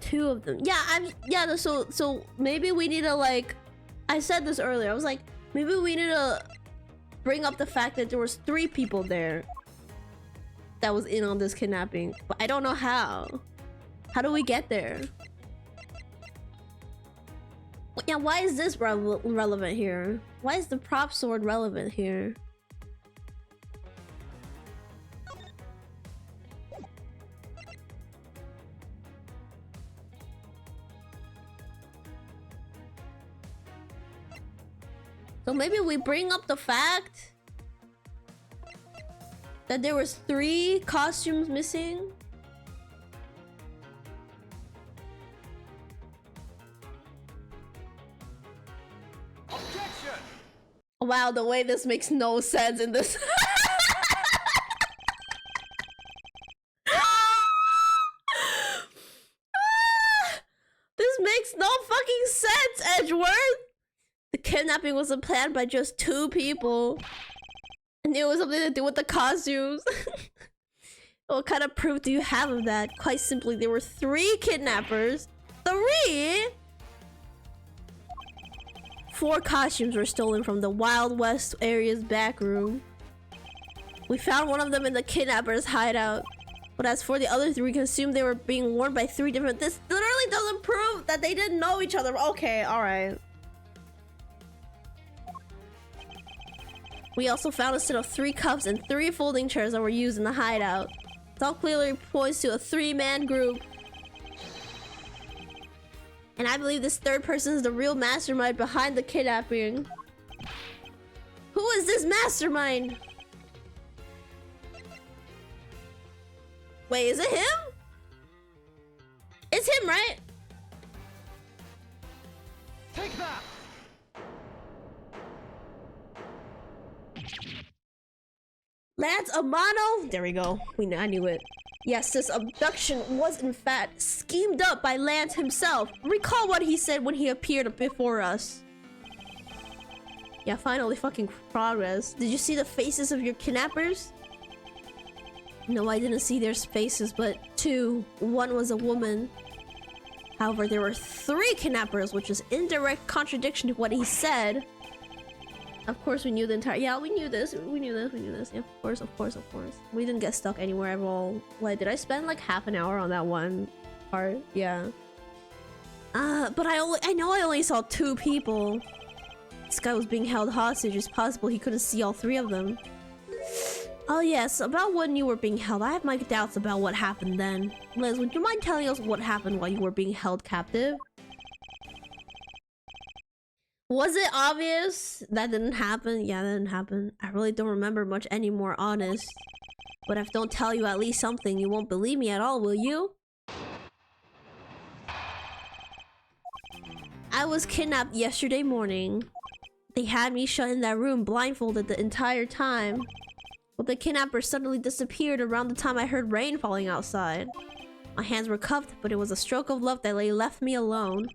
Two of them. Yeah, so maybe we need to, like, I said this earlier. I was like, maybe we need to bring up the fact that there was 3 people there that was in on this kidnapping, but I don't know how. How do we get there? Yeah, why is this relevant here? Why is the prop sword relevant here? So maybe we bring up the fact that there was 3 costumes missing. Objection! Wow, the way this makes no sense in this. kidnapping wasn't planned by just 2 people. And it was something to do with the costumes. What kind of proof do you have of that? Quite simply, there were 3 kidnappers. 3?! 4 costumes were stolen from the Wild West area's back room. We found one of them in the kidnapper's hideout. But as for the other 3, we can assume they were being worn by 3 different... This literally doesn't prove that they didn't know each other. Okay, alright. We also found a set of 3 cups and 3 folding chairs that were used in the hideout. It all clearly points to a 3-man group. And I believe this 3rd person is the real mastermind behind the kidnapping. Who is this mastermind? Wait, is it him? It's him, right? Take that! Lance Amano? There we go. I knew it. Yes, this abduction was in fact schemed up by Lance himself. Recall what he said when he appeared before us. Yeah, finally fucking progress. Did you see the faces of your kidnappers? No, I didn't see their faces, but 2. 1 was a woman. However, there were 3 kidnappers, which is indirect contradiction to what he said. Of course, we knew the entire... Yeah, we knew this. We knew this. Yeah, of course. We didn't get stuck anywhere at all. What, did I spend like half an hour on that one part? Yeah. But I know I only saw 2 people. This guy was being held hostage. It's possible he couldn't see all 3 of them. Oh yes, about when you were being held. I have my doubts about what happened then. Liz, would you mind telling us what happened while you were being held captive? Was it obvious that didn't happen? Yeah, that didn't happen. I really don't remember much anymore, honest. But if I don't tell you at least something, you won't believe me at all, will you? I was kidnapped yesterday morning. They had me shut in that room blindfolded the entire time. But the kidnapper suddenly disappeared around the time I heard rain falling outside. My hands were cuffed, but it was a stroke of luck that they left me alone.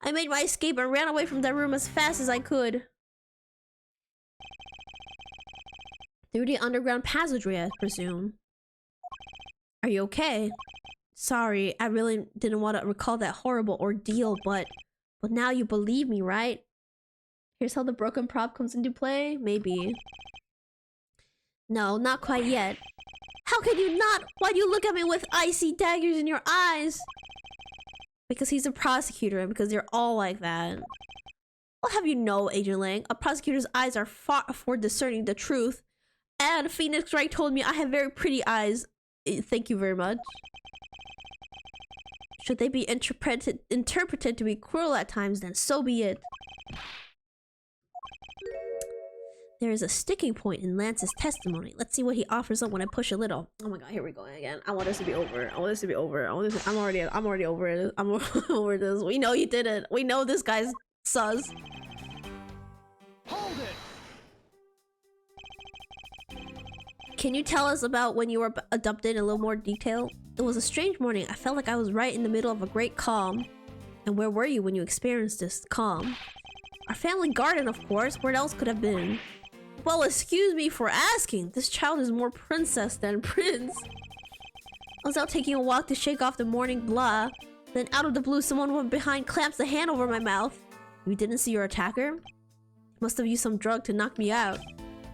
I made my escape and ran away from that room as fast as I could. Through the underground passageway, I presume. Are you okay? Sorry, I really didn't want to recall that horrible ordeal, but now you believe me, right? Here's how the broken prop comes into play? Maybe. No, not quite yet. How can you not? Why do you look at me with icy daggers in your eyes? Because he's a prosecutor and because they're all like that. I'll have you know, Agent Lang, a prosecutor's eyes are far for discerning the truth. And Phoenix Wright told me I have very pretty eyes. Thank you very much. Should they be interpreted to be cruel at times, then so be it. There is a sticking point in Lance's testimony. Let's see what he offers up when I push a little. Oh my god, here we go again. I want this to be over. I'm already over it. I'm over this. We know you did it. We know this guy's sus. Hold it. Can you tell us about when you were abducted in a little more detail? It was a strange morning. I felt like I was right in the middle of a great calm. And where were you when you experienced this calm? Our family garden, of course. Where else could have been? Well, excuse me for asking. This child is more princess than prince. I was out taking a walk to shake off the morning blah. Then out of the blue, someone went behind, clamps the hand over my mouth. You didn't see your attacker? Must have used some drug to knock me out.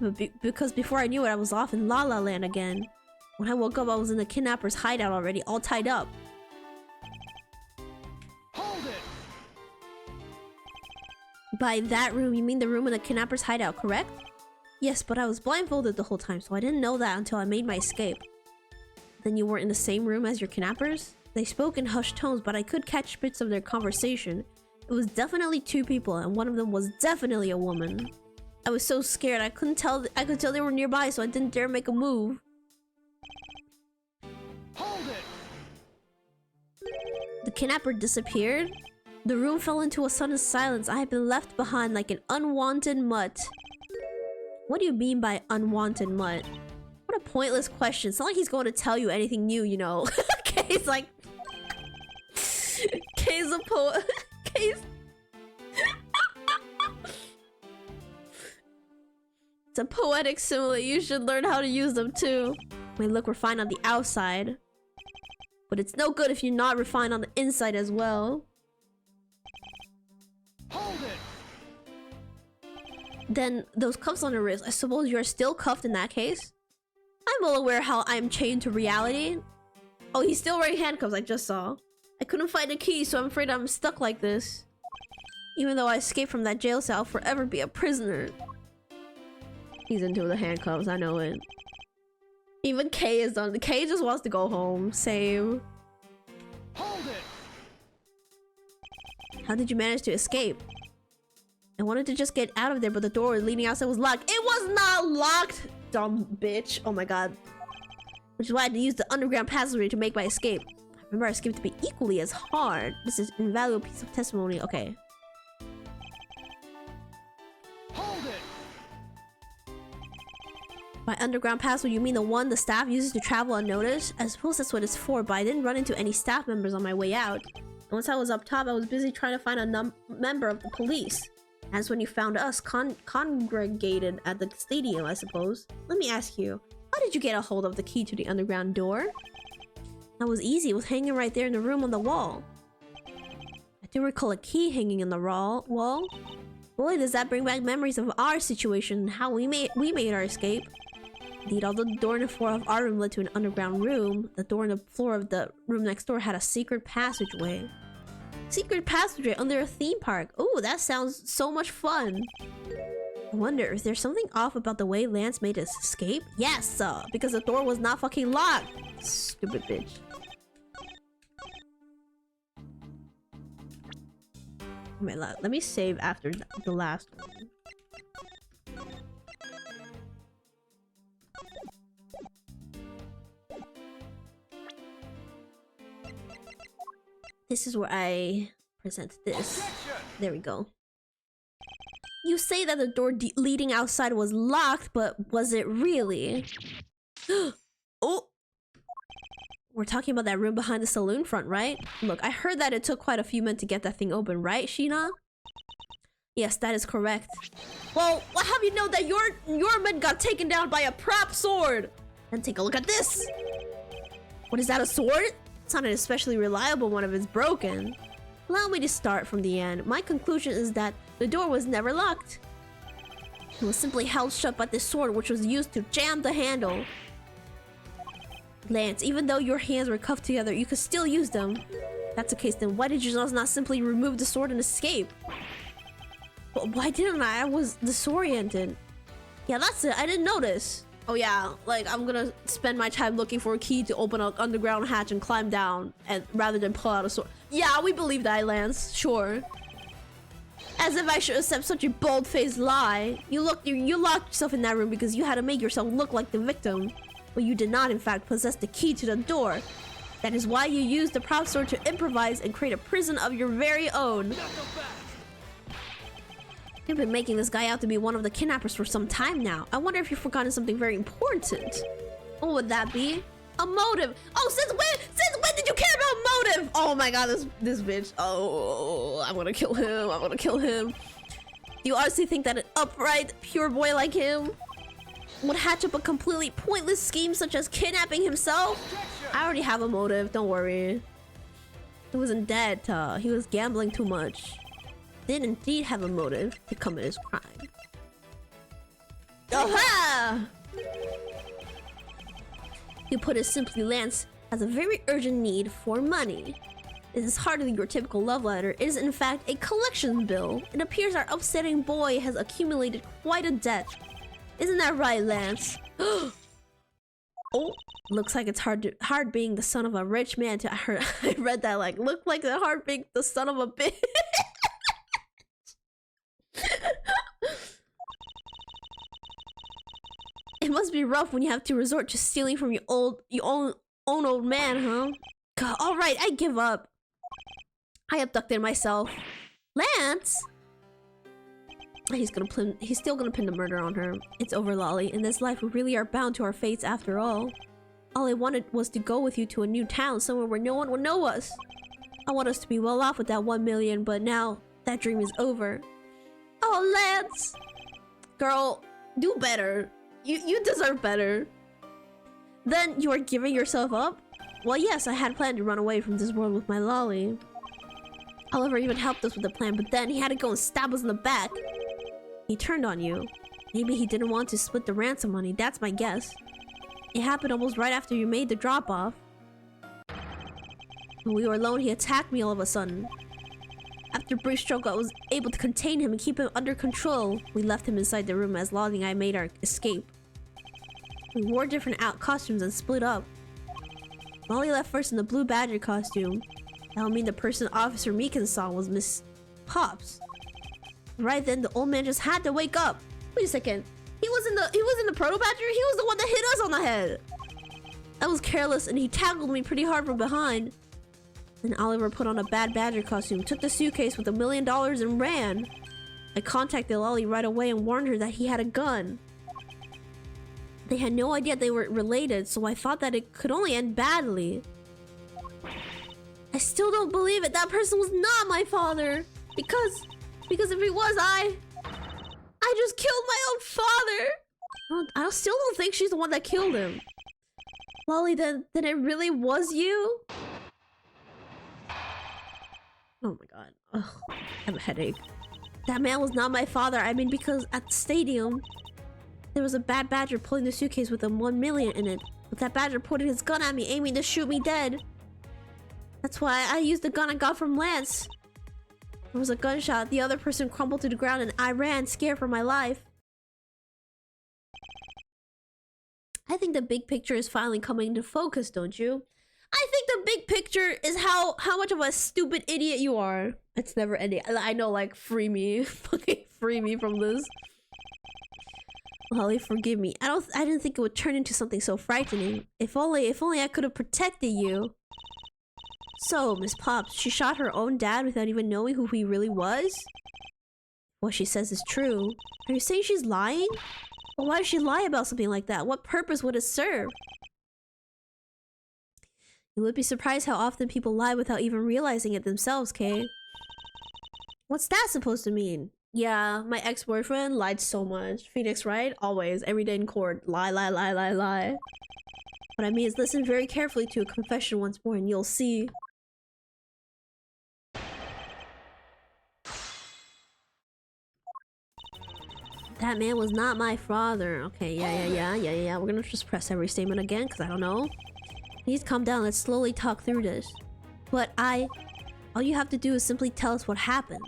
But because before I knew it, I was off in La La Land again. When I woke up, I was in the kidnapper's hideout already, all tied up. Hold it. By that room, you mean the room in the kidnapper's hideout, correct? Yes, but I was blindfolded the whole time, so I didn't know that until I made my escape. Then you weren't in the same room as your kidnappers? They spoke in hushed tones, but I could catch bits of their conversation. It was definitely 2 people, and one of them was definitely a woman. I was so scared, I could tell they were nearby, so I didn't dare make a move. Hold it. The kidnapper disappeared? The room fell into a sudden silence. I had been left behind like an unwanted mutt. What do you mean by unwanted mutt? What a pointless question. It's not like he's going to tell you anything new, you know. Kay's like... Kay's a poet. Kay's... It's a poetic simile. You should learn how to use them too. I mean, look, we're fine on the outside. But it's no good if you're not refined on the inside as well. Hold it. Then those cuffs on the wrist, I suppose you're still cuffed in that case? I'm well aware how I'm chained to reality. Oh, he's still wearing handcuffs, I just saw. I couldn't find a key, so I'm afraid I'm stuck like this. Even though I escaped from that jail cell, I'll forever be a prisoner. He's into the handcuffs, I know it. Even Kay is done. Kay just wants to go home. Same. Hold it. How did you manage to escape? I wanted to just get out of there, but the door leading outside was locked. It was not locked! Dumb bitch. Oh my god. Which is why I had to use the underground passageway to make my escape. I remember I escaped to be equally as hard. This is an invaluable piece of testimony. Okay. Hold it. By underground passageway, you mean the one the staff uses to travel unnoticed? I suppose that's what it's for, but I didn't run into any staff members on my way out. And once I was up top, I was busy trying to find a member of the police. That's when you found us congregated at the stadium, I suppose. Let me ask you, how did you get a hold of the key to the underground door? That was easy. It was hanging right there in the room on the wall. I do recall a key hanging in the wall. Boy, does that bring back memories of our situation and how we made our escape. Indeed, although the door in the floor of our room led to an underground room, the door in the floor of the room next door had a secret passageway. Secret passageway under a theme park. Oh, that sounds so much fun. I wonder if there's something off about the way Lance made his escape? Yes, because the door was not fucking locked. Stupid bitch. Wait, let me save after the last one. This is where I present this. There we go. You say that the door leading outside was locked, but was it really? Oh! We're talking about that room behind the saloon front, right? Look, I heard that it took quite a few men to get that thing open, right, Sheena? Yes, that is correct. Well, how do you know that your men got taken down by a prop sword? And take a look at this! What is that, a sword? It's not an especially reliable one if it's broken. Allow me to start from the end. My conclusion is that the door was never locked. It was simply held shut by this sword, which was used to jam the handle. Lance, even though your hands were cuffed together, you could still use them. If that's the case, then why did you just not simply remove the sword and escape? But why didn't I? I was disoriented. Yeah, that's it. I didn't notice. Oh yeah, like I'm gonna spend my time looking for a key to open an underground hatch and climb down, and rather than pull out a sword. Yeah, we believe that, Lance. Sure. As if I should accept such a bold-faced lie. You locked yourself in that room because you had to make yourself look like the victim. But you did not, in fact, possess the key to the door. That is why you used the prop sword to improvise and create a prison of your very own. You've been making this guy out to be one of the kidnappers for some time now. I wonder if you've forgotten something very important. What would that be? A motive. Oh, since when did you care about motive? Oh my god, this bitch. Oh, I want to kill him. I want to kill him. Do you honestly think that an upright, pure boy like him would hatch up a completely pointless scheme such as kidnapping himself? I already have a motive, don't worry. He wasn't dead, he was gambling too much. Did indeed have a motive to commit his crime. Aha! To put it simply, Lance has a very urgent need for money. This is hardly your typical love letter. It is in fact a collection bill. It appears our upsetting boy has accumulated quite a debt. Isn't that right, Lance? Oh, looks like it's hard being the son of a rich man. I read that like, look like it's hard being the son of a bitch. It must be rough when you have to resort to stealing from your own old man, huh? God, all right, I give up. I abducted myself. Lance? He's still gonna pin the murder on her. It's over, Lolly. In this life, we really are bound to our fates after all. All I wanted was to go with you to a new town, somewhere where no one would know us. I want us to be well off with that 1 million, but now that dream is over. Oh, Lance! Girl, Do better. You deserve better. Then you are giving yourself up? Well, yes, I had planned to run away from this world with my lolly. Oliver even helped us with the plan, but then he had to go and stab us in the back. He turned on you. Maybe he didn't want to split the ransom money, that's my guess. It happened almost right after you made the drop-off. When we were alone, he attacked me all of a sudden. After a brief struggle, I was able to contain him and keep him under control. We left him inside the room as Lolly and I made our escape. We wore different costumes and split up. Lolly left first in the blue badger costume. That would mean the person Officer Meekin saw was Miss Pops. Right then, the old man just had to wake up. Wait a second. He was in the proto badger? He was the one that hit us on the head. I was careless and he tackled me pretty hard from behind. Then Oliver put on a bad badger costume, took the suitcase with $1 million and ran. I contacted Lolly right away and warned her that he had a gun. They had no idea they were related, so I thought that it could only end badly. I still don't believe it. That person was not my father. Because if he was, I just killed my own father. I still don't think she's the one that killed him. Lolly, then it really was you? Oh my god. Ugh, I have a headache. That man was not my father. I mean, because at the stadium, there was a bad badger pulling the suitcase with $1 million in it. But that badger pointed his gun at me, aiming to shoot me dead. That's why I used the gun I got from Lance. There was a gunshot. The other person crumbled to the ground and I ran, scared for my life. I think the big picture is finally coming into focus, don't you? I think the big picture is how much of a stupid idiot you are. It's never ending. I know, like, free me. Fucking free me from this. Lolly, forgive me. I didn't think it would turn into something so frightening. If only I could have protected you. So, Miss Pops, she shot her own dad without even knowing who he really was? What she says is true. Are you saying she's lying? Well, why would she lie about something like that? What purpose would it serve? You would be surprised how often people lie without even realizing it themselves, Kay. What's that supposed to mean? Yeah, my ex-boyfriend lied so much. Phoenix, right? Always, every day in court. Lie, lie, lie, lie, lie. What I mean is listen very carefully to a confession once more and you'll see. That man was not my father. Okay, yeah. We're gonna just press every statement again, because I don't know. Please calm down, let's slowly talk through this. But all you have to do is simply tell us what happened.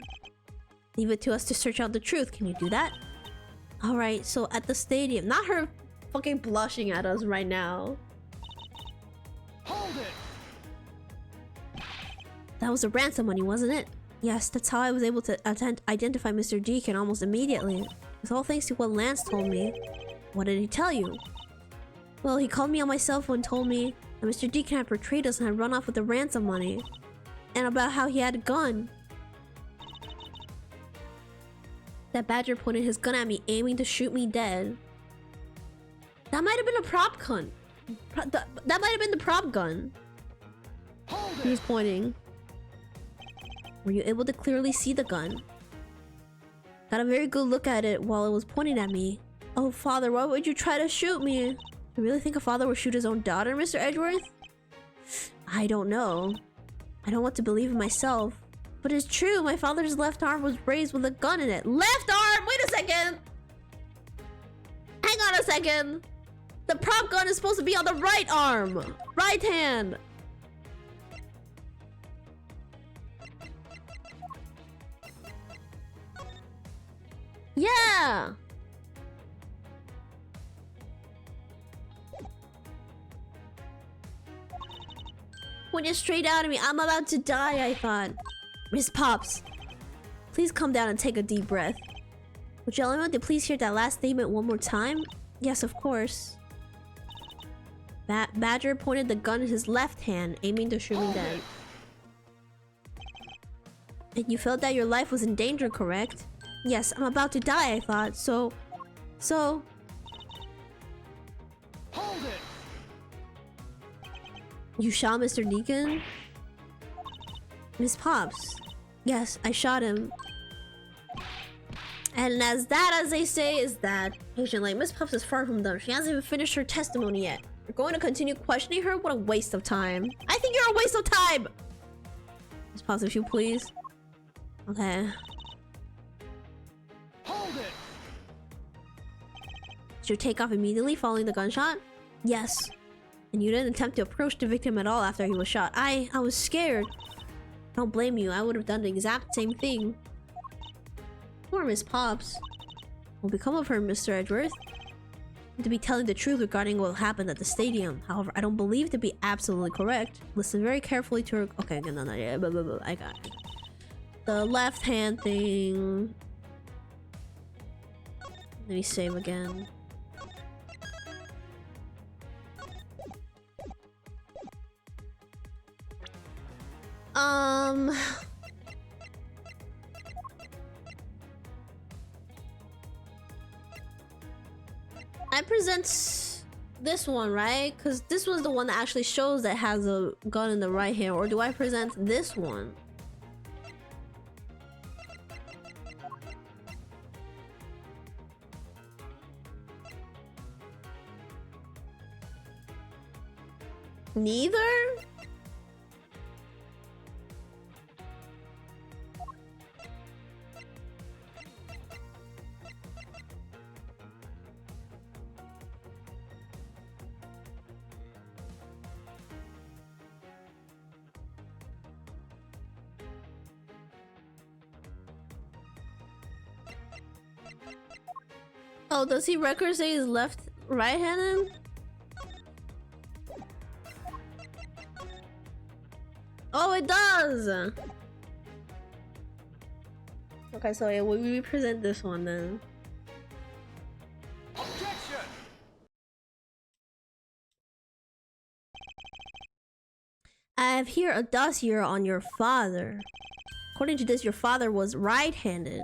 Leave it to us to search out the truth. Can you do that? Alright, so at the stadium, not her fucking blushing at us right now. Hold it! That was the ransom money, wasn't it? Yes, that's how I was able to identify Mr. Deacon almost immediately. It's all thanks to what Lance told me. What did he tell you? Well, he called me on my cell phone and told me that Mr. Deacon had betrayed us and had run off with the ransom money. And about how he had a gun. That badger pointed his gun at me, aiming to shoot me dead. That might have been a prop gun. That might have been the prop gun. He was pointing. Were you able to clearly see the gun? Got a very good look at it while it was pointing at me. Oh, father, why would you try to shoot me? You really think a father would shoot his own daughter, Mr. Edgeworth? I don't know. I don't want to believe in myself. But it's true, my father's left arm was raised with a gun in it. Left arm? Wait a second! Hang on a second! The prop gun is supposed to be on the right arm! Right hand! Yeah! Pointed straight out at me. I'm about to die, I thought. Miss Pops, please come down and take a deep breath. Would you allow me to please hear that last statement one more time? Yes, of course. Badger pointed the gun in his left hand, aiming to shoot me dead. And you felt that your life was in danger, correct? Yes, I'm about to die, I thought. So... Hold it! You shot Mr. Deacon? Miss Pops. Yes, I shot him. And as that, as they say, is that patient like Miss Puffs is far from done. She hasn't even finished her testimony yet. We're going to continue questioning her? What a waste of time. I think you're a waste of time! Miss Puffs, if you please. Okay. Hold it. Did you take off immediately following the gunshot? Yes. And you didn't attempt to approach the victim at all after he was shot. I was scared. I don't blame you. I would have done the exact same thing. Poor Miss Pops. What will become of her, Mr. Edgeworth? To be telling the truth regarding what happened at the stadium. However, I don't believe to be absolutely correct. Listen very carefully to her. Okay, no, yeah, I got it. The left hand thing. Let me save again. I present this one, right? Because this was the one that actually shows that has a gun in the right hand. Or do I present this one? Neither? Oh, does he record say he's right-handed? Oh, it does! Okay, so yeah, we present this one then. Objection. I have here a dossier on your father. According to this, your father was right-handed.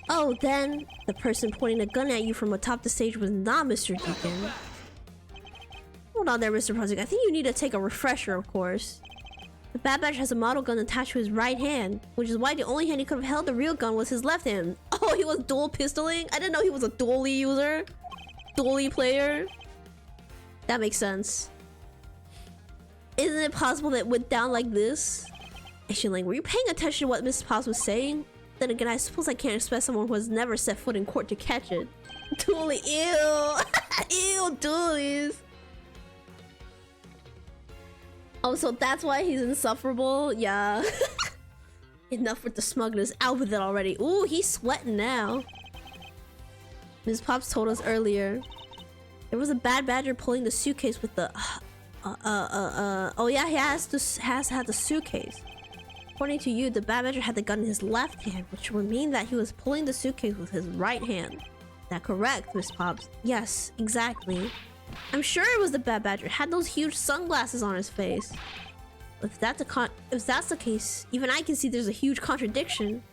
Oh, then the person pointing a gun at you from atop the stage was not Mr. Deacon. Hold on there, Mr. Prozik. I think you need to take a refresher, of course. The Bad Batch has a model gun attached to his right hand, which is why the only hand he could have held the real gun was his left hand. Oh, he was dual pistoling? I didn't know he was a dually user. Dually player. That makes sense. Isn't it possible that it went down like this? Actually, were you paying attention to what Mrs. Potts was saying? Then again, I suppose I can't expect someone who has never set foot in court to catch it. Dually, ew! Ew, dualies! Oh, so that's why he's insufferable? Yeah. Enough with the smugness. Out with it already. Ooh, he's sweating now. Ms. Pops told us earlier. There was a bad badger pulling the suitcase with the... Oh yeah, he has to have the suitcase. According to you, the bad badger had the gun in his left hand, which would mean that he was pulling the suitcase with his right hand. Is that correct, Miss Pops? Yes, exactly. I'm sure it was the bad badger. It had those huge sunglasses on his face. If that's the case, even I can see there's a huge contradiction.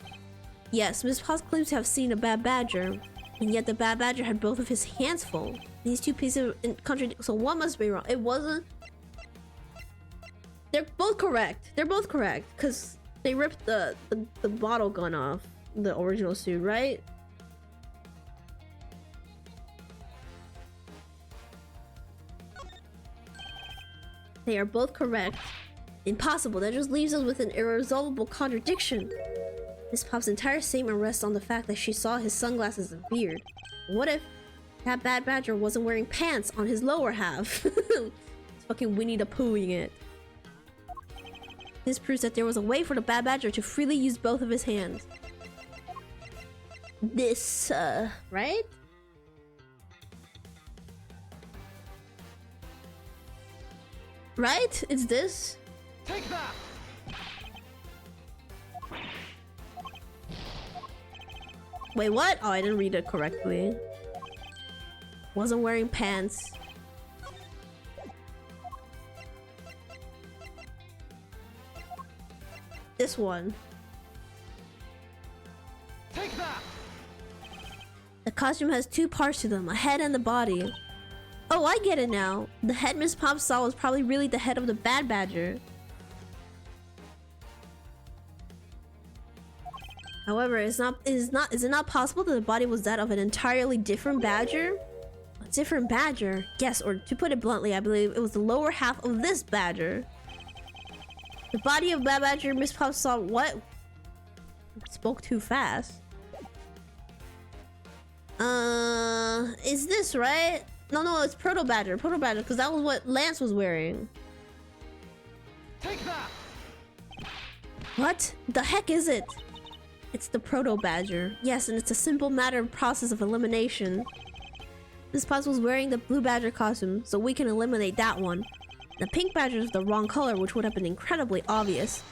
Yes, Miss Pops claims to have seen a bad badger, and yet the bad badger had both of his hands full. These two pieces of contradiction. So what must be wrong? It wasn't. They're both correct. They're both correct because they ripped the bottle gun off the original suit, right? They are both correct. Impossible. That just leaves us with an irresolvable contradiction. Miss Pop's entire statement rests on the fact that she saw his sunglasses and beard. What if that bad badger wasn't wearing pants on his lower half? It's fucking Winnie the Poohing it. This proves that there was a way for the bad badger to freely use both of his hands. This, right? Right? It's this? Take that. Wait, what? Oh, I didn't read it correctly. Wasn't wearing pants. This one. Take that. The costume has two parts to them, a head and the body. Oh, I get it now. The head Miss Pop saw was probably really the head of the bad badger. However, is it not possible that the body was that of an entirely different badger? A different badger? Yes, or to put it bluntly, I believe it was the lower half of this badger. The body of Bad Badger Miss Pop saw what? Spoke too fast. Is this right? No, it's Proto Badger. Proto Badger, because that was what Lance was wearing. Take that! What the heck is it? It's the Proto Badger. Yes, and it's a simple matter of process of elimination. Miss Potts was wearing the Blue Badger costume, so we can eliminate that one. The Pink Badger is the wrong color, which would have been incredibly obvious.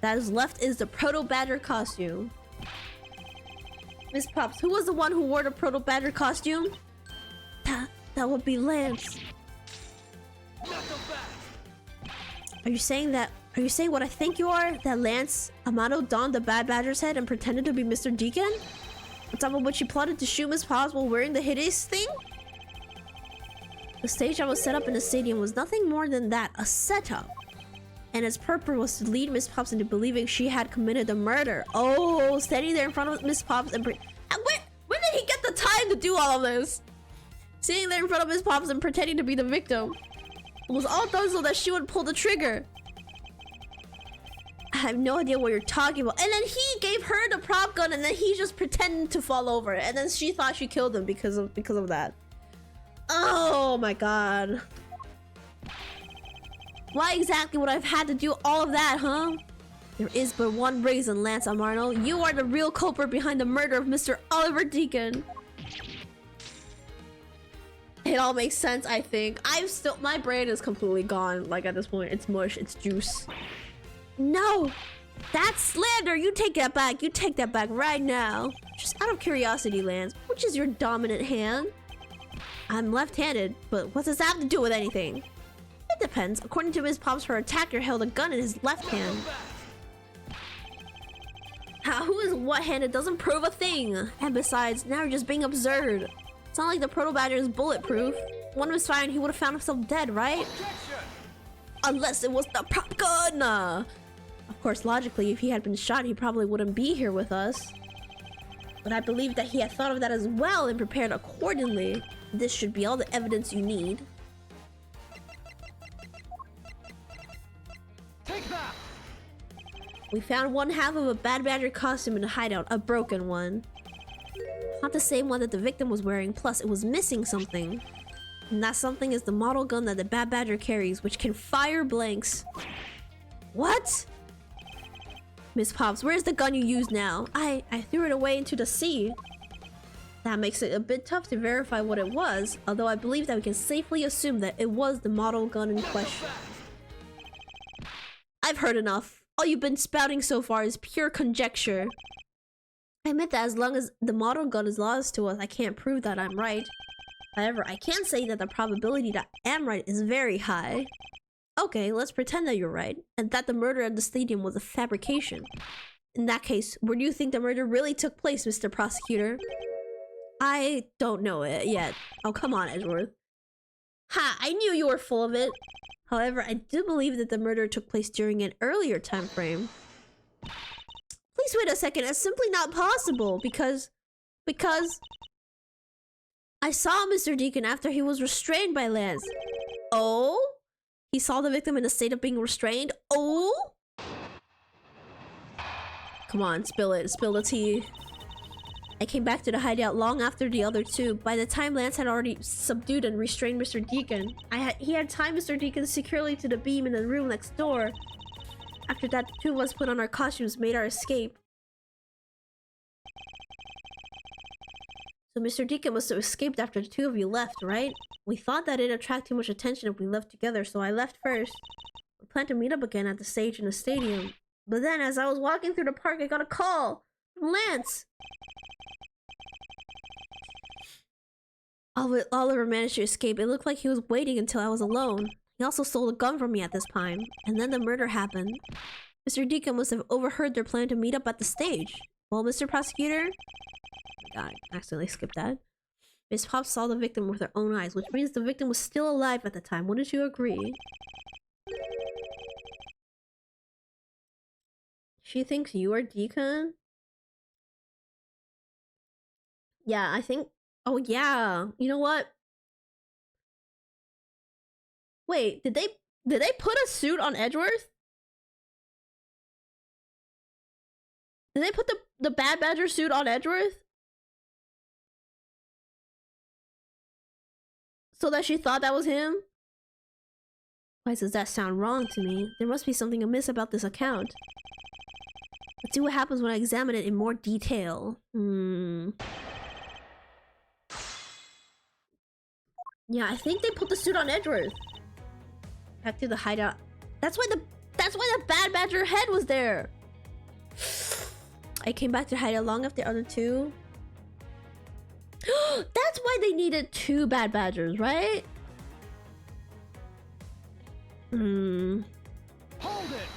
That is left is the Proto Badger costume. Miss Pops, who was the one who wore the Proto Badger costume? That would be Lance. Are you saying what I think you are? That Lance Amato donned the Bad Badger's head and pretended to be Mr. Deacon? On top of which he plotted to shoot Miss Pops while wearing the hideous thing? The stage that was set up in the stadium was nothing more than that, a setup. And its purpose was to lead Miss Pops into believing she had committed the murder. Oh, standing there in front of Miss Pops and when did he get the time to do all of this? Sitting there in front of Miss Pops and pretending to be the victim. It was all done so that she would pull the trigger. I have no idea what you're talking about. And then he gave her the prop gun and then he just pretended to fall over. And then she thought she killed him because of that. Oh my god. Why exactly would I have had to do all of that, huh? There is but one reason, Lance Amarno. You are the real culprit behind the murder of Mr. Oliver Deacon. It all makes sense, I think. My brain is completely gone. Like at this point, it's mush, it's juice. No! That's slander! You take that back. You take that back right now. Just out of curiosity, Lance, which is your dominant hand? I'm left-handed, but what does that have to do with anything? It depends. According to Ms. Pops, her attacker held a gun in his left hand. Who is what-handed doesn't prove a thing. And besides, now you're just being absurd. It's not like the Proto Badger is bulletproof. One was fired, he would have found himself dead, right? Unless it was the prop gun! Of course, logically, if he had been shot, he probably wouldn't be here with us. But I believe that he had thought of that as well and prepared accordingly. This should be all the evidence you need. Take that! We found one half of a Bad Badger costume in a hideout, a broken one. Not the same one that the victim was wearing, plus it was missing something. And that something is the model gun that the Bad Badger carries, which can fire blanks. What? Miss Pops, where's the gun you use now? I threw it away into the sea. That makes it a bit tough to verify what it was, although I believe that we can safely assume that it was the model gun in question. I've heard enough. All you've been spouting so far is pure conjecture. I admit that as long as the model gun is lost to us, I can't prove that I'm right. However, I can say that the probability that I am right is very high. Okay, let's pretend that you're right, and that the murder at the stadium was a fabrication. In that case, where do you think the murder really took place, Mr. Prosecutor? I don't know it yet. Oh, come on, Edgeworth. Ha! I knew you were full of it! However, I do believe that the murder took place during an earlier time frame. Please wait a second, it's simply not possible, because I saw Mr. Deacon after he was restrained by Lance. Oh? He saw the victim in a state of being restrained? Oh? Come on, spill it. Spill the tea. I came back to the hideout long after the other two. By the time Lance had already subdued and restrained Mr. Deacon, he had tied Mr. Deacon securely to the beam in the room next door. After that, the two of us put on our costumes, made our escape. So Mr. Deacon must have escaped after the two of you left, right? We thought that it'd attract too much attention if we left together, so I left first. We planned to meet up again at the stage in the stadium. But then, as I was walking through the park, I got a call from Lance. Oliver managed to escape. It looked like he was waiting until I was alone. He also stole a gun from me at this time. And then the murder happened. Mr. Deacon must have overheard their plan to meet up at the stage. Well, Mr. Prosecutor... God, I accidentally skipped that. Miss Pop saw the victim with her own eyes, which means the victim was still alive at the time. Wouldn't you agree? She thinks you are Deacon? Yeah, I think... Oh, yeah. You know what? Wait, did they put a suit on Edgeworth? Did they put the Bad Badger suit on Edgeworth? So that she thought that was him? Why does that sound wrong to me? There must be something amiss about this account. Let's see what happens when I examine it in more detail. Yeah, I think they put the suit on Edgeworth. Back to the hideout. That's why the Bad Badger head was there. I came back to hideout long after the other two. That's why they needed 2 Bad Badgers, right? Hold it.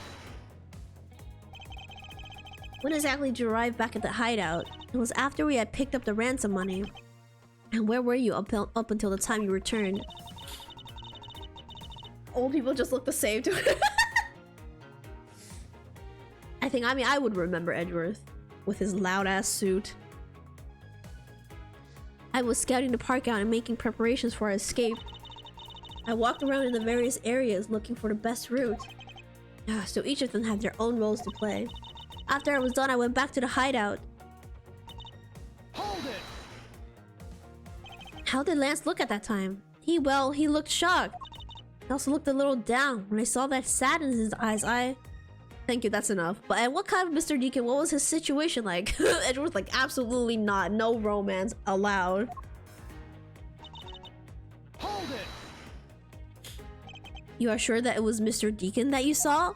When exactly did you arrive back at the hideout? It was after we had picked up the ransom money. And where were you up until the time you returned? Old people just look the same to it. I mean, I would remember Edgeworth with his loud-ass suit. I was scouting the park out and making preparations for our escape. I walked around in the various areas looking for the best route. So each of them had their own roles to play. After I was done, I went back to the hideout. Hold it. How did Lance look at that time? He looked shocked. He also looked a little down. When I saw that sadness in his eyes, Thank you, that's enough. But and what kind of Mr. Deacon? What was his situation like? Edgeworth, like, absolutely not. No romance allowed. Hold it. You are sure that it was Mr. Deacon that you saw?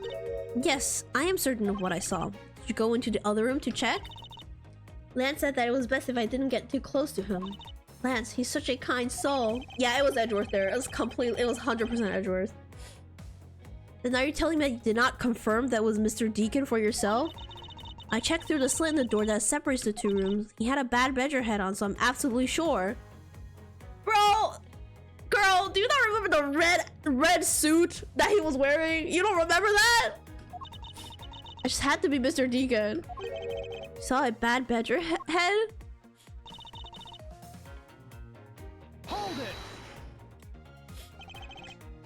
Yes, I am certain of what I saw. Did you go into the other room to check? Lance said that it was best if I didn't get too close to him. Lance, he's such a kind soul. Yeah, it was Edgeworth there. It was 100% Edgeworth. Then are you telling me that you did not confirm that was Mr. Deacon for yourself? I checked through the slit in the door that separates the 2 rooms. He had a Bad Badger head on, so I'm absolutely sure. Bro! Girl, do you not remember the red suit that he was wearing? You don't remember that? I just had to be Mr. Deacon. You saw a Bad Badger head? Hold it.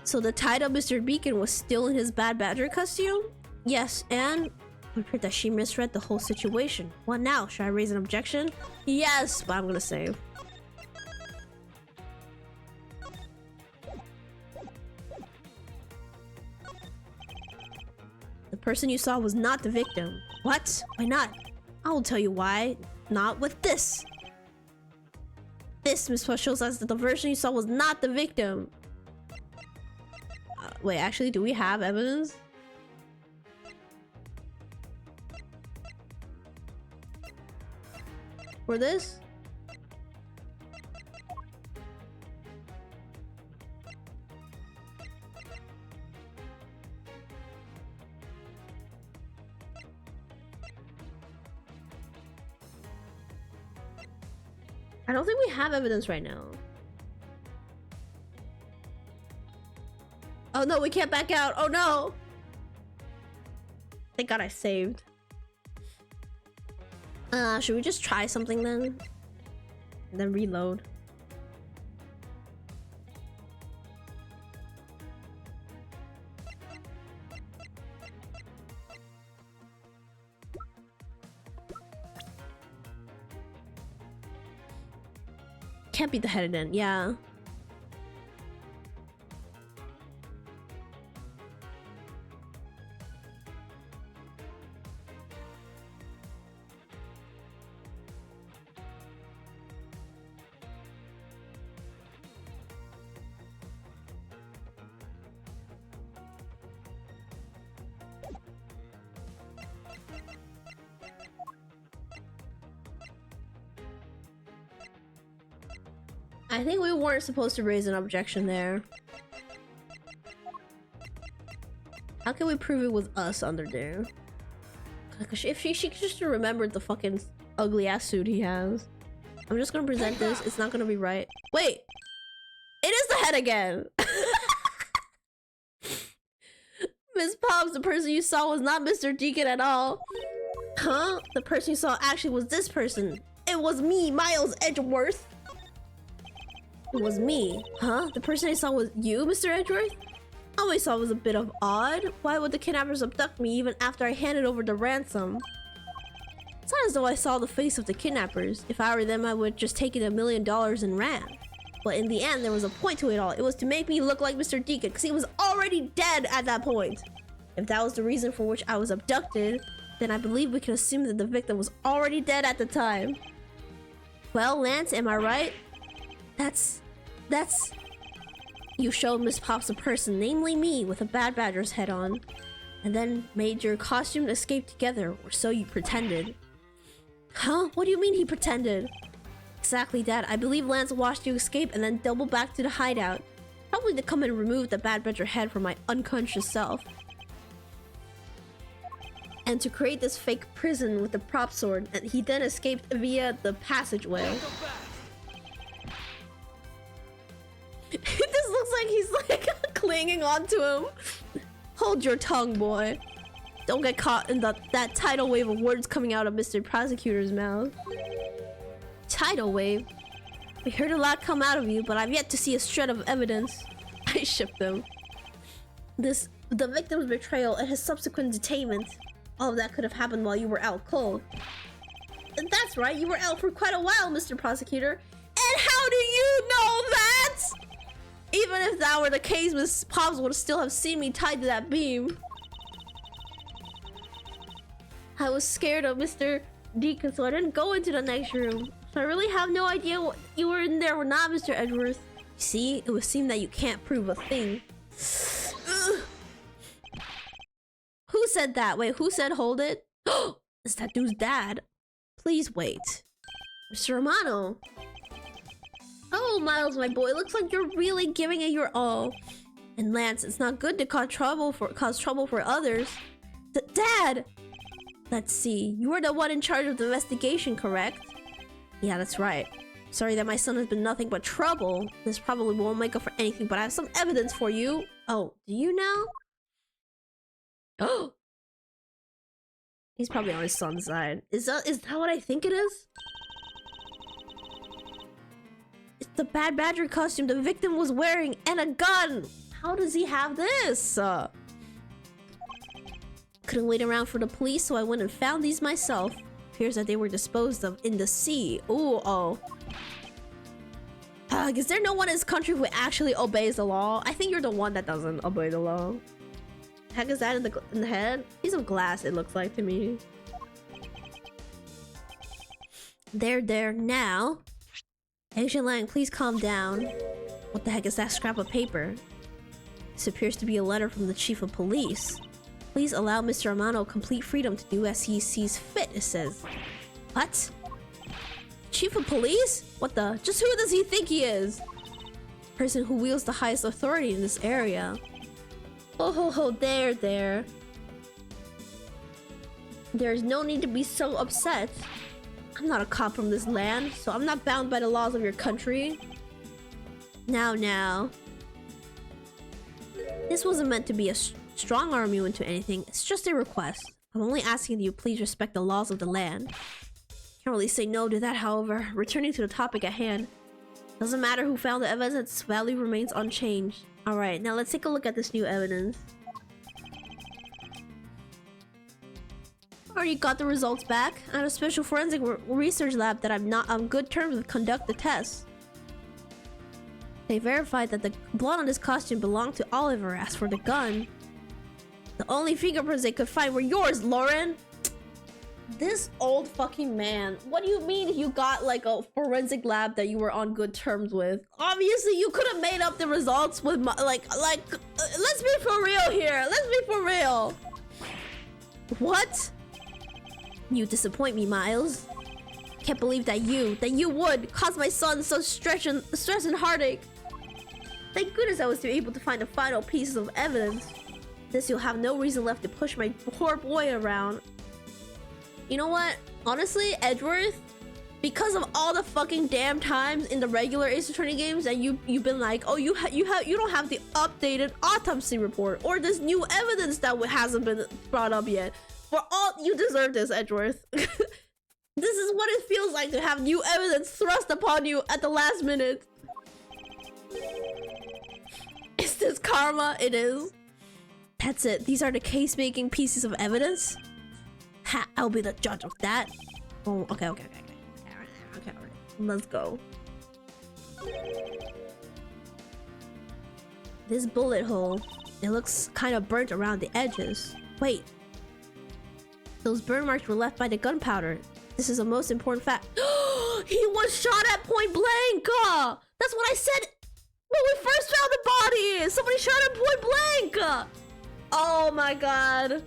So the tied-up Mr. Beacon was still in his Bad Badger costume? Yes, and it appeared that she misread the whole situation. What now? Should I raise an objection? Yes, but I'm gonna save. The person you saw was not the victim. What? Why not? I will tell you why. Not with this. This misplaced shows us that the version you saw was not the victim. Wait, actually, do we have evidence? For this? I don't think we have evidence right now. Oh no, we can't back out. Oh no! Thank God I saved. Should we just try something then? And then reload. Can't beat the head in, yeah. I think we weren't supposed to raise an objection there. How can we prove it was us under there? If she just remembered the fucking ugly ass suit he has. I'm just gonna present this. It's not gonna be right. Wait! It is the head again! Miss Pops, the person you saw was not Mr. Deacon at all. Huh? The person you saw actually was this person. It was me, Miles Edgeworth. It was me. Huh? The person I saw was you, Mr. Edgeworth? I always thought it was a bit of odd. Why would the kidnappers abduct me even after I handed over the ransom? It's not as though I saw the face of the kidnappers. If I were them, I would just taken $1 million and ran. But in the end, there was a point to it all. It was to make me look like Mr. Deacon, because he was already dead at that point. If that was the reason for which I was abducted, then I believe we can assume that the victim was already dead at the time. Well, Lance, am I right? That's... You showed Miss Pops a person, namely me, with a bad badger's head on. And then made your costume escape together, or so you pretended. Huh? What do you mean he pretended? Exactly that. I believe Lance watched you escape and then double back to the hideout. Probably to come and remove the bad badger head from my unconscious self. And to create this fake prison with the prop sword, and he then escaped via the passageway. This looks like he's like clinging onto him. Hold your tongue, boy. Don't get caught in that tidal wave of words coming out of Mr. Prosecutor's mouth. Tidal wave? We heard a lot come out of you, but I've yet to see a shred of evidence. I shipped them. The victim's betrayal and his subsequent detainment. All of that could have happened while you were out cold. And that's right, you were out for quite a while, Mr. Prosecutor. And how do you know that? Even if that were the case, Miss Pops would still have seen me tied to that beam. I was scared of Mr. Deacon, so I didn't go into the next room. So I really have no idea what you were in there or not, Mr. Edgeworth. See, it would seem that you can't prove a thing. Who said that? Wait, who said hold it? It's that dude's dad. Please wait. Mr. Romano. Oh, Miles, my boy, looks like you're really giving it your all. And Lance, it's not good to cause trouble for others. Dad! Let's see, you were the one in charge of the investigation, correct? Yeah, that's right. Sorry that my son has been nothing but trouble. This probably won't make up for anything, but I have some evidence for you. Oh, do you now? Oh! He's probably on his son's side. Is that what I think it is? It's the bad badger costume the victim was wearing and a gun! How does he have this? Couldn't wait around for the police, so I went and found these myself. Appears that they were disposed of in the sea. Ooh, oh. Is there no one in this country who actually obeys the law? I think you're the one that doesn't obey the law. Heck is that in the head? Piece of glass, it looks like to me. There, now. Asian Lang, please calm down. What the heck is that scrap of paper? This appears to be a letter from the chief of police. Please allow Mr. Romano complete freedom to do as he sees fit, it says. What? Chief of police? What the? Just who does he think he is? Person who wields the highest authority in this area. Oh, there. There's no need to be so upset. I'm not a cop from this land, so I'm not bound by the laws of your country. Now. This wasn't meant to be a strong arm you into anything. It's just a request. I'm only asking that you please respect the laws of the land. Can't really say no to that, however. Returning to the topic at hand. Doesn't matter who found the evidence, its value remains unchanged. Alright, now let's take a look at this new evidence. Already got the results back. I had a special forensic research lab that I'm not on good terms with conduct the test. They verified that the blood on this costume belonged to Oliver. As for the gun, the only fingerprints they could find were yours, Lauren. This old fucking man. What do you mean you got like a forensic lab that you were on good terms with? Obviously, you could have made up the results with my, let's be for real here. Let's be for real. What? You disappoint me, Miles. Can't believe that you would cause my son such stress and heartache. Thank goodness I was able to find the final pieces of evidence. This you'll have no reason left to push my poor boy around. You know what? Honestly, Edgeworth, because of all the fucking damn times in the regular Ace Attorney games that you've been like, oh, you don't have the updated autopsy report or this new evidence that hasn't been brought up yet. For all you deserve this, Edgeworth. This this is what it feels like to have new evidence thrust upon you at the last minute. Is this karma? It is. That's it. These are the case-making pieces of evidence. Ha! I'll be the judge of that. Oh, okay. Okay. Let's go. This bullet hole. It looks kind of burnt around the edges. Wait. Those burn marks were left by the gunpowder. This is the most important fact. He was shot at point blank! That's what I said when we first found the body! Somebody shot him point blank! Oh my god.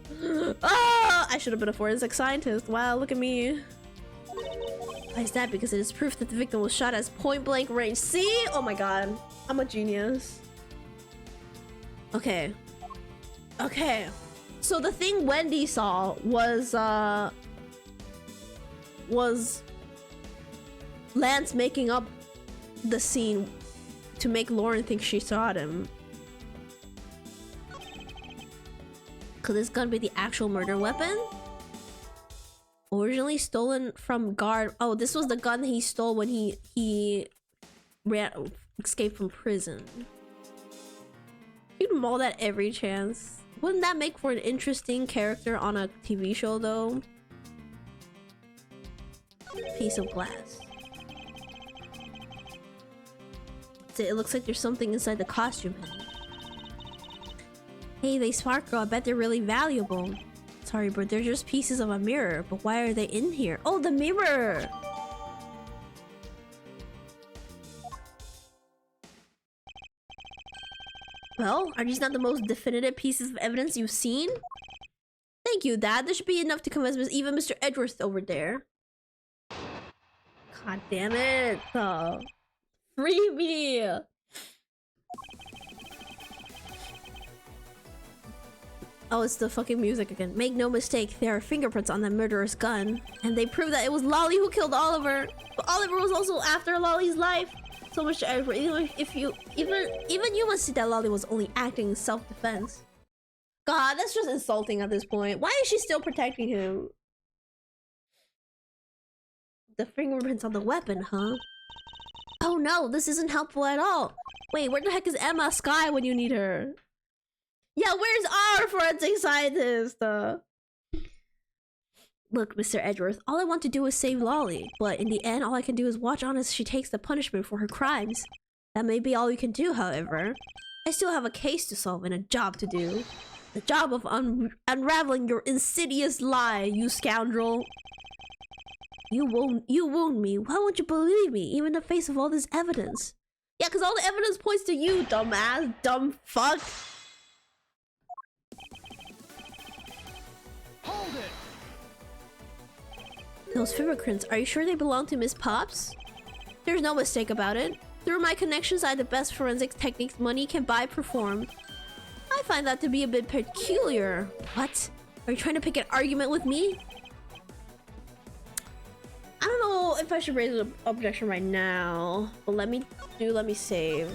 I should have been a forensic scientist. Wow, look at me. Why is that? Because it is proof that the victim was shot at point blank range. See? Oh my god. I'm a genius. Okay. Okay. So the thing Wendy saw was Lance making up the scene to make Lauren think she shot him. Could this gun be the actual murder weapon? Originally stolen from guard. Oh, this was the gun he stole when he escaped from prison. You'd maul that every chance. Wouldn't that make for an interesting character on a TV show though? Piece of glass. It looks like there's something inside the costume. Hey, they sparkle. I bet they're really valuable. Sorry, but they're just pieces of a mirror. But why are they in here? Oh, the mirror! Well, are these not the most definitive pieces of evidence you've seen? Thank you, Dad. This should be enough to convince even Mr. Edgeworth over there. God damn it. Free me! Oh, it's the fucking music again. Make no mistake, there are fingerprints on the murderer's gun. And they prove that it was Lolly who killed Oliver. But Oliver was also after Lolly's life. So much to Edward. Even you must see that Lolly was only acting in self-defense. God, that's just insulting at this point. Why is she still protecting him? The fingerprints on the weapon, huh? Oh no, this isn't helpful at all. Wait, where the heck is Emma Sky when you need her? Yeah, where's our forensic scientist? Look, Mr. Edgeworth, all I want to do is save Lolly. But in the end, all I can do is watch on as she takes the punishment for her crimes. That may be all you can do, however. I still have a case to solve and a job to do. The job of unraveling your insidious lie, you scoundrel. You wound me. Why won't you believe me, even in the face of all this evidence? Yeah, because all the evidence points to you, dumbass, dumb fuck. Hold it. Those fingerprints, are you sure they belong to Miss Pops? There's no mistake about it. Through my connections, I have the best forensic techniques money can buy performed. I find that to be a bit peculiar. What? Are you trying to pick an argument with me? I don't know if I should raise an objection right now, but let me save.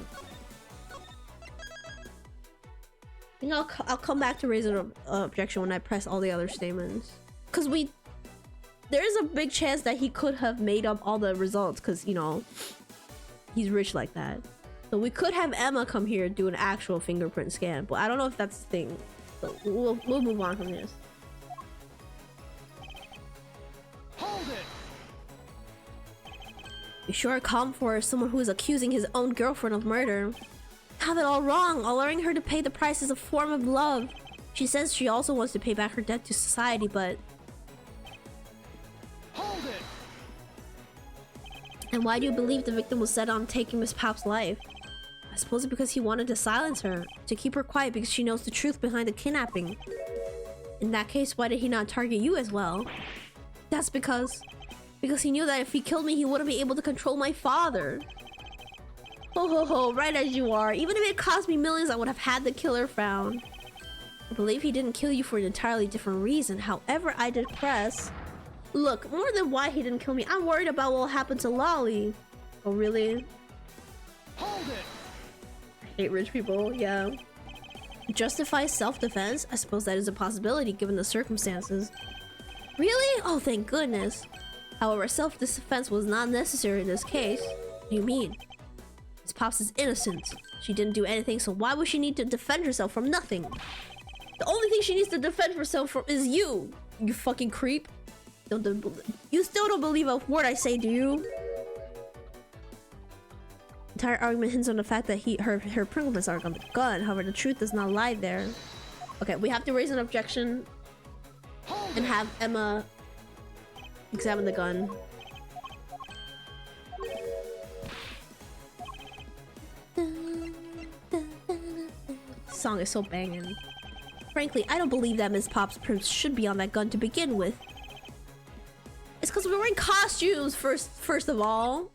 I think I'll come back to raise an objection when I press all the other statements. Cause there is a big chance that he could have made up all the results, cause you know he's rich like that. So we could have Emma come here and do an actual fingerprint scan, but I don't know if that's the thing. So we'll move on from this. Hold it. You sure come for someone who is accusing his own girlfriend of murder. Have it all wrong. Allowing her to pay the price is a form of love. She says she also wants to pay back her debt to society, but... Hold it. And why do you believe the victim was set on taking Miss Pop's life? I suppose it's because he wanted to silence her, to keep her quiet because she knows the truth behind the kidnapping. In that case, why did he not target you as well? That's because he knew that if he killed me, he wouldn't be able to control my father. Ho ho ho, right as you are. Even if it cost me millions, I would have had the killer found. I believe he didn't kill you for an entirely different reason. However, I digress. Look, more than why he didn't kill me, I'm worried about what will happen to Lolly. Oh, really? Hold it. I hate rich people, yeah. Justify self-defense? I suppose that is a possibility given the circumstances. Really? Oh, thank goodness. However, self-defense was not necessary in this case. What do you mean? Miss Pops is innocent. She didn't do anything, so why would she need to defend herself from nothing? The only thing she needs to defend herself from is you, you fucking creep. You still don't believe a word I say, do you? Entire argument hints on the fact that her fingerprints are on the gun. However, the truth does not lie there. Okay, we have to raise an objection and have Emma examine the gun. This song is so banging. Frankly, I don't believe that Miss Pop's prints should be on that gun to begin with. It's because we're wearing costumes first of all.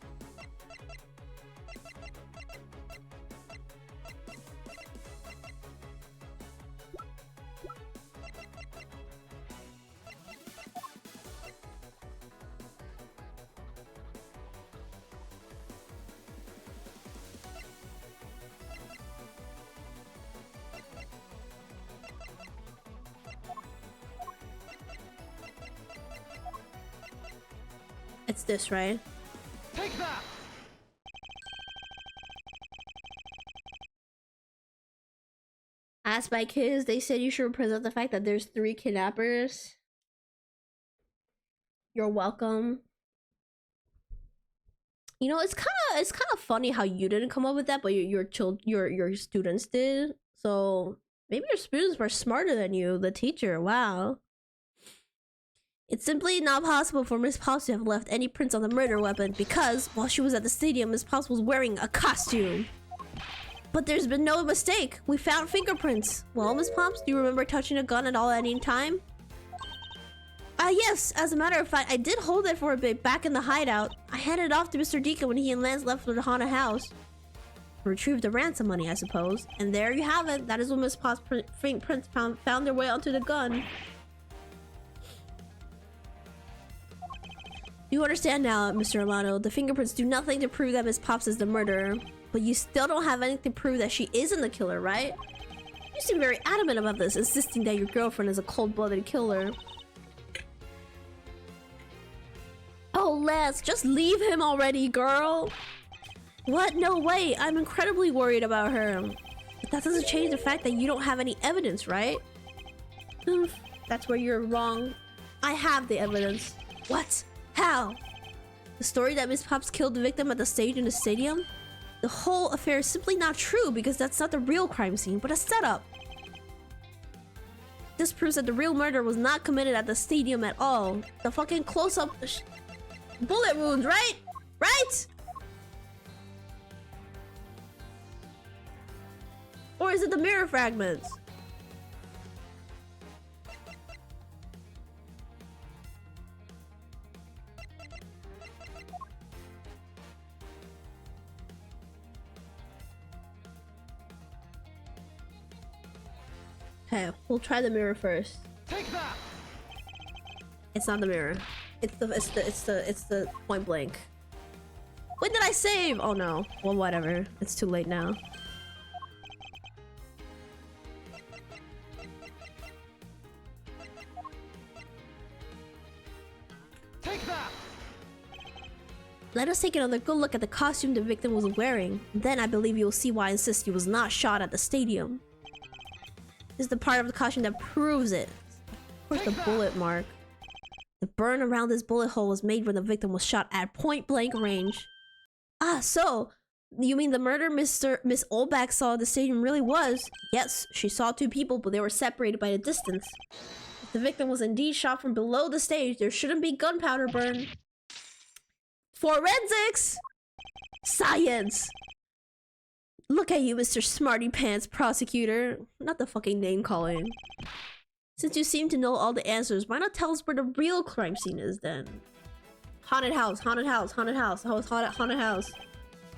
It's this, right? Take that! Asked by kids, they said you should present the fact that there's 3 kidnappers. You're welcome. You know, it's kind of funny how you didn't come up with that, but your students did. So maybe your students were smarter than you, the teacher. Wow. It's simply not possible for Miss Pops to have left any prints on the murder weapon because while she was at the stadium, Miss Pops was wearing a costume. But there's been no mistake. We found fingerprints. Well, Miss Pops, do you remember touching a gun at all at any time? Yes. As a matter of fact, I did hold it for a bit back in the hideout. I handed it off to Mr. Deacon when he and Lance left for the haunted house. Retrieved the ransom money, I suppose. And there you have it. That is when Miss Pops' fingerprints found their way onto the gun. You understand now, Mr. Alano. The fingerprints do nothing to prove that Miss Pops is the murderer. But you still don't have anything to prove that she isn't the killer, right? You seem very adamant about this, insisting that your girlfriend is a cold-blooded killer. Oh, Lance, just leave him already, girl! What? No way! I'm incredibly worried about her. But that doesn't change the fact that you don't have any evidence, right? That's where you're wrong. I have the evidence. What? How? The story that Miss Pops killed the victim at the stage in the stadium? The whole affair is simply not true because that's not the real crime scene, but a setup. This proves that the real murder was not committed at the stadium at all. The fucking close-up bullet wounds, right? Right? Or is it the mirror fragments? Okay, we'll try the mirror first. Take that! It's not the mirror. It's the point blank. When did I save? Oh no. Well, whatever. It's too late now. Take that! Let us take another good look at the costume the victim was wearing. Then I believe you will see why I insist he was not shot at the stadium. This is the part of the costume that proves it. Of course, the bullet mark. The burn around this bullet hole was made when the victim was shot at point blank range. Ah, so you mean the murder Miss Olbach saw at the stadium really was? Yes, she saw 2 people, but they were separated by a distance. If the victim was indeed shot from below the stage, there shouldn't be gunpowder burn. Forensics! Science! Look at you, Mr. Smarty Pants prosecutor. Not the fucking name calling. Since you seem to know all the answers, why not tell us where the real crime scene is then? Haunted house, haunted house, haunted house, haunted house.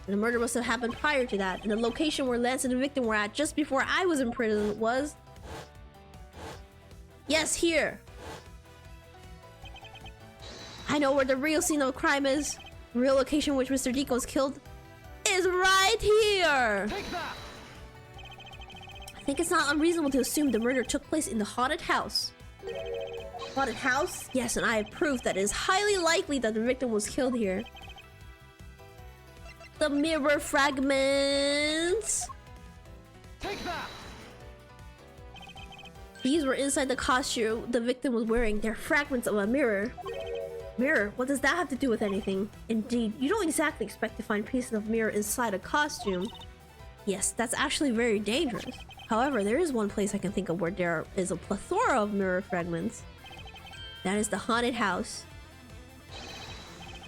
And the murder must have happened prior to that. And the location where Lance and the victim were at just before I was in prison was... Yes, here. I know where the real scene of the crime is. The real location in which Mr. Deacon was killed is right here. Take that! I think it's not unreasonable to assume the murder took place in the haunted house. Haunted house? Yes, and I have proof that it is highly likely that the victim was killed here. The mirror fragments. Take that! These were inside the costume the victim was wearing. They're fragments of a mirror. Mirror? What does that have to do with anything? Indeed, you don't exactly expect to find pieces of mirror inside a costume. Yes, that's actually very dangerous. However, there is one place I can think of where there is a plethora of mirror fragments. That is the haunted house.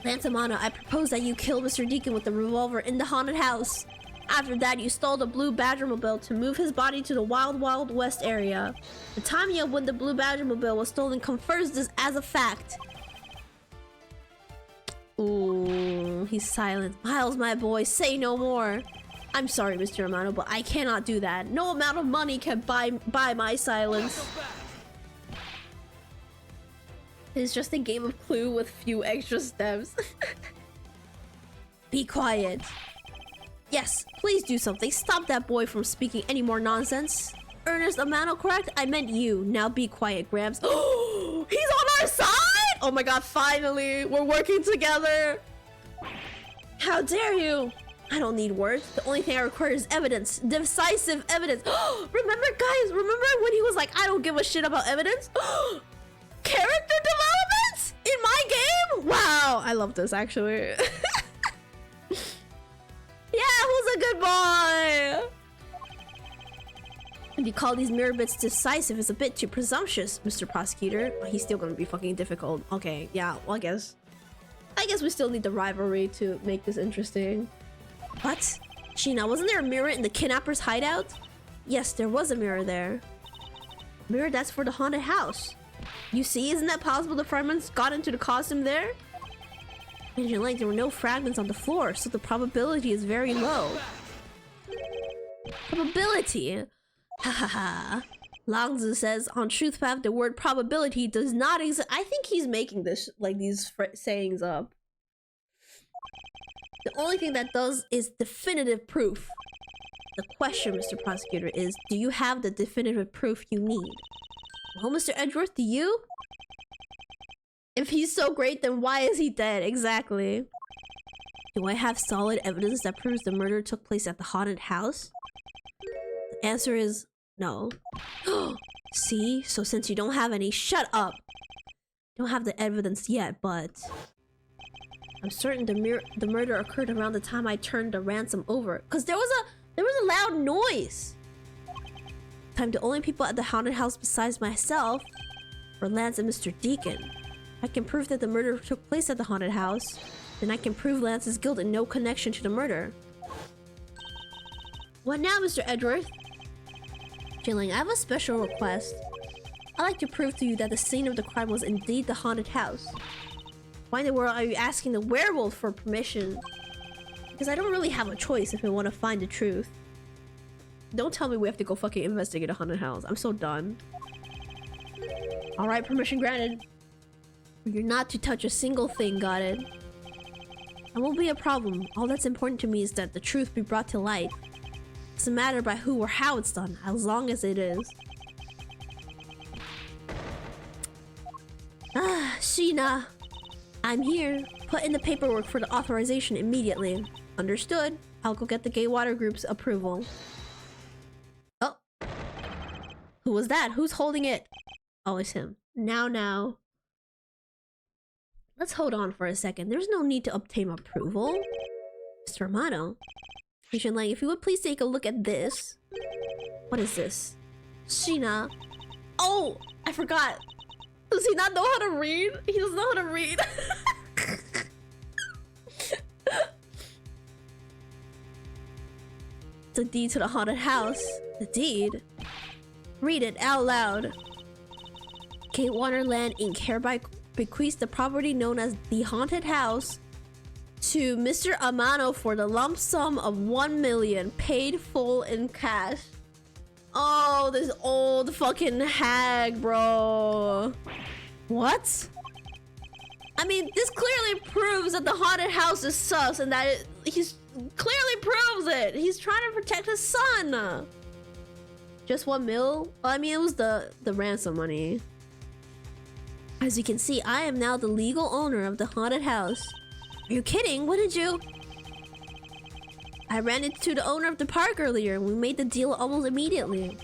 Lance Amano, I propose that you kill Mr. Deacon with the revolver in the haunted house. After that, you stole the blue Badgermobile to move his body to the Wild Wild West area. The timing of when the blue Badgermobile was stolen confirms this as a fact. Ooh, he's silent. Miles, my boy, say no more. I'm sorry, Mr. Amano, but I cannot do that. No amount of money can buy my silence. It's just a game of Clue with few extra steps. Be quiet. Yes, please do something. Stop that boy from speaking any more nonsense. Ernest Amano, correct? I meant you. Now be quiet, Gramps. He's on our side! Oh my god, finally! We're working together! How dare you! I don't need words. The only thing I require is evidence. Decisive evidence. Remember, guys? Remember when he was like, I don't give a shit about evidence? Character developments in my game? Wow, I love this actually. Yeah, who's a good boy? If you call these mirror bits decisive, it's a bit too presumptuous, Mr. Prosecutor. Oh, he's still gonna be fucking difficult. Okay, yeah, well, I guess we still need the rivalry to make this interesting. What? Sheena, wasn't there a mirror in the kidnapper's hideout? Yes, there was a mirror there. Mirror that's for the haunted house. You see, isn't that possible the fragments got into the costume there? Agent Lang, there were no fragments on the floor, so the probability is very low. Probability? Hahaha. Langzi says on TruthPath the word probability does not exist. I think he's making this, like, these sayings up. The only thing that does is definitive proof. The question, Mr. Prosecutor, is do you have the definitive proof you need? Well, Mr. Edgeworth, do you? If he's so great, then why is he dead? Exactly. Do I have solid evidence that proves the murder took place at the haunted house? The answer is no. See? So since you don't have any, shut up! Don't have the evidence yet, but I'm certain the murder occurred around the time I turned the ransom over. Cause there was a loud noise. Time the only people at the haunted house besides myself were Lance and Mr. Deacon. I can prove that the murder took place at the haunted house. Then I can prove Lance's guilt and no connection to the murder. What now, Mr. Edgeworth? Jilling, I have a special request. I'd like to prove to you that the scene of the crime was indeed the haunted house. Why in the world are you asking the werewolf for permission? Because I don't really have a choice if I want to find the truth. Don't tell me we have to go fucking investigate a haunted house. I'm so done. Alright, permission granted. You're not to touch a single thing, got it? That won't be a problem. All that's important to me is that the truth be brought to light. It doesn't matter by who or how it's done, as long as it is. Ah, Sheena. I'm here. Put in the paperwork for the authorization immediately. Understood. I'll go get the Gay Water Group's approval. Oh. Who was that? Who's holding it? Oh, it's him. Now. Let's hold on for a second. There's no need to obtain approval. Mr. Romano. Agent Lang, if you would please take a look at this. What is this? Sheena. Oh, I forgot. Does he not know how to read? He doesn't know how to read. The deed to the haunted house. The deed? Read it out loud. Gate Waterland Inc. hereby bequeaths the property known as the haunted house to Mr. Amano for the lump sum of 1 million paid full in cash. Oh, this old fucking hag, bro. What? I mean, this clearly proves that the haunted house is sus and that he's clearly proves it. He's trying to protect his son. Just 1 mil? Well, I mean, it was the ransom money. As you can see, I am now the legal owner of the haunted house. Are you kidding? What did you... I ran into the owner of the park earlier and we made the deal almost immediately.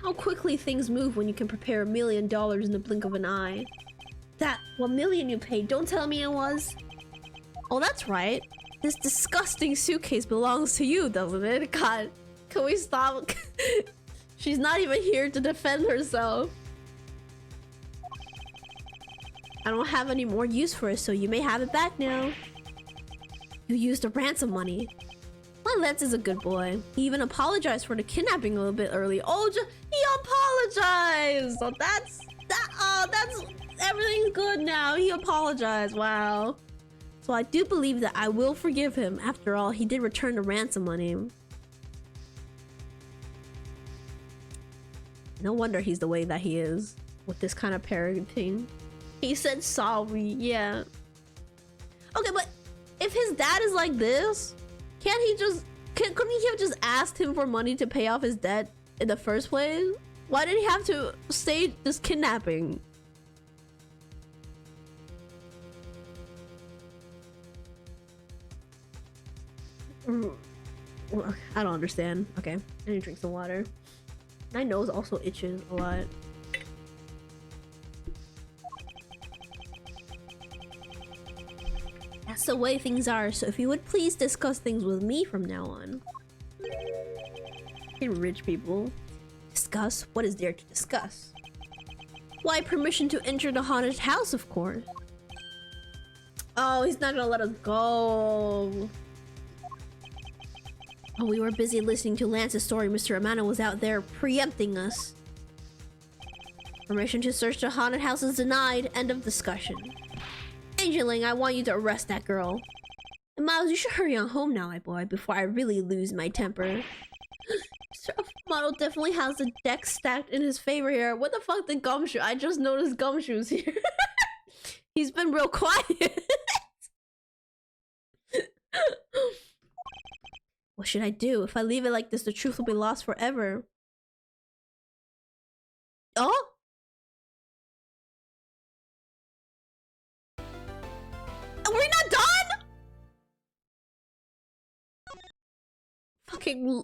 How quickly things move when you can prepare $1 million in the blink of an eye. That 1 million you paid, don't tell me it was. Oh, that's right. This disgusting suitcase belongs to you, doesn't it? God, can we stop? She's not even here to defend herself. I don't have any more use for it, so you may have it back now. You used the ransom money. My Lance is a good boy. He even apologized for the kidnapping a little bit early. Oh, he apologized! So that's everything's good now. He apologized. Wow. So I do believe that I will forgive him. After all, he did return the ransom money. No wonder he's the way that he is with this kind of parenting. He said sorry, yeah. Okay, but if his dad is like this, can't he just... couldn't he have just asked him for money to pay off his debt in the first place? Why did he have to stage this kidnapping? I don't understand. Okay, I need to drink some water. My nose also itches a lot. That's the way things are, so if you would please discuss things with me from now on. Fucking rich people. Discuss? What is there to discuss? Why, permission to enter the haunted house, of course. Oh, he's not gonna let us go. Oh, we were busy listening to Lance's story. Mr. Amano was out there preempting us. Permission to search the haunted house is denied. End of discussion. Angeling, I want you to arrest that girl. And Miles, you should hurry on home now, my boy, before I really lose my temper. Mr. Amano definitely has the deck stacked in his favor here. What the fuck did Gumshoe? I just noticed Gumshoe's here. He's been real quiet. What should I do? If I leave it like this, the truth will be lost forever. Oh? We're not done? Fucking...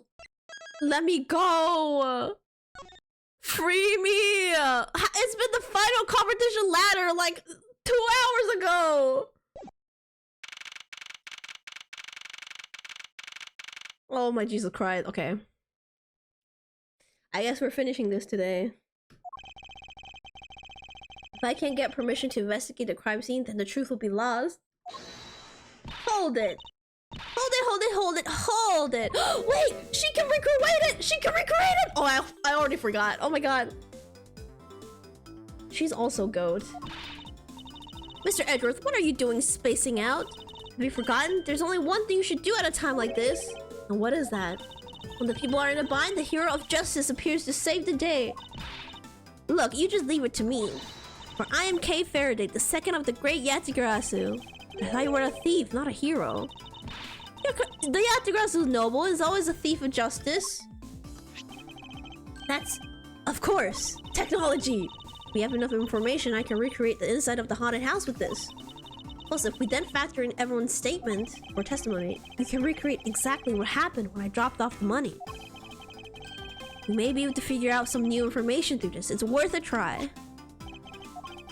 let me go. Free me. It's been the final competition ladder like 2 hours ago. Oh my Jesus Christ. Okay. I guess we're finishing this today. If I can't get permission to investigate the crime scene, then the truth will be lost. Hold it. Hold it, hold it, hold it, hold it. Wait, she can recreate it. She can recreate it. Oh, I already forgot. Oh my God. She's also goat. Mr. Edgeworth, what are you doing spacing out? Have you forgotten? There's only one thing you should do at a time like this. And what is that? When the people are in a bind, the hero of justice appears to save the day. Look, you just leave it to me. For I am Kay Faraday, the second of the great Yatagarasu. I thought you were a thief, not a hero. The Yatagarasu noble is always a thief of justice. That's... of course. Technology. If we have enough information, I can recreate the inside of the haunted house with this. Plus, if we then factor in everyone's statement or testimony, we can recreate exactly what happened when I dropped off the money. We may be able to figure out some new information through this. It's worth a try.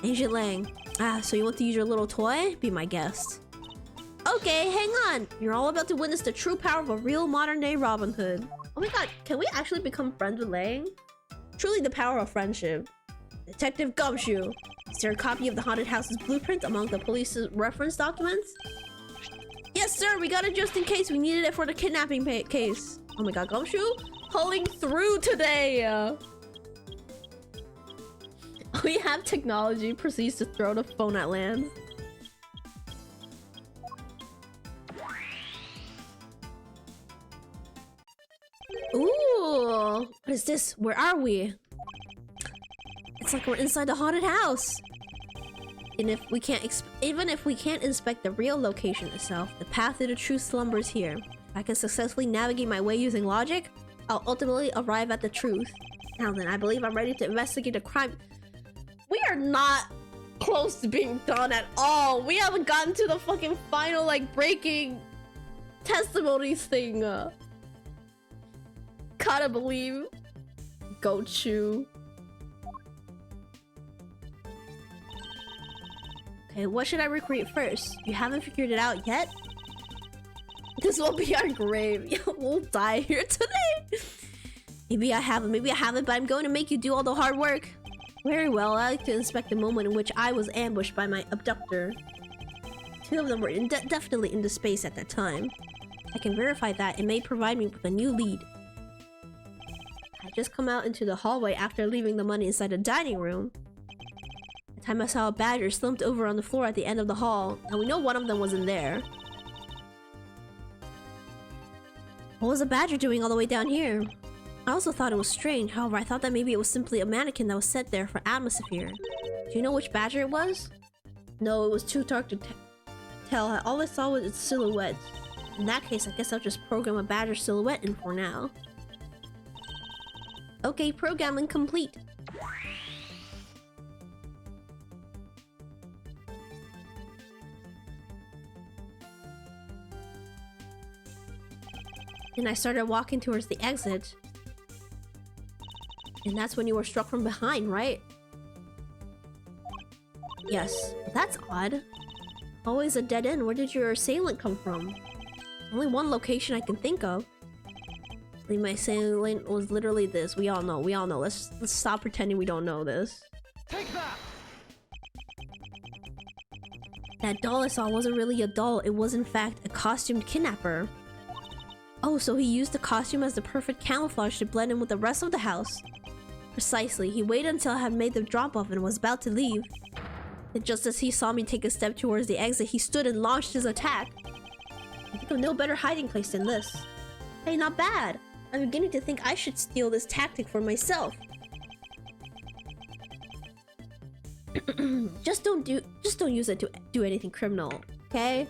Ancient Lang. Ah, so you want to use your little toy? Be my guest. Okay, hang on. You're all about to witness the true power of a real modern-day Robin Hood. Oh my God, can we actually become friends with Lang? Truly the power of friendship. Detective Gumshoe. Is there a copy of the haunted house's blueprint among the police's reference documents? Yes, sir. We got it just in case. We needed it for the kidnapping case. Oh my God, Gumshoe pulling through today. We have technology. Proceeds to throw the phone at Lance. Ooh, what is this? Where are we? It's like we're inside the haunted house. And if we can't even if we can't inspect the real location itself, the path to the truth slumbers here. If I can successfully navigate my way using logic, I'll ultimately arrive at the truth. Now then, I believe I'm ready to investigate the crime. We are not close to being done at all. We haven't gotten to the fucking final, like, breaking testimonies thing. Gotta believe. Gochu. Okay, what should I recreate first? You haven't figured it out yet? This will be our grave. We'll die here today. Maybe I haven't, but I'm going to make you do all the hard work. Very well, I like to inspect the moment in which I was ambushed by my abductor. Two of them were definitely into space at that time. I can verify that. It may provide me with a new lead. I just come out into the hallway after leaving the money inside the dining room. The time I saw a badger slumped over on the floor at the end of the hall. Now we know one of them was in there. What was a badger doing all the way down here? I also thought it was strange, however I thought that maybe it was simply a mannequin that was set there for atmosphere. Do you know which badger it was? No, it was too dark to tell. All I saw was its silhouette. In that case, I guess I'll just program a badger silhouette in for now. Okay, programming complete. Then I started walking towards the exit. And that's when you were struck from behind, right? Yes. That's odd. Always a dead end. Where did your assailant come from? Only one location I can think of. My assailant was literally this. We all know. Let's stop pretending we don't know this. Take that! That doll I saw wasn't really a doll. It was in fact a costumed kidnapper. Oh, so he used the costume as the perfect camouflage to blend in with the rest of the house. Precisely. He waited until I had made the drop-off and was about to leave. And just as he saw me take a step towards the exit, he stood and launched his attack. I think of no better hiding place than this. Hey, not bad. I'm beginning to think I should steal this tactic for myself. Just don't use it to do anything criminal, okay?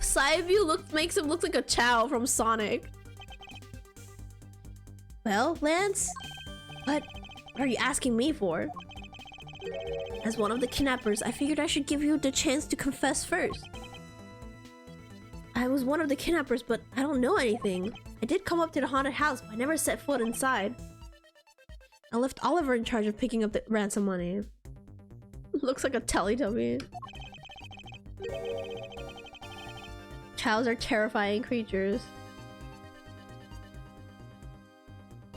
Side view makes him look like a Chow from Sonic. Well, Lance? What are you asking me for? As one of the kidnappers, I figured I should give you the chance to confess first. I was one of the kidnappers, but I don't know anything. I did come up to the haunted house, but I never set foot inside. I left Oliver in charge of picking up the ransom money. Looks like a Teletubby. Chows are terrifying creatures.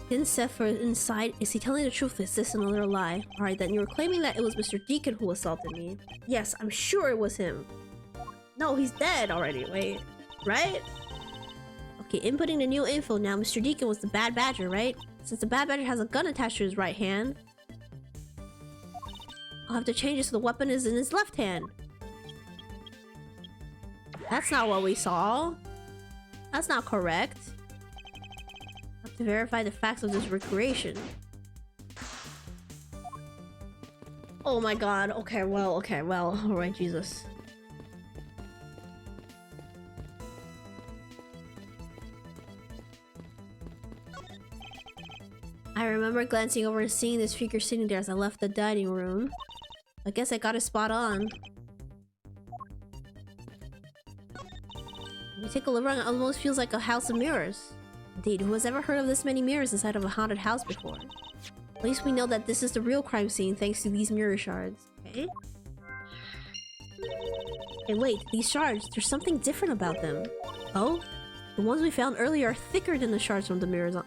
Didn't set foot inside? Is he telling the truth? Is this another lie? Alright then, you were claiming that it was Mr. Deacon who assaulted me. Yes, I'm sure it was him. No, he's dead already. Wait, right? Okay, inputting the new info now. Mr. Deacon was the bad badger, right? Since the bad badger has a gun attached to his right hand, I'll have to change it so the weapon is in his left hand. That's not what we saw. That's not correct. I have to verify the facts of this recreation. Oh my god. Okay, well. Alright, Jesus. I remember glancing over and seeing this figure sitting there as I left the dining room. I guess I got it spot on. You take a look around, it almost feels like a house of mirrors. Indeed, who has ever heard of this many mirrors inside of a haunted house before? At least we know that this is the real crime scene thanks to these mirror shards. Okay? Hey wait, these shards, there's something different about them. Oh? The ones we found earlier are thicker than the shards from the mirrors on-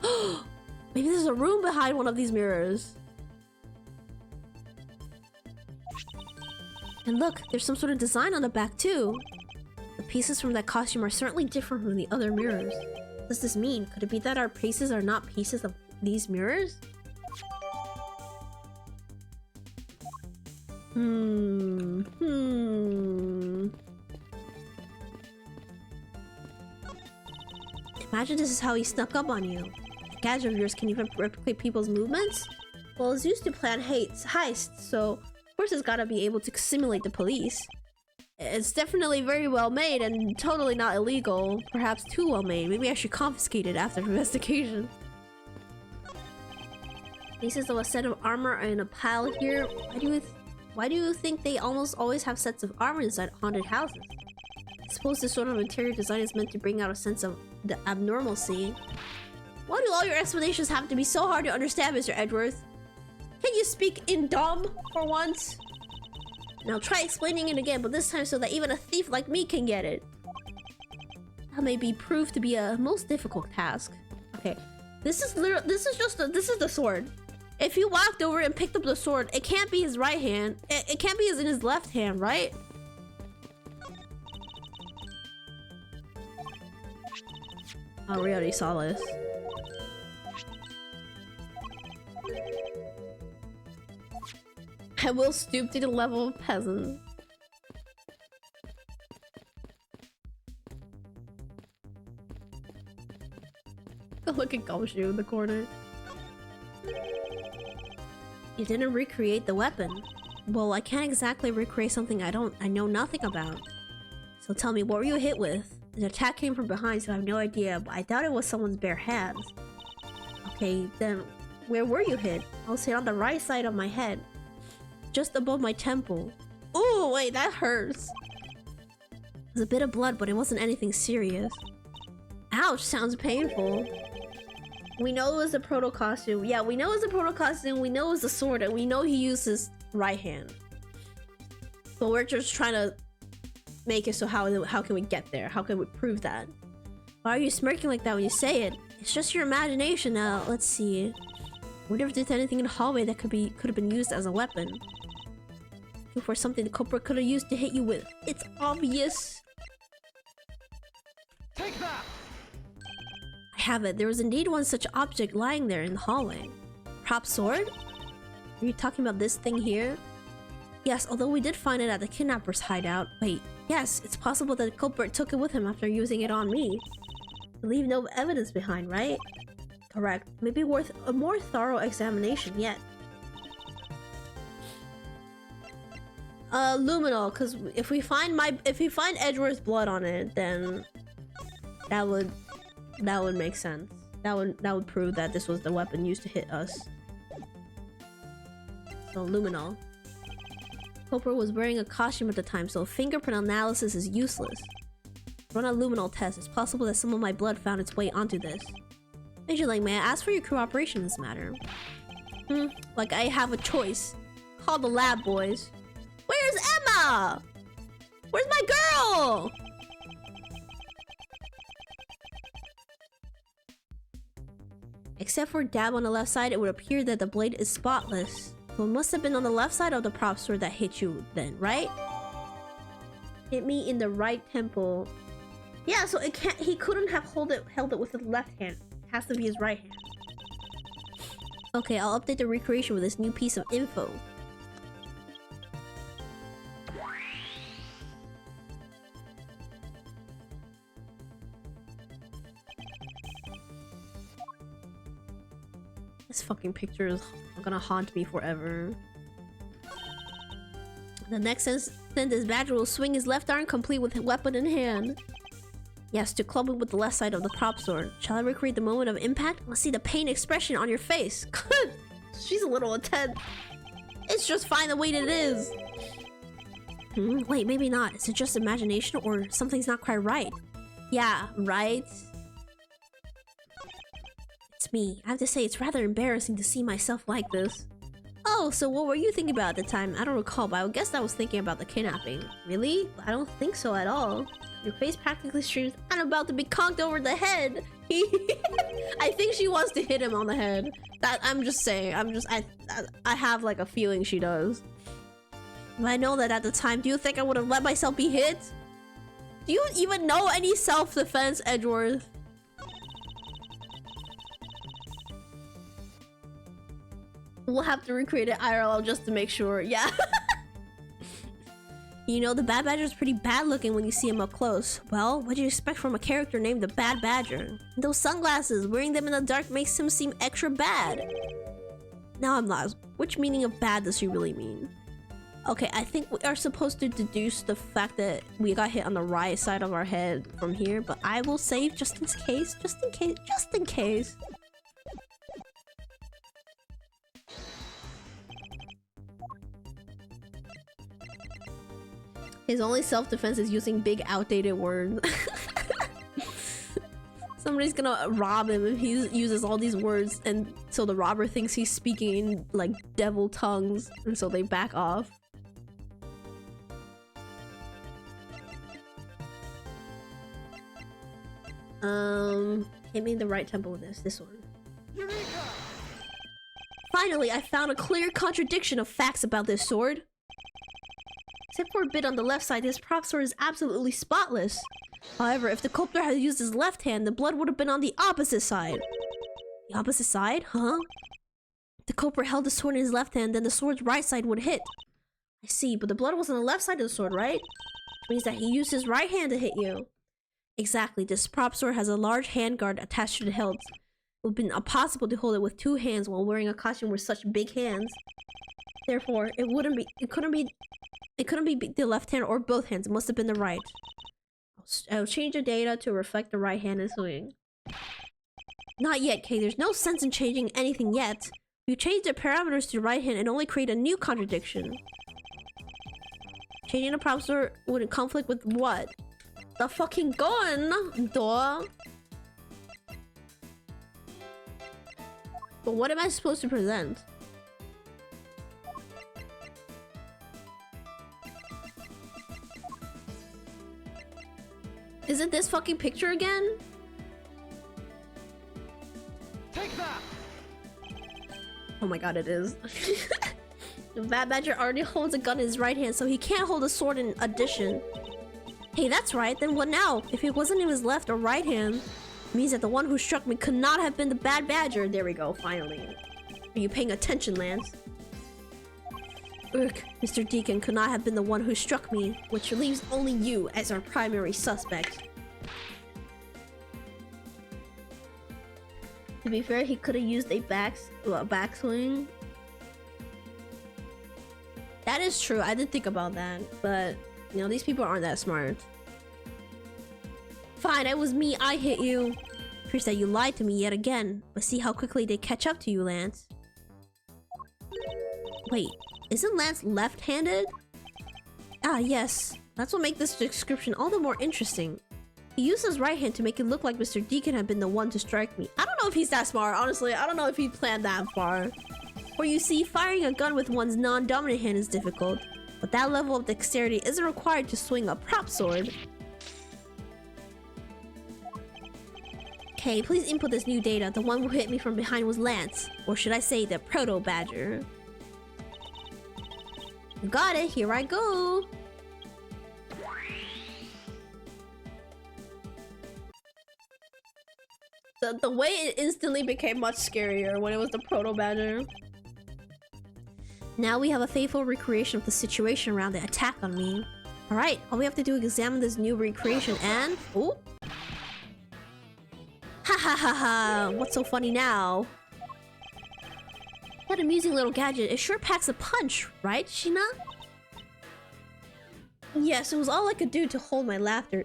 Maybe there's a room behind one of these mirrors. And look, there's some sort of design on the back too. The pieces from that costume are certainly different from the other mirrors. What does this mean? Could it be that our pieces are not pieces of these mirrors? Imagine this is how he snuck up on you. The gadget of yours can even replicate people's movements? Well, it's used to plan heists, so of course it's gotta be able to simulate the police. It's definitely very well made and totally not illegal. Perhaps too well made. Maybe I should confiscate it after investigation. Pieces of a set of armor are in a pile here. Why do you think they almost always have sets of armor inside haunted houses? I suppose this sort of interior design is meant to bring out a sense of the abnormalcy. Why do all your explanations have to be so hard to understand, Mr. Edgeworth? Can you speak in dumb for once? Now try explaining it again, but this time so that even a thief like me can get it. That may be proved to be a most difficult task. Okay, this is the sword. If he walked over and picked up the sword, it can't be his right hand. It can't be in his left hand, right? Oh, we already saw this. I will stoop to the level of peasant. Look at Gumshoe in the corner. You didn't recreate the weapon. Well, I can't exactly recreate something I know nothing about. So tell me, what were you hit with? The attack came from behind, so I have no idea, but I doubt it was someone's bare hands. Okay, then where were you hit? I'll say on the right side of my head. Just above my temple. Oh, wait, that hurts. There's a bit of blood, but it wasn't anything serious. Ouch, sounds painful. We know it was a proto costume. Yeah, we know it was a proto costume. We know it was a sword, and we know he used his right hand. But we're just trying to make it so how can we get there? How can we prove that? Why are you smirking like that when you say it? It's just your imagination now. Let's see. I wonder if there's anything in the hallway that could have been used as a weapon. Looking for something the culprit could have used to hit you with. It's obvious. Take that! I have it. There was indeed one such object lying there in the hallway. Prop sword? Are you talking about this thing here? Yes, although we did find it at the kidnapper's hideout. Wait, yes, it's possible that the culprit took it with him after using it on me. To leave no evidence behind, right? Correct. Maybe worth a more thorough examination yet. Luminal, because if we find Edgeworth's blood on it, then that would make sense. That would prove that this was the weapon used to hit us. So luminal. Culprit was wearing a costume at the time, so fingerprint analysis is useless. Run a luminal test. It's possible that some of my blood found its way onto this. Major Lang, may I ask for your cooperation in this matter? Like I have a choice. Call the lab boys. Where's Emma? Where's my girl? Except for a dab on the left side, it would appear that the blade is spotless. So it must have been on the left side of the prop sword that hit you then, right? Hit me in the right temple. Yeah, so he couldn't have held it with his left hand. It has to be his right hand. Okay, I'll update the recreation with this new piece of info. This fucking picture is gonna haunt me forever. The next instant, this badger will swing his left arm complete with weapon in hand. Yes, to club him with the left side of the prop sword. Shall I recreate the moment of impact? Let's see the pain expression on your face. She's a little intense. It's just fine the way that it is. Wait, maybe not. Is it just imagination or something's not quite right? Yeah, right? It's me. I have to say, it's rather embarrassing to see myself like this. Oh, so what were you thinking about at the time? I don't recall, but I guess I was thinking about the kidnapping. Really? I don't think so at all. Your face practically screams, I'm about to be conked over the head. I think she wants to hit him on the head. That I'm just saying. I have like a feeling she does. If I know that at the time, do you think I would have let myself be hit? Do you even know any self-defense, Edgeworth? We'll have to recreate it IRL just to make sure. Yeah. You know, the Bad Badger's pretty bad looking when you see him up close. Well, what do you expect from a character named the Bad Badger? Those sunglasses, wearing them in the dark makes him seem extra bad. Now I'm lost. Which meaning of bad does she really mean? Okay, I think we are supposed to deduce the fact that we got hit on the right side of our head from here, but I will save just in case. His only self-defense is using big outdated words. Somebody's gonna rob him if he uses all these words, and so the robber thinks he's speaking in like devil tongues, and so they back off. Hit me in the right temple with this one. Eureka! Finally, I found a clear contradiction of facts about this sword. Except for a bit on the left side, this prop sword is absolutely spotless. However, if the culprit had used his left hand, the blood would have been on the opposite side. The opposite side? Huh? If the culprit held the sword in his left hand, then the sword's right side would hit. I see, but the blood was on the left side of the sword, right? Which means that he used his right hand to hit you. Exactly, this prop sword has a large handguard attached to the hilt. It would have been impossible to hold it with two hands while wearing a costume with such big hands. Therefore, it couldn't be the left hand or both hands. It must have been the right. I'll change the data to reflect the right hand and swing. Not yet, Kay. There's no sense in changing anything yet. If you change the parameters to the right hand and only create a new contradiction. Changing the prop sword would conflict with what? The fucking gun, duh. But what am I supposed to present? Is it this fucking picture again? Take that! Oh my god, it is. The Bad Badger already holds a gun in his right hand, so he can't hold a sword in addition. Hey, that's right. Then what now? If it wasn't in his left or right hand, it means that the one who struck me could not have been the Bad Badger. There we go, finally. Are you paying attention, Lance? Ugh, Mr. Deacon could not have been the one who struck me, which leaves only you as our primary suspect. To be fair, he could have used a backswing. That is true. I did think about that, but you know, these people aren't that smart. Fine, it was me. I hit you. Appears that you lied to me yet again, but see how quickly they catch up to you, Lance. Wait, isn't Lance left-handed? Ah, yes. That's what makes this description all the more interesting. He used his right hand to make it look like Mr. Deacon had been the one to strike me. I don't know if he's that smart, honestly. I don't know if he planned that far. For you see, firing a gun with one's non-dominant hand is difficult, but that level of dexterity isn't required to swing a prop sword. Okay, please input this new data. The one who hit me from behind was Lance, or should I say the Proto-Badger. You got it, here I go! The way it instantly became much scarier when it was the Proto-Badger. Now we have a faithful recreation of the situation around the attack on me. Alright, all we have to do is examine this new recreation and... Ooh! Ha ha ha ha! What's so funny now? That amusing little gadget, it sure packs a punch, right, Sheena? Yes, it was all I could do to hold my laughter.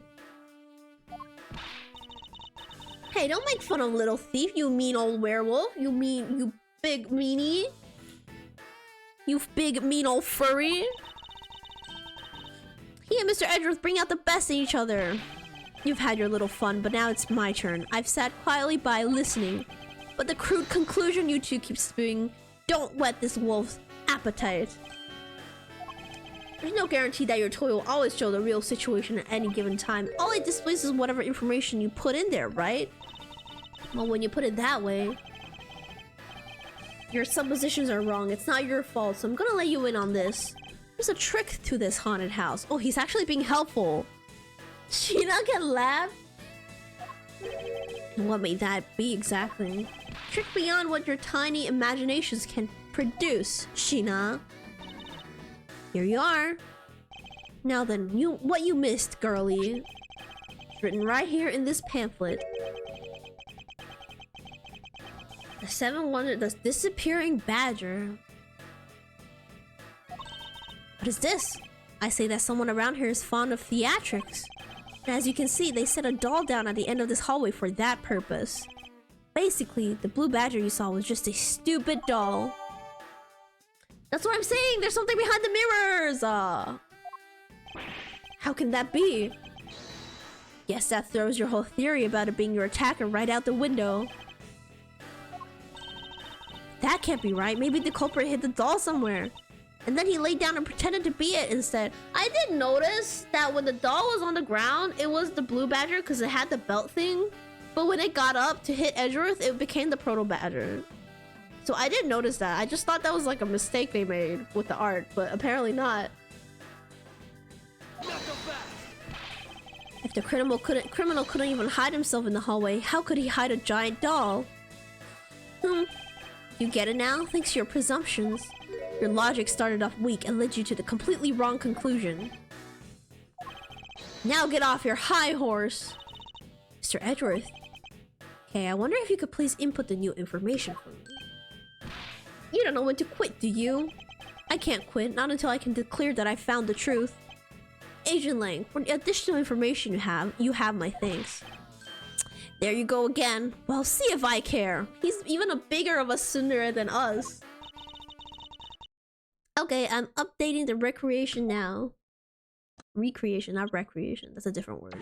Hey, don't make fun of little thief, you mean old werewolf. You big meanie. You big mean old furry. He and Mr. Edgeworth bring out the best in each other. You've had your little fun, but now it's my turn. I've sat quietly by listening. But the crude conclusion you two keep spewing don't whet this wolf's appetite. There's no guarantee that your toy will always show the real situation at any given time. All it displays is whatever information you put in there, right? Well, when you put it that way, your suppositions are wrong. It's not your fault, so I'm gonna let you in on this. There's a trick to this haunted house. Oh, he's actually being helpful. Sheena can laugh? And what may that be exactly? Trick beyond what your tiny imaginations can produce, Sheena. Here you are. Now then, what you missed, girlie. It's written right here in this pamphlet. The 7 Wonders, the disappearing badger. What is this? I say that someone around here is fond of theatrics. And as you can see, they set a doll down at the end of this hallway for that purpose. Basically, the blue badger you saw was just a stupid doll. That's what I'm saying! There's something behind the mirrors! How can that be? Guess that throws your whole theory about it being your attacker right out the window. That can't be right. Maybe the culprit hid the doll somewhere. And then he laid down and pretended to be it instead. I did notice that when the doll was on the ground, it was the blue badger because it had the belt thing. But when it got up to hit Edgeworth, it became the proto badger. So I didn't notice that. I just thought that was like a mistake they made with the art, but apparently not. If the criminal couldn't even hide himself in the hallway, how could he hide a giant doll? You get it now? Thanks to your presumptions. Your logic started off weak and led you to the completely wrong conclusion. Now get off your high horse! Mr. Edgeworth. Okay, I wonder if you could please input the new information for me. You don't know when to quit, do you? I can't quit, not until I can declare that I found the truth. Agent Lang, for the additional information you have my thanks. There you go again. Well, see if I care. He's even a bigger of a tsundere than us. Okay, I'm updating the recreation now. Recreation, not recreation. That's a different word.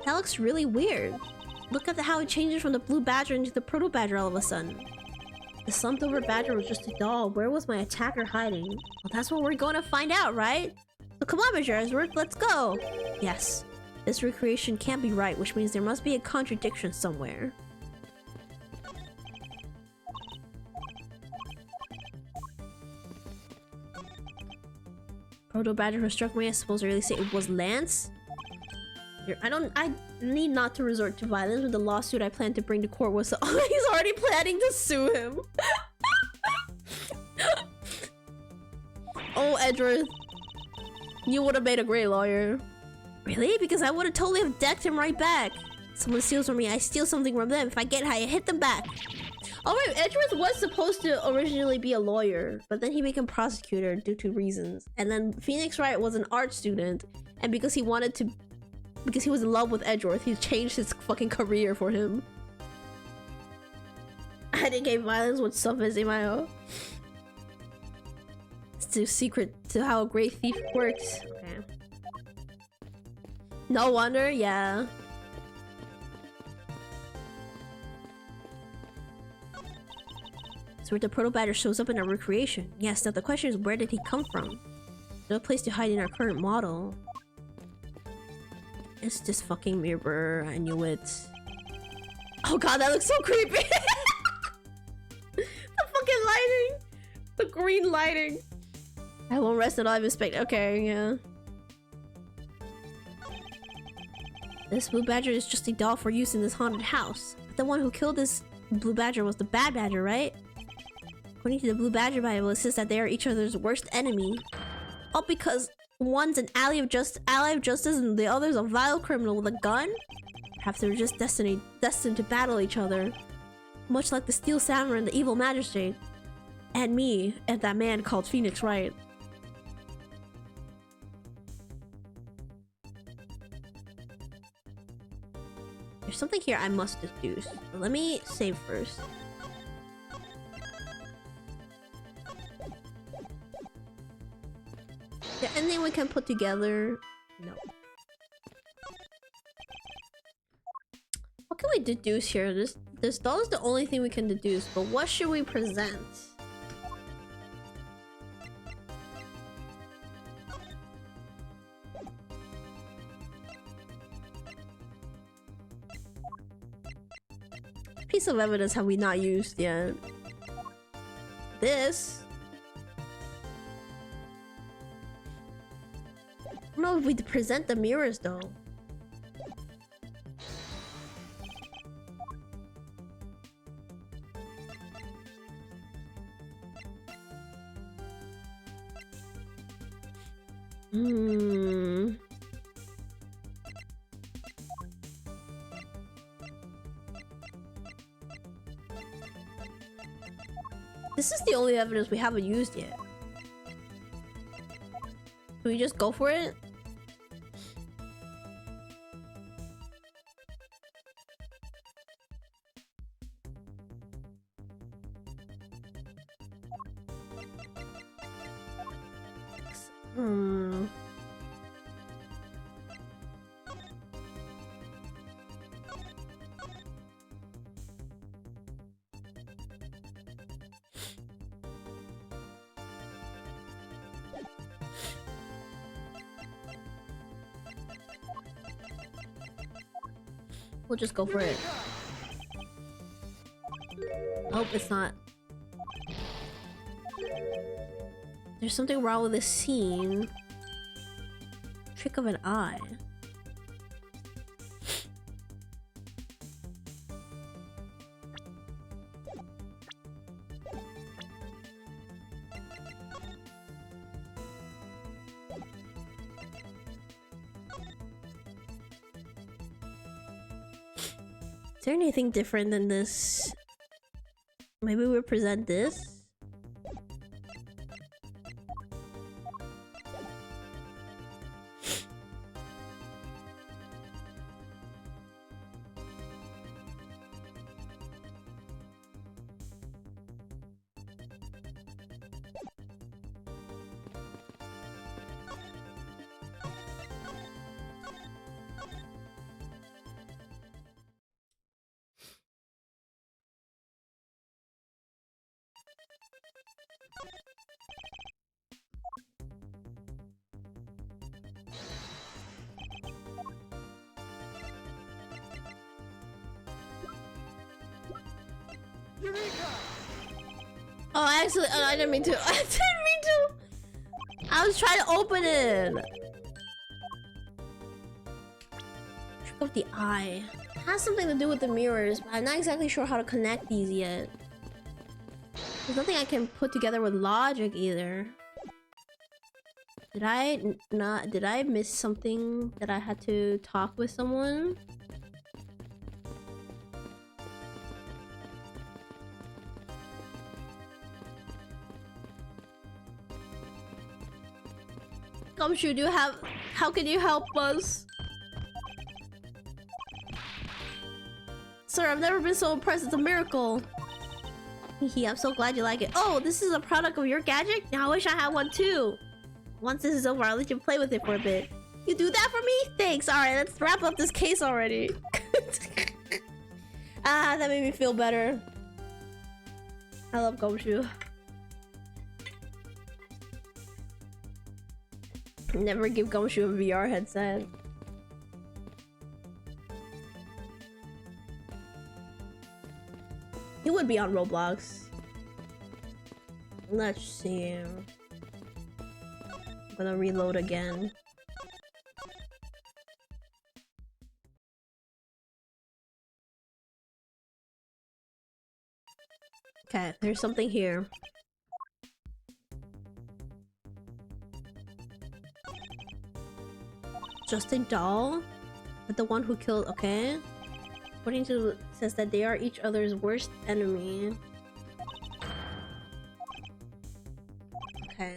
That looks really weird. Look at how it changes from the blue badger into the proto badger all of a sudden. The slumped over badger was just a doll. Where was my attacker hiding? Well, that's what we're going to find out, right? So come on, Mr. Edgeworth, let's go. Yes, this recreation can't be right, which means there must be a contradiction somewhere. Proto badger who struck me, I suppose, really say it was Lance? I need not to resort to violence with the lawsuit I plan to bring to court was he's already planning to sue him. Oh, Edgeworth. You would have made a great lawyer. Really? Because I would have totally have decked him right back. Someone steals from me, I steal something from them. If I get high, I hit them back. Oh wait, Edgeworth was supposed to originally be a lawyer, but then he became prosecutor due to reasons. And then Phoenix Wright was an art student, and because he was in love with Edgeworth, he changed his fucking career for him. I didn't get violence with Sufis Imayo. It's the secret to how a great thief works. Okay. No wonder, yeah. So where the proto badger shows up in our recreation. Yes, now the question is, where did he come from? No place to hide in our current model. It's just fucking mirror. I knew it. Oh god, that looks so creepy. The fucking lighting. The green lighting. I won't rest until I've inspected. Okay, yeah. This blue badger is just a doll for use in this haunted house. But the one who killed this blue badger was the bad badger, right? According to the blue badger bible, it says that they are each other's worst enemy. All because one's an ally of justice and the other's a vile criminal with a gun? Perhaps they're just destined to battle each other. Much like the Steel Samurai and the Evil Magistrate. And me, and that man called Phoenix Wright. There's something here I must deduce. Let me save first. Is there anything we can put together? No. What can we deduce here? This doll is the only thing we can deduce, but what should we present? Piece of evidence have we not used yet? This. I don't know if we present the mirrors though. This is the only evidence we haven't used yet. Can we just go for it? Hmm. We'll just go for it. Nope, it's not. There's something wrong with this scene. Trick of an eye. Is there anything different than this? Maybe we present this? Oh, actually, I didn't mean to. I didn't mean to. I was trying to open it. Trick of the eye. It has something to do with the mirrors, but I'm not exactly sure how to connect these yet. There's nothing I can put together with logic either. Did I miss something that I had to talk with someone? Gumshoe, do you have... How can you help us? Sir, I've never been so impressed. It's a miracle. Hehe, I'm so glad you like it. Oh, this is a product of your gadget? Now I wish I had one too. Once this is over, I'll let you play with it for a bit. You do that for me? Thanks. Alright, let's wrap up this case already. Ah, that made me feel better. I love Gumshoe. Never give Gumshoe a VR headset. He would be on Roblox. Let's see. I'm gonna reload again. Okay, there's something here. Just a doll? But the one who killed... Okay. According to... says that they are each other's worst enemy. Okay.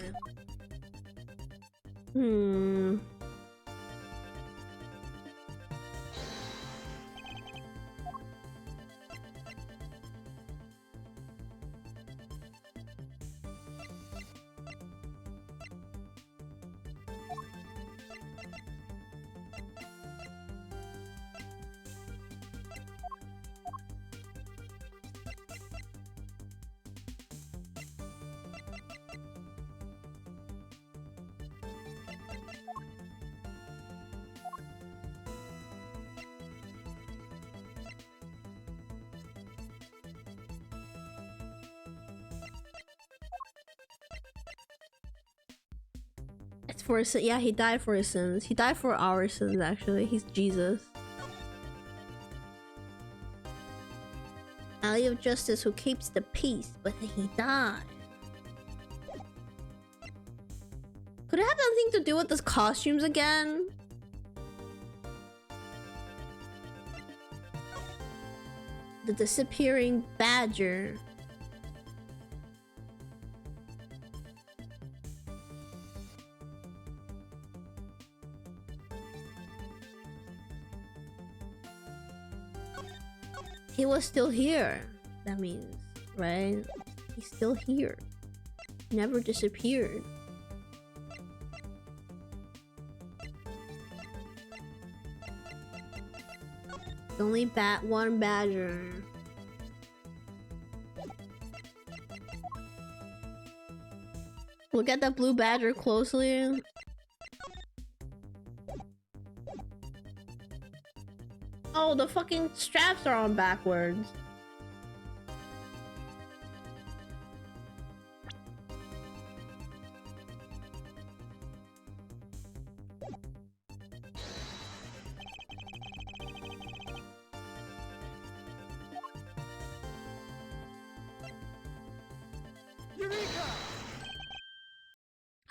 It's for his... Yeah, he died for his sins. He died for our sins, actually. He's Jesus. Alley of Justice who keeps the peace, but he died. Could it have anything to do with his costumes again? The disappearing badger. He was still here. That means, right? He's still here. Never disappeared. Only one badger. Look at the blue badger closely. Oh, the fucking straps are on backwards.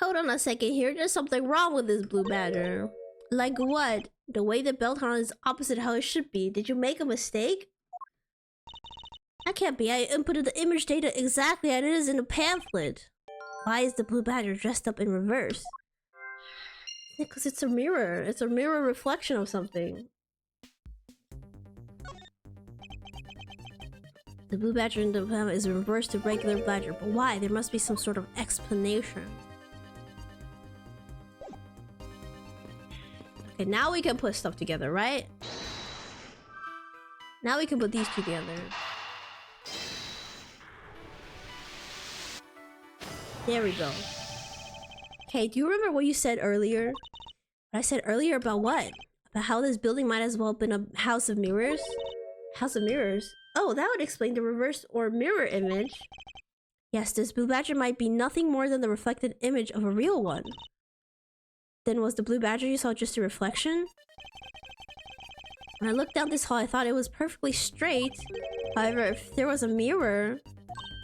Hold on a second here, there's something wrong with this blue badger. Like what? The way the belt on is opposite how it should be. Did you make a mistake? That can't be. I inputted the image data exactly as it is in the pamphlet. Why is the blue badger dressed up in reverse? Because it's a mirror. It's a mirror reflection of something. The blue badger in the pamphlet is reversed to regular badger. But why? There must be some sort of explanation. Okay, now we can put stuff together, right? Now we can put these two together. There we go. Okay, do you remember what you said earlier? What I said earlier about what? About how this building might as well have been a house of mirrors? House of mirrors? Oh, that would explain the reverse or mirror image. Yes, this blue badger might be nothing more than the reflected image of a real one. Then was the blue badger you saw just a reflection? When I looked down this hall, I thought it was perfectly straight. However, if there was a mirror...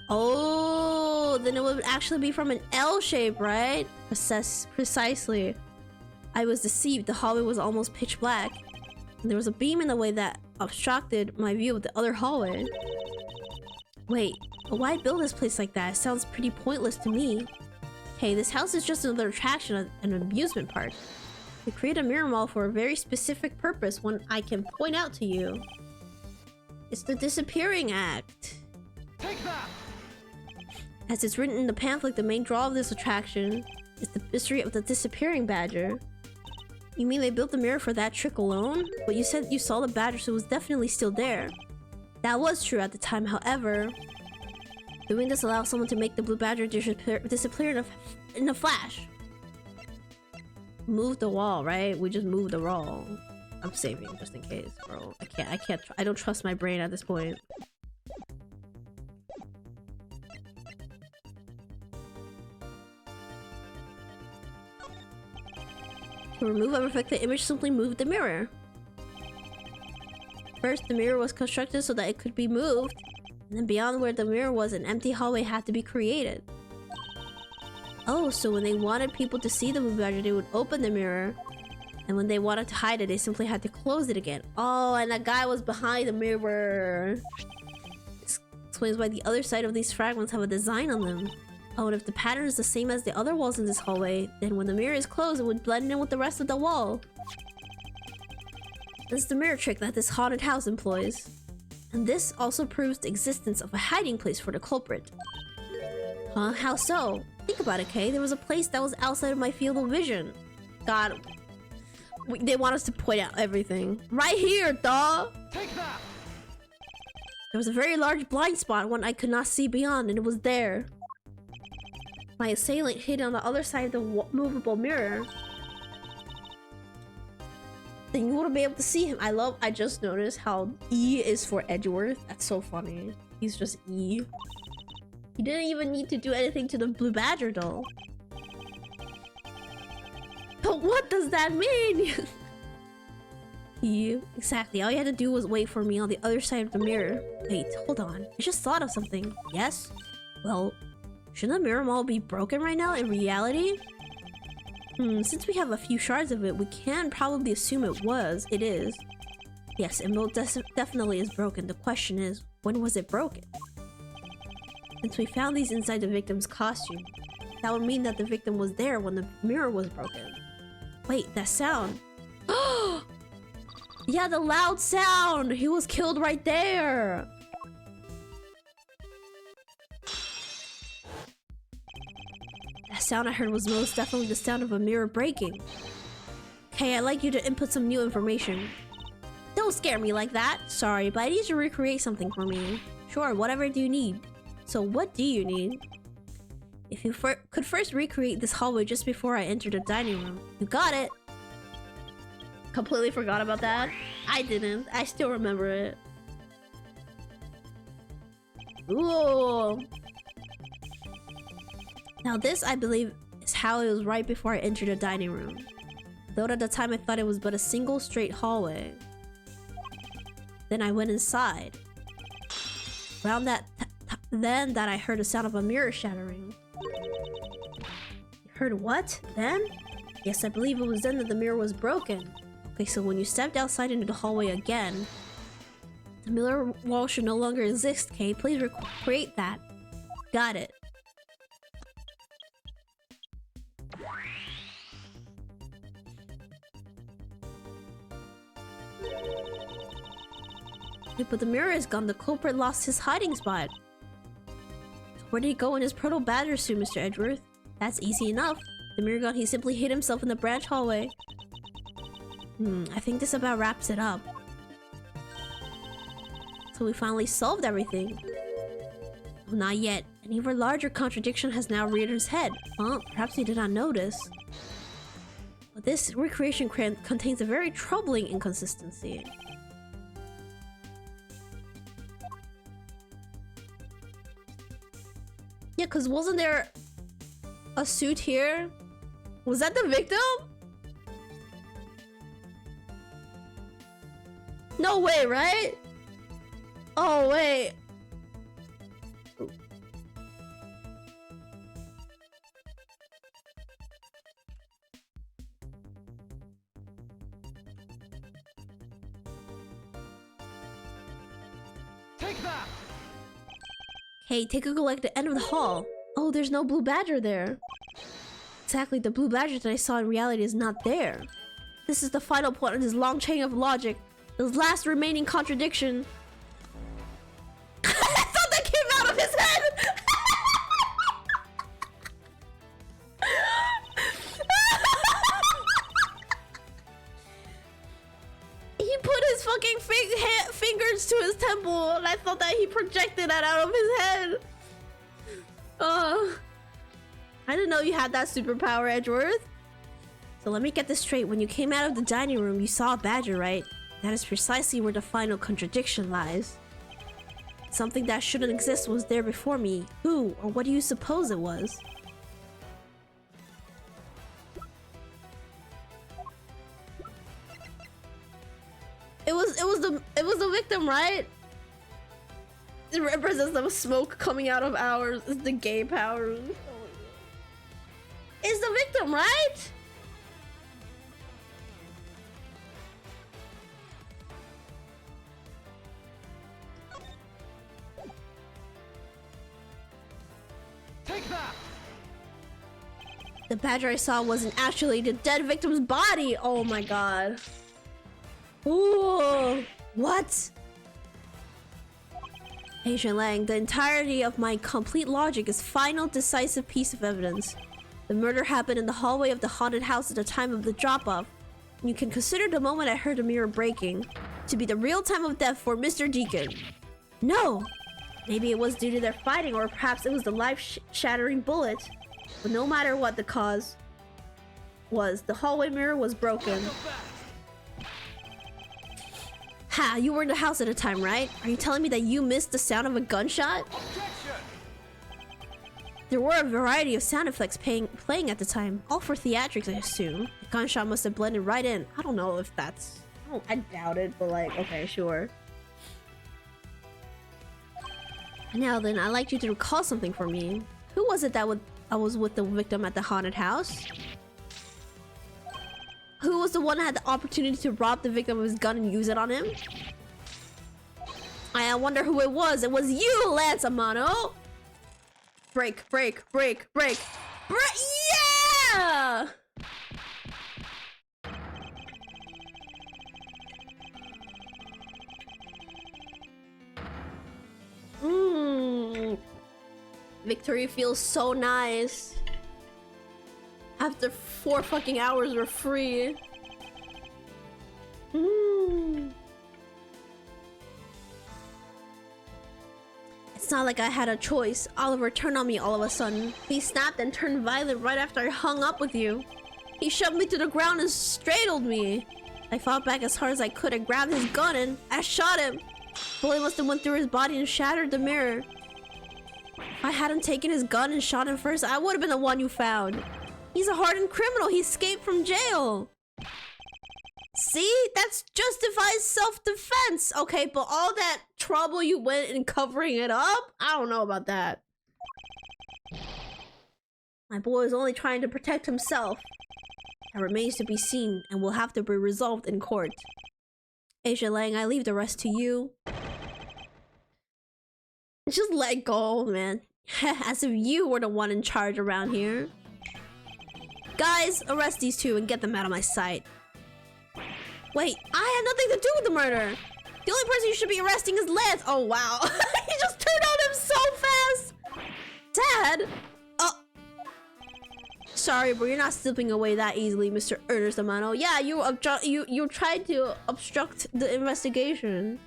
Oh, then it would actually be from an L shape, right? Precisely. I was deceived. The hallway was almost pitch black. And there was a beam in the way that obstructed my view of the other hallway. Wait, but why build this place like that? It sounds pretty pointless to me. Hey, this house is just another attraction, an amusement park. We create a mirror mall for a very specific purpose, one I can point out to you. It's the disappearing act. Take that! As it's written in the pamphlet, the main draw of this attraction is the mystery of the disappearing badger. You mean they built the mirror for that trick alone? But you said you saw the badger, so it was definitely still there. That was true at the time, however... Doing this allows someone to make the blue badger disappear in a flash. Move the wall, right? We just moved the wall. I'm saving just in case, bro. I don't trust my brain at this point. To remove and reflect the image, simply move the mirror. First, the mirror was constructed so that it could be moved. And then beyond where the mirror was, an empty hallway had to be created. Oh, so when they wanted people to see the blue badger, they would open the mirror. And when they wanted to hide it, they simply had to close it again. Oh, and that guy was behind the mirror. This explains why the other side of these fragments have a design on them. Oh, and if the pattern is the same as the other walls in this hallway, then when the mirror is closed, it would blend in with the rest of the wall. This is the mirror trick that this haunted house employs. And this also proves the existence of a hiding place for the culprit. Huh? How so? Think about it, Kay. There was a place that was outside of my field of vision. God. They want us to point out everything. Right here, dawg! Take that! There was a very large blind spot, one I could not see beyond, and it was there. My assailant hid on the other side of the movable mirror. Then you wouldn't be able to see him. I just noticed how E is for Edgeworth. That's so funny. He's just E. He didn't even need to do anything to the blue badger though. But what does that mean? Exactly. All you had to do was wait for me on the other side of the mirror. Wait, hold on. I just thought of something. Yes? Well, shouldn't the mirror mall be broken right now in reality? Since we have a few shards of it, we can probably assume it is. Yes, it most definitely is broken. The question is, when was it broken? Since we found these inside the victim's costume, that would mean that the victim was there when the mirror was broken. Wait, that sound. Yeah, the loud sound! He was killed right there! That sound I heard was most definitely the sound of a mirror breaking. Okay, I'd like you to input some new information. No, Don't scare me like that. Sorry, but I need you to recreate something for me. Sure, whatever do you need? So what do you need? If you could first recreate this hallway just before I enter the dining room. You got it. Completely forgot about that. I didn't. I still remember it. Ooh. Now this, I believe, is how it was right before I entered the dining room. Though at the time I thought it was but a single straight hallway. Then I went inside. Around then I heard the sound of a mirror shattering. Heard what? Then? Yes, I believe it was then that the mirror was broken. Okay, so when you stepped outside into the hallway again, the mirror wall should no longer exist, Kay. Please recreate that. Got it. Yeah, but the mirror is gone. The culprit lost his hiding spot. So where did he go in his proto badger suit, Mr. Edgeworth? That's easy enough. The mirror gone, he simply hid himself in the branch hallway. I think this about wraps it up. So we finally solved everything. Well, not yet. An even larger contradiction has now reared its head. Well, perhaps he did not notice. But this recreation contains a very troubling inconsistency. Yeah, because wasn't there a suit here? Was that the victim? No way, right? Oh, wait. Take that! Hey, take a look at the end of the hall. Oh, there's no blue badger there. Exactly, the blue badger that I saw in reality is not there. This is the final point in this long chain of logic. This last remaining contradiction. I thought that came out of his head! He put his fucking fingers to his temple, and I thought that he projected that out of his head. I didn't know you had that superpower, Edgeworth. So let me get this straight. When you came out of the dining room, you saw a badger, right? That is precisely where the final contradiction lies. Something that shouldn't exist was there before me. Who or what do you suppose it was? It was the victim, right? It represents the smoke coming out of ours. It's the gay powers. It's the victim, right? Take that! The badger I saw wasn't actually the dead victim's body. Oh my god. Ooh, what? Asian Lang, the entirety of my complete logic is final decisive piece of evidence. The murder happened in the hallway of the haunted house at the time of the drop-off. And you can consider the moment I heard the mirror breaking to be the real time of death for Mr. Deacon. No! Maybe it was due to their fighting, or perhaps it was the life-shattering bullet. But no matter what the cause was, the hallway mirror was broken. Ha! You were in the house at the time, right? Are you telling me that you missed the sound of a gunshot? Objection! There were a variety of sound effects playing at the time, all for theatrics, I assume. The gunshot must have blended right in. I don't know if that's... I doubt it, but like, okay, sure. Now then, I'd like you to recall something for me. Who was it that I was with the victim at the haunted house? Who was the one that had the opportunity to rob the victim of his gun and use it on him? I wonder who it was. It was you, Lance Amano! Break, break, break, break. Yeah! Victory feels so nice. After 4 fucking hours, we're free. It's not like I had a choice. Oliver turned on me all of a sudden. He snapped and turned violent right after I hung up with you. He shoved me to the ground and straddled me. I fought back as hard as I could and grabbed his gun and I shot him. Bullet must have went through his body and shattered the mirror. If I hadn't taken his gun and shot him first, I would have been the one you found. He's a hardened criminal. He escaped from jail. See? That's justifies self-defense. Okay, but all that trouble you went in covering it up? I don't know about that. My boy is only trying to protect himself. That remains to be seen and will have to be resolved in court. Asia Lang, I leave the rest to you. Just let go, man. As if you were the one in charge around here. Guys, arrest these two and get them out of my sight. Wait, I had nothing to do with the murder. The only person you should be arresting is Lance. Oh, wow. He just turned on him so fast. Dad? Sorry, but you're not slipping away that easily, Mr. Ernest Amano. Yeah, you tried to obstruct the investigation.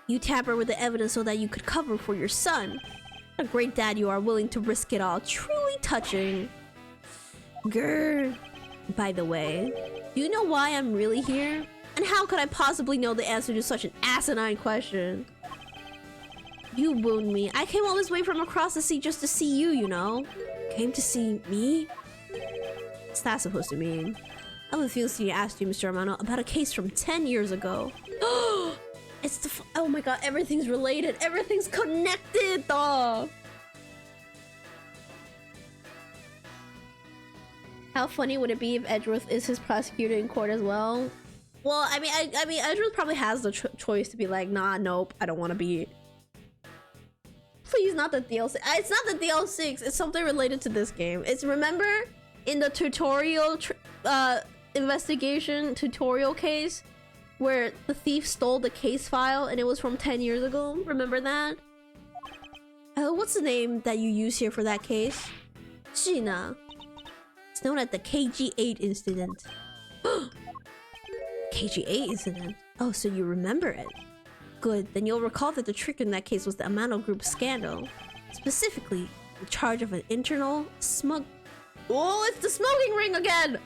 You tampered with the evidence so that you could cover for your son. What a great dad you are, willing to risk it all. Truly touching. Grr. By the way, do you know why I'm really here? And how could I possibly know the answer to such an asinine question? You wound me. I came all this way from across the sea just to see you, you know? Came to see me? What's that supposed to mean? I have a feeling to ask you, Mr. Amano, about a case from 10 years ago. It's the oh my god, everything's related. Everything's connected, though. How funny would it be if Edgeworth is his prosecutor in court as well? Well, I mean, Edgeworth probably has the choice to be like, nah, nope, I don't want to be. Please, not the DLC. It's not the DL6. It's something related to this game. It's, remember in the tutorial investigation tutorial case where the thief stole the case file and it was from 10 years ago? Remember that? What's the name that you use here for that case? Gina. It's known as the KG8 incident. KG8 incident? Oh, so you remember it. Good, then you'll recall that the trick in that case was the Amano Group scandal. Specifically, the charge of an internal Oh, it's the smuggling ring again!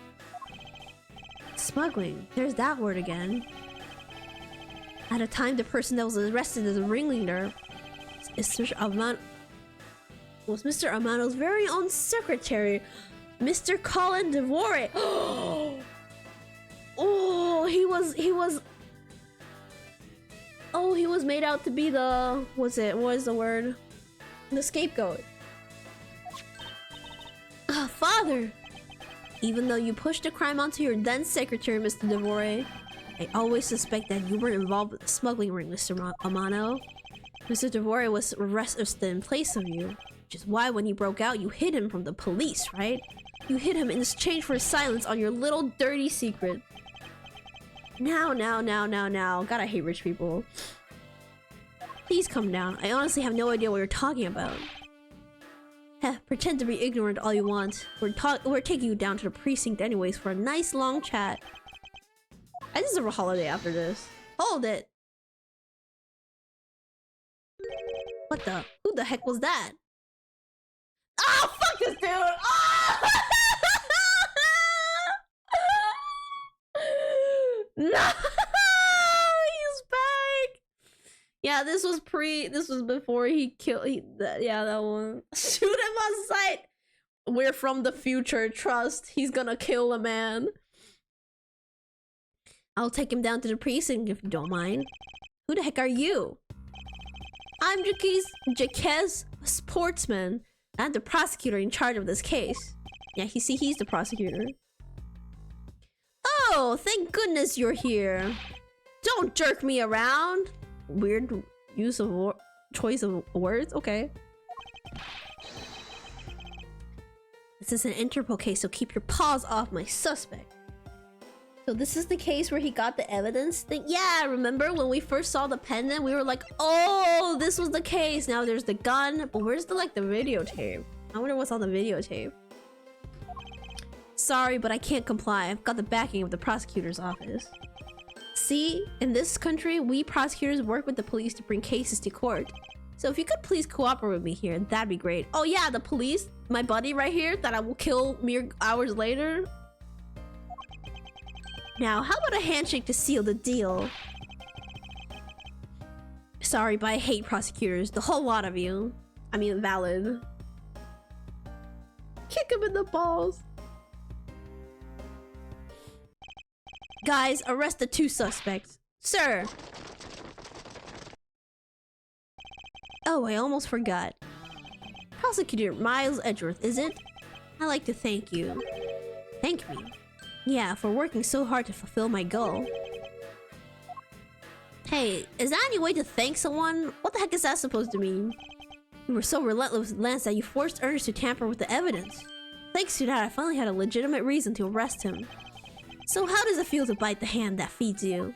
Smuggling, there's that word again. At a time, the person that was arrested as a ringleader was Mr. Amano's very own secretary, Mr. Colin Devore. Oh, he was made out to be the... What is the word? The scapegoat. Father! Even though you pushed the crime onto your then secretary, Mr. Devore, I always suspect that you were involved with the smuggling ring, Mr. Amano. Mr. Devore was arrested in place of you, which is why when he broke out, you hid him from the police, right? You hid him in exchange for silence on your little dirty secret. Now. God, I hate rich people. Please come down. I honestly have no idea what you're talking about. Heh, pretend to be ignorant all you want. We're taking you down to the precinct anyways for a nice long chat. I deserve a holiday after this. Hold it! What the? Who the heck was that? Oh, fuck this dude! Oh! No! He's back! Yeah, this was before he killed... yeah, that one. Shoot him on sight! We're from the future, trust. He's gonna kill a man. I'll take him down to the precinct if you don't mind. Who the heck are you? I'm Jaquez Sportsman. I'm the prosecutor in charge of this case. Yeah, he's the prosecutor. Oh, thank goodness you're here. Don't jerk me around. Weird use of choice of words. Okay. This is an Interpol case, so keep your paws off my suspect. So this is the case where he got the evidence thing. Yeah, remember when we first saw the pendant, we were like, oh, this was the case. Now there's the gun, but where's the videotape? I wonder what's on the videotape. Sorry, but I can't comply. I've got the backing of the prosecutor's office. See, in this country, we prosecutors work with the police to bring cases to court. So if you could please cooperate with me here, that'd be great. Oh yeah, the police, my buddy right here that I will kill mere hours later. Now, how about a handshake to seal the deal? Sorry, but I hate prosecutors. The whole lot of you. I mean, valid. Kick him in the balls. Guys, arrest the 2 suspects. Sir! Oh, I almost forgot. Prosecutor Miles Edgeworth, is it? I'd like to thank you. Thank me? Yeah, for working so hard to fulfill my goal. Hey, is that any way to thank someone? What the heck is that supposed to mean? You were so relentless with Lance that you forced Ernest to tamper with the evidence. Thanks to that, I finally had a legitimate reason to arrest him. So how does it feel to bite the hand that feeds you?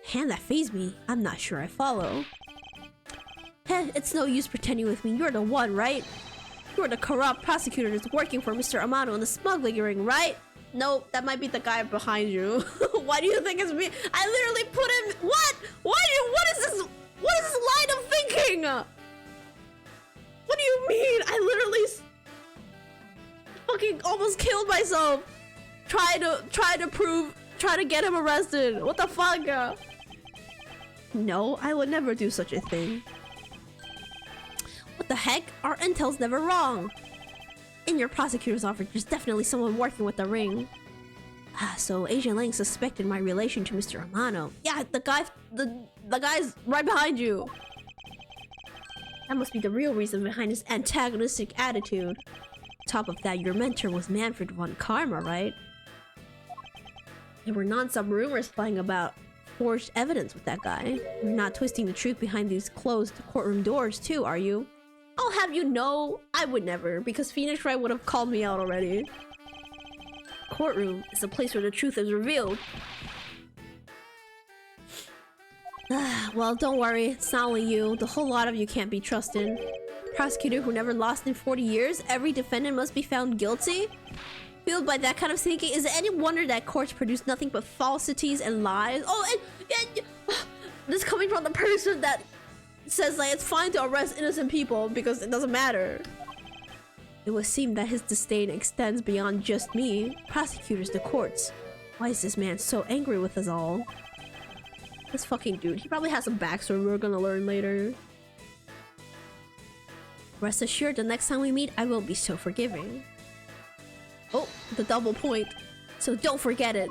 Hand that feeds me? I'm not sure I follow. Heh, it's no use pretending with me. You're the one, right? You're the corrupt prosecutor that's working for Mr. Amano in the smuggling ring, right? Nope, that might be the guy behind you. Why do you think it's me? I literally put him. What? What is this? What is this line of thinking? What do you mean? I literally fucking almost killed myself. Try to get him arrested. What the fuck? No, I would never do such a thing. What the heck? Our intel's never wrong. In your prosecutor's office, there's definitely someone working with the ring. So Agent Lang suspected my relation to Mr. Amano. Yeah, the guy's right behind you. That must be the real reason behind his antagonistic attitude. Top of that, your mentor was Manfred von Karma, right? There were non-stop rumors flying about forged evidence with that guy. You're not twisting the truth behind these closed courtroom doors too, are you? I'll have you know, I would never, because Phoenix Wright would have called me out already. Courtroom is a place where the truth is revealed. Well, don't worry, it's not only you. The whole lot of you can't be trusted. Prosecutor who never lost in 40 years, every defendant must be found guilty? Fueled by that kind of thinking, is it any wonder that courts produce nothing but falsities and lies? Oh, and this coming from the person that says like it's fine to arrest innocent people because it doesn't matter. It would seem that his disdain extends beyond just me. Prosecutors, the courts. Why is this man so angry with us all? This fucking dude, he probably has some backstory we're gonna learn later. Rest assured, the next time we meet, I won't be so forgiving. Oh, the double point. So don't forget it.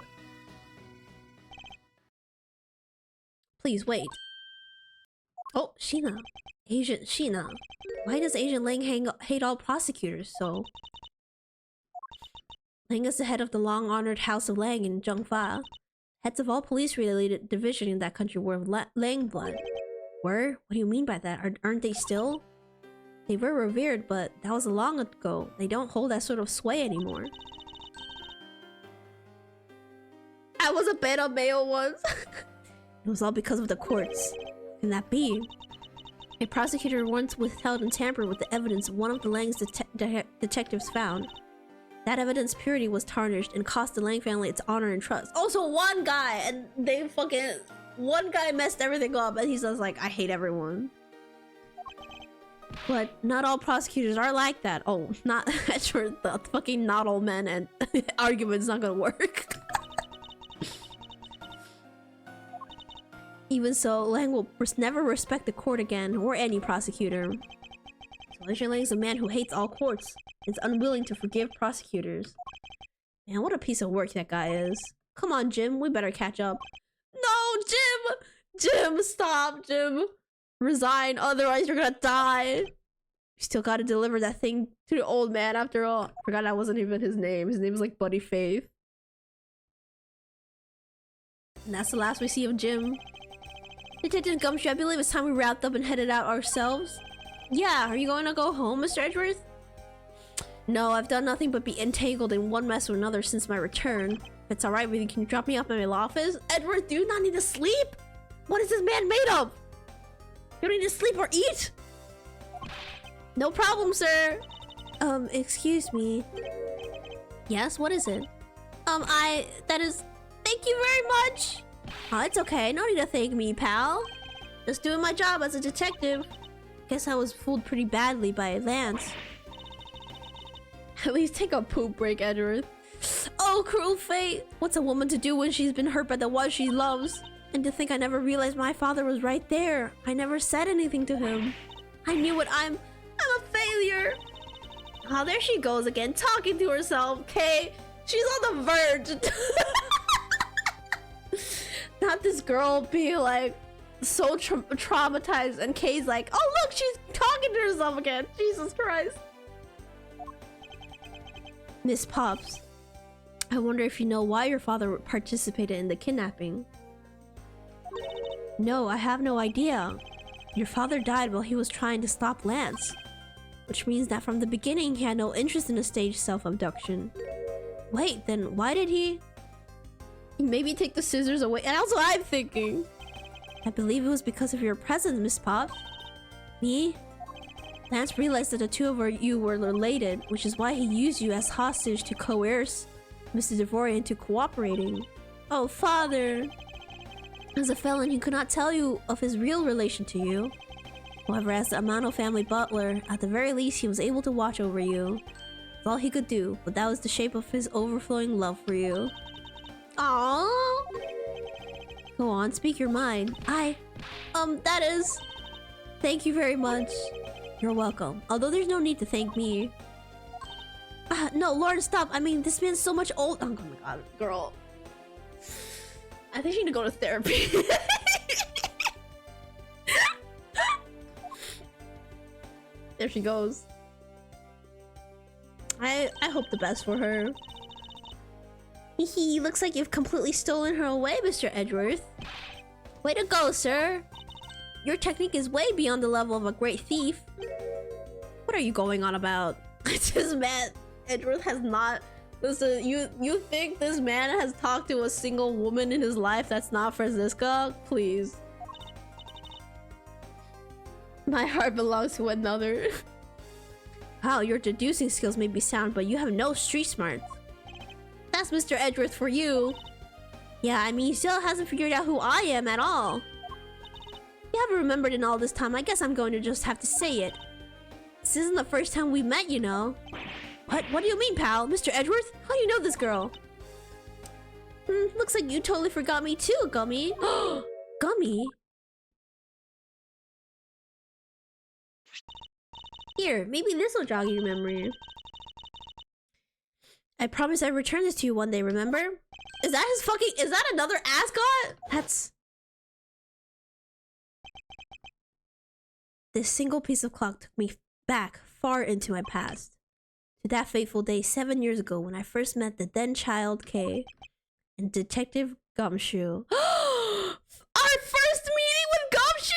Please wait. Oh, Sheena. Agent Sheena. Why does Agent Lang hate all prosecutors so? Lang is the head of the long-honored House of Lang in Zhongfa. Heads of all police-related division in that country were of Lang blood. Were? What do you mean by that? Aren't they still? They were revered, but that was long ago. They don't hold that sort of sway anymore. I was a beta male once. It was all because of the courts. Can that be? A prosecutor once withheld and tampered with the evidence one of the Lang's detectives found. That evidence purity was tarnished and cost the Lang family its honor and trust. Also, one guy, and they fucking... One guy messed everything up, and he's just like, I hate everyone. But not all prosecutors are like that. Oh, not sure the fucking not all men and argument's not gonna work. Even so, Lang will never respect the court again, or any prosecutor. So Agent Lang is a man who hates all courts. Is unwilling to forgive prosecutors. Man, what a piece of work that guy is. Come on, Jim, we better catch up. No, Jim! Jim, stop, Jim! Resign, otherwise you're gonna die. You still gotta deliver that thing to the old man after all. Forgot that wasn't even his name. His name was like Buddy Faith. And that's the last we see of Jim. Detective Gumshoe, I believe it's time we wrapped up and headed out ourselves. Yeah, are you going to go home, Mr. Edgeworth? No, I've done nothing but be entangled in one mess or another since my return. If it's alright with you, can you drop me off at my law office? Edward, do you not need to sleep? What is this man made of? You don't need to sleep or eat? No problem, sir. Excuse me. Yes, what is it? Thank you very much. Oh, it's okay. No need to thank me, pal. Just doing my job as a detective. Guess I was fooled pretty badly by Lance. At least take a poop break, Edward. Oh, cruel fate! What's a woman to do when she's been hurt by the one she loves? And to think I never realized my father was right there. I never said anything to him. I knew what I'm a failure. Oh, there she goes again, talking to herself. Okay, she's on the verge. Not this girl being like so traumatized, and Kay's like, oh look, she's talking to herself again. Jesus Christ. Miss Pops, I wonder if you know why your father participated in the kidnapping. No, I have no idea. Your father died while he was trying to stop Lance, which means that from the beginning he had no interest in a staged self-abduction. Wait, then why did he maybe take the scissors away? And that's what I'm thinking. I believe it was because of your presence, Miss Pops. Me? Lance realized that the two of you were related, which is why he used you as hostage to coerce Mr. Devorian into cooperating. Oh, father! As a felon, he could not tell you of his real relation to you. However, as the Amano family butler, at the very least he was able to watch over you. That's all he could do, but that was the shape of his overflowing love for you. Aww. Go on, speak your mind. That is... Thank you very much. You're welcome. Although there's no need to thank me. No, Lauren, stop. I mean, this man's so much old. Oh my god, girl. I think she need to go to therapy. There she goes. I hope the best for her. Hehe, looks like you've completely stolen her away, Mr. Edgeworth. Way to go, sir. Your technique is way beyond the level of a great thief. What are you going on about? This man, Edgeworth, has not... Listen, you think this man has talked to a single woman in his life that's not Franziska? Please. My heart belongs to another. Wow, your deducing skills may be sound, but you have no street smarts. That's Mr. Edgeworth for you. Yeah, I mean, he still hasn't figured out who I am at all. You haven't remembered in all this time. I guess I'm going to just have to say it. This isn't the first time we met, you know. What do you mean, pal? Mr. Edgeworth? How do you know this girl? Looks like you totally forgot me too, Gummy. Gummy? Here, maybe this will jog your memory. I promise I'd return this to you one day, remember? Is that his fucking... Is that another ascot? That's... This single piece of clock took me back far into my past. To that fateful day 7 years ago when I first met the then child Kay and Detective Gumshoe. Our first meeting with Gumshoe?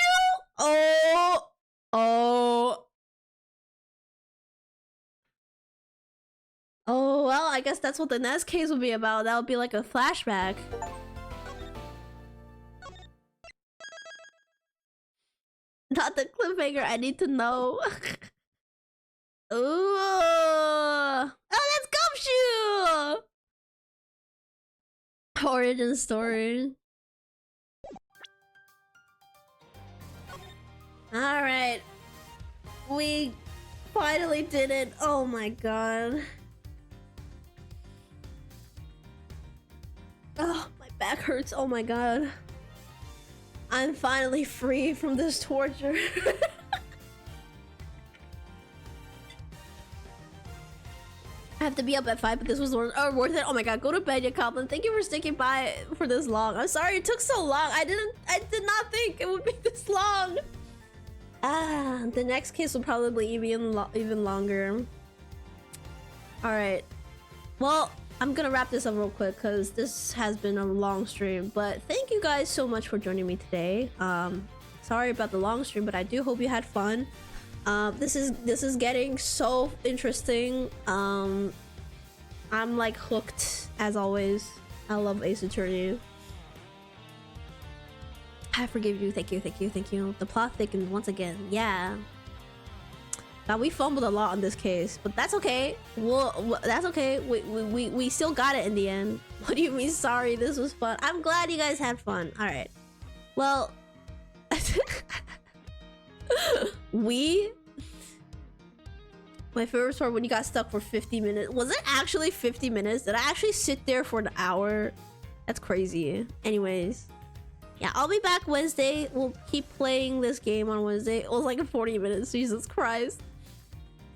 Oh, well, I guess that's what the next case will be about. That'll be like a flashback. Not the cliffhanger, I need to know. Ooh. Oh, that's Gumshoe! Origin story. Alright. We finally did it. Oh my god. Oh, my back hurts. Oh my god. I'm finally free from this torture. I have to be up at 5, but this was worth it. Oh my god, go to bed, ya Coblin. Thank you for sticking by for this long. I'm sorry it took so long. I did not think it would be this long. The next case will probably be even longer. Alright. Well, I'm gonna wrap this up real quick because this has been a long stream. But thank you guys so much for joining me today. Sorry about the long stream, but I do hope you had fun. This is getting so interesting. I'm like hooked as always. I love Ace Attorney. I forgive you. Thank you. The plot thickens once again. Yeah. Now we fumbled a lot on this case, but that's okay. That's okay. We still got it in the end. What do you mean sorry? This was fun. I'm glad you guys had fun. All right. Well, my favorite part when you got stuck for 50 minutes. Was it actually 50 minutes? Did I actually sit there for an hour? That's crazy. Anyways, yeah, I'll be back Wednesday. We'll keep playing this game on Wednesday. It was like 40 minutes. Jesus Christ.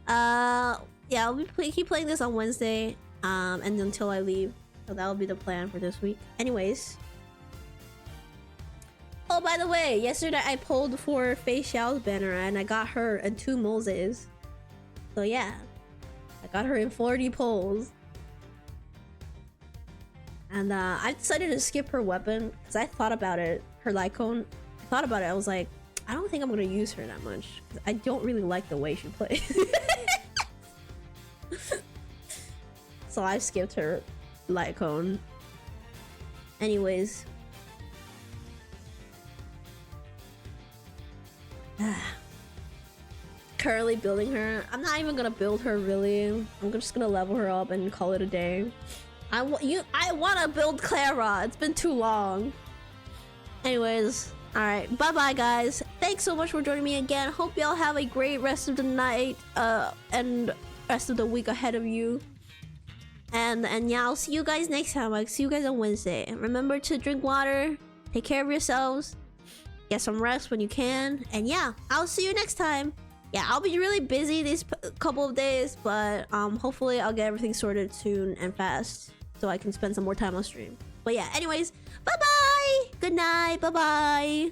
Yeah, I'll be keep playing this on Wednesday. And until I leave. So that'll be the plan for this week. Anyways. Oh, by the way, yesterday I pulled for Fei Xiao's banner and I got her and 2 Moses. So yeah, I got her in 40 pulls. And I decided to skip her weapon because I thought about it. Her Lycone. I thought about it. I was like, I don't think I'm gonna use her that much. I don't really like the way she plays. So I skipped her Lycone. Anyways. Currently building her. I'm not even gonna build her really. I'm just gonna level her up and call it a day. I want to build Clara. It's been too long. Anyways, all right. Bye bye guys. Thanks so much for joining me again. Hope y'all have a great rest of the night and rest of the week ahead of you. And yeah, I'll see you guys next time. I'll see you guys on Wednesday. Remember to drink water. Take care of yourselves. Get some rest when you can. And yeah, I'll see you next time. Yeah, I'll be really busy these couple of days, but hopefully I'll get everything sorted soon and fast so I can spend some more time on stream. But yeah, anyways, bye-bye! Good night, bye-bye!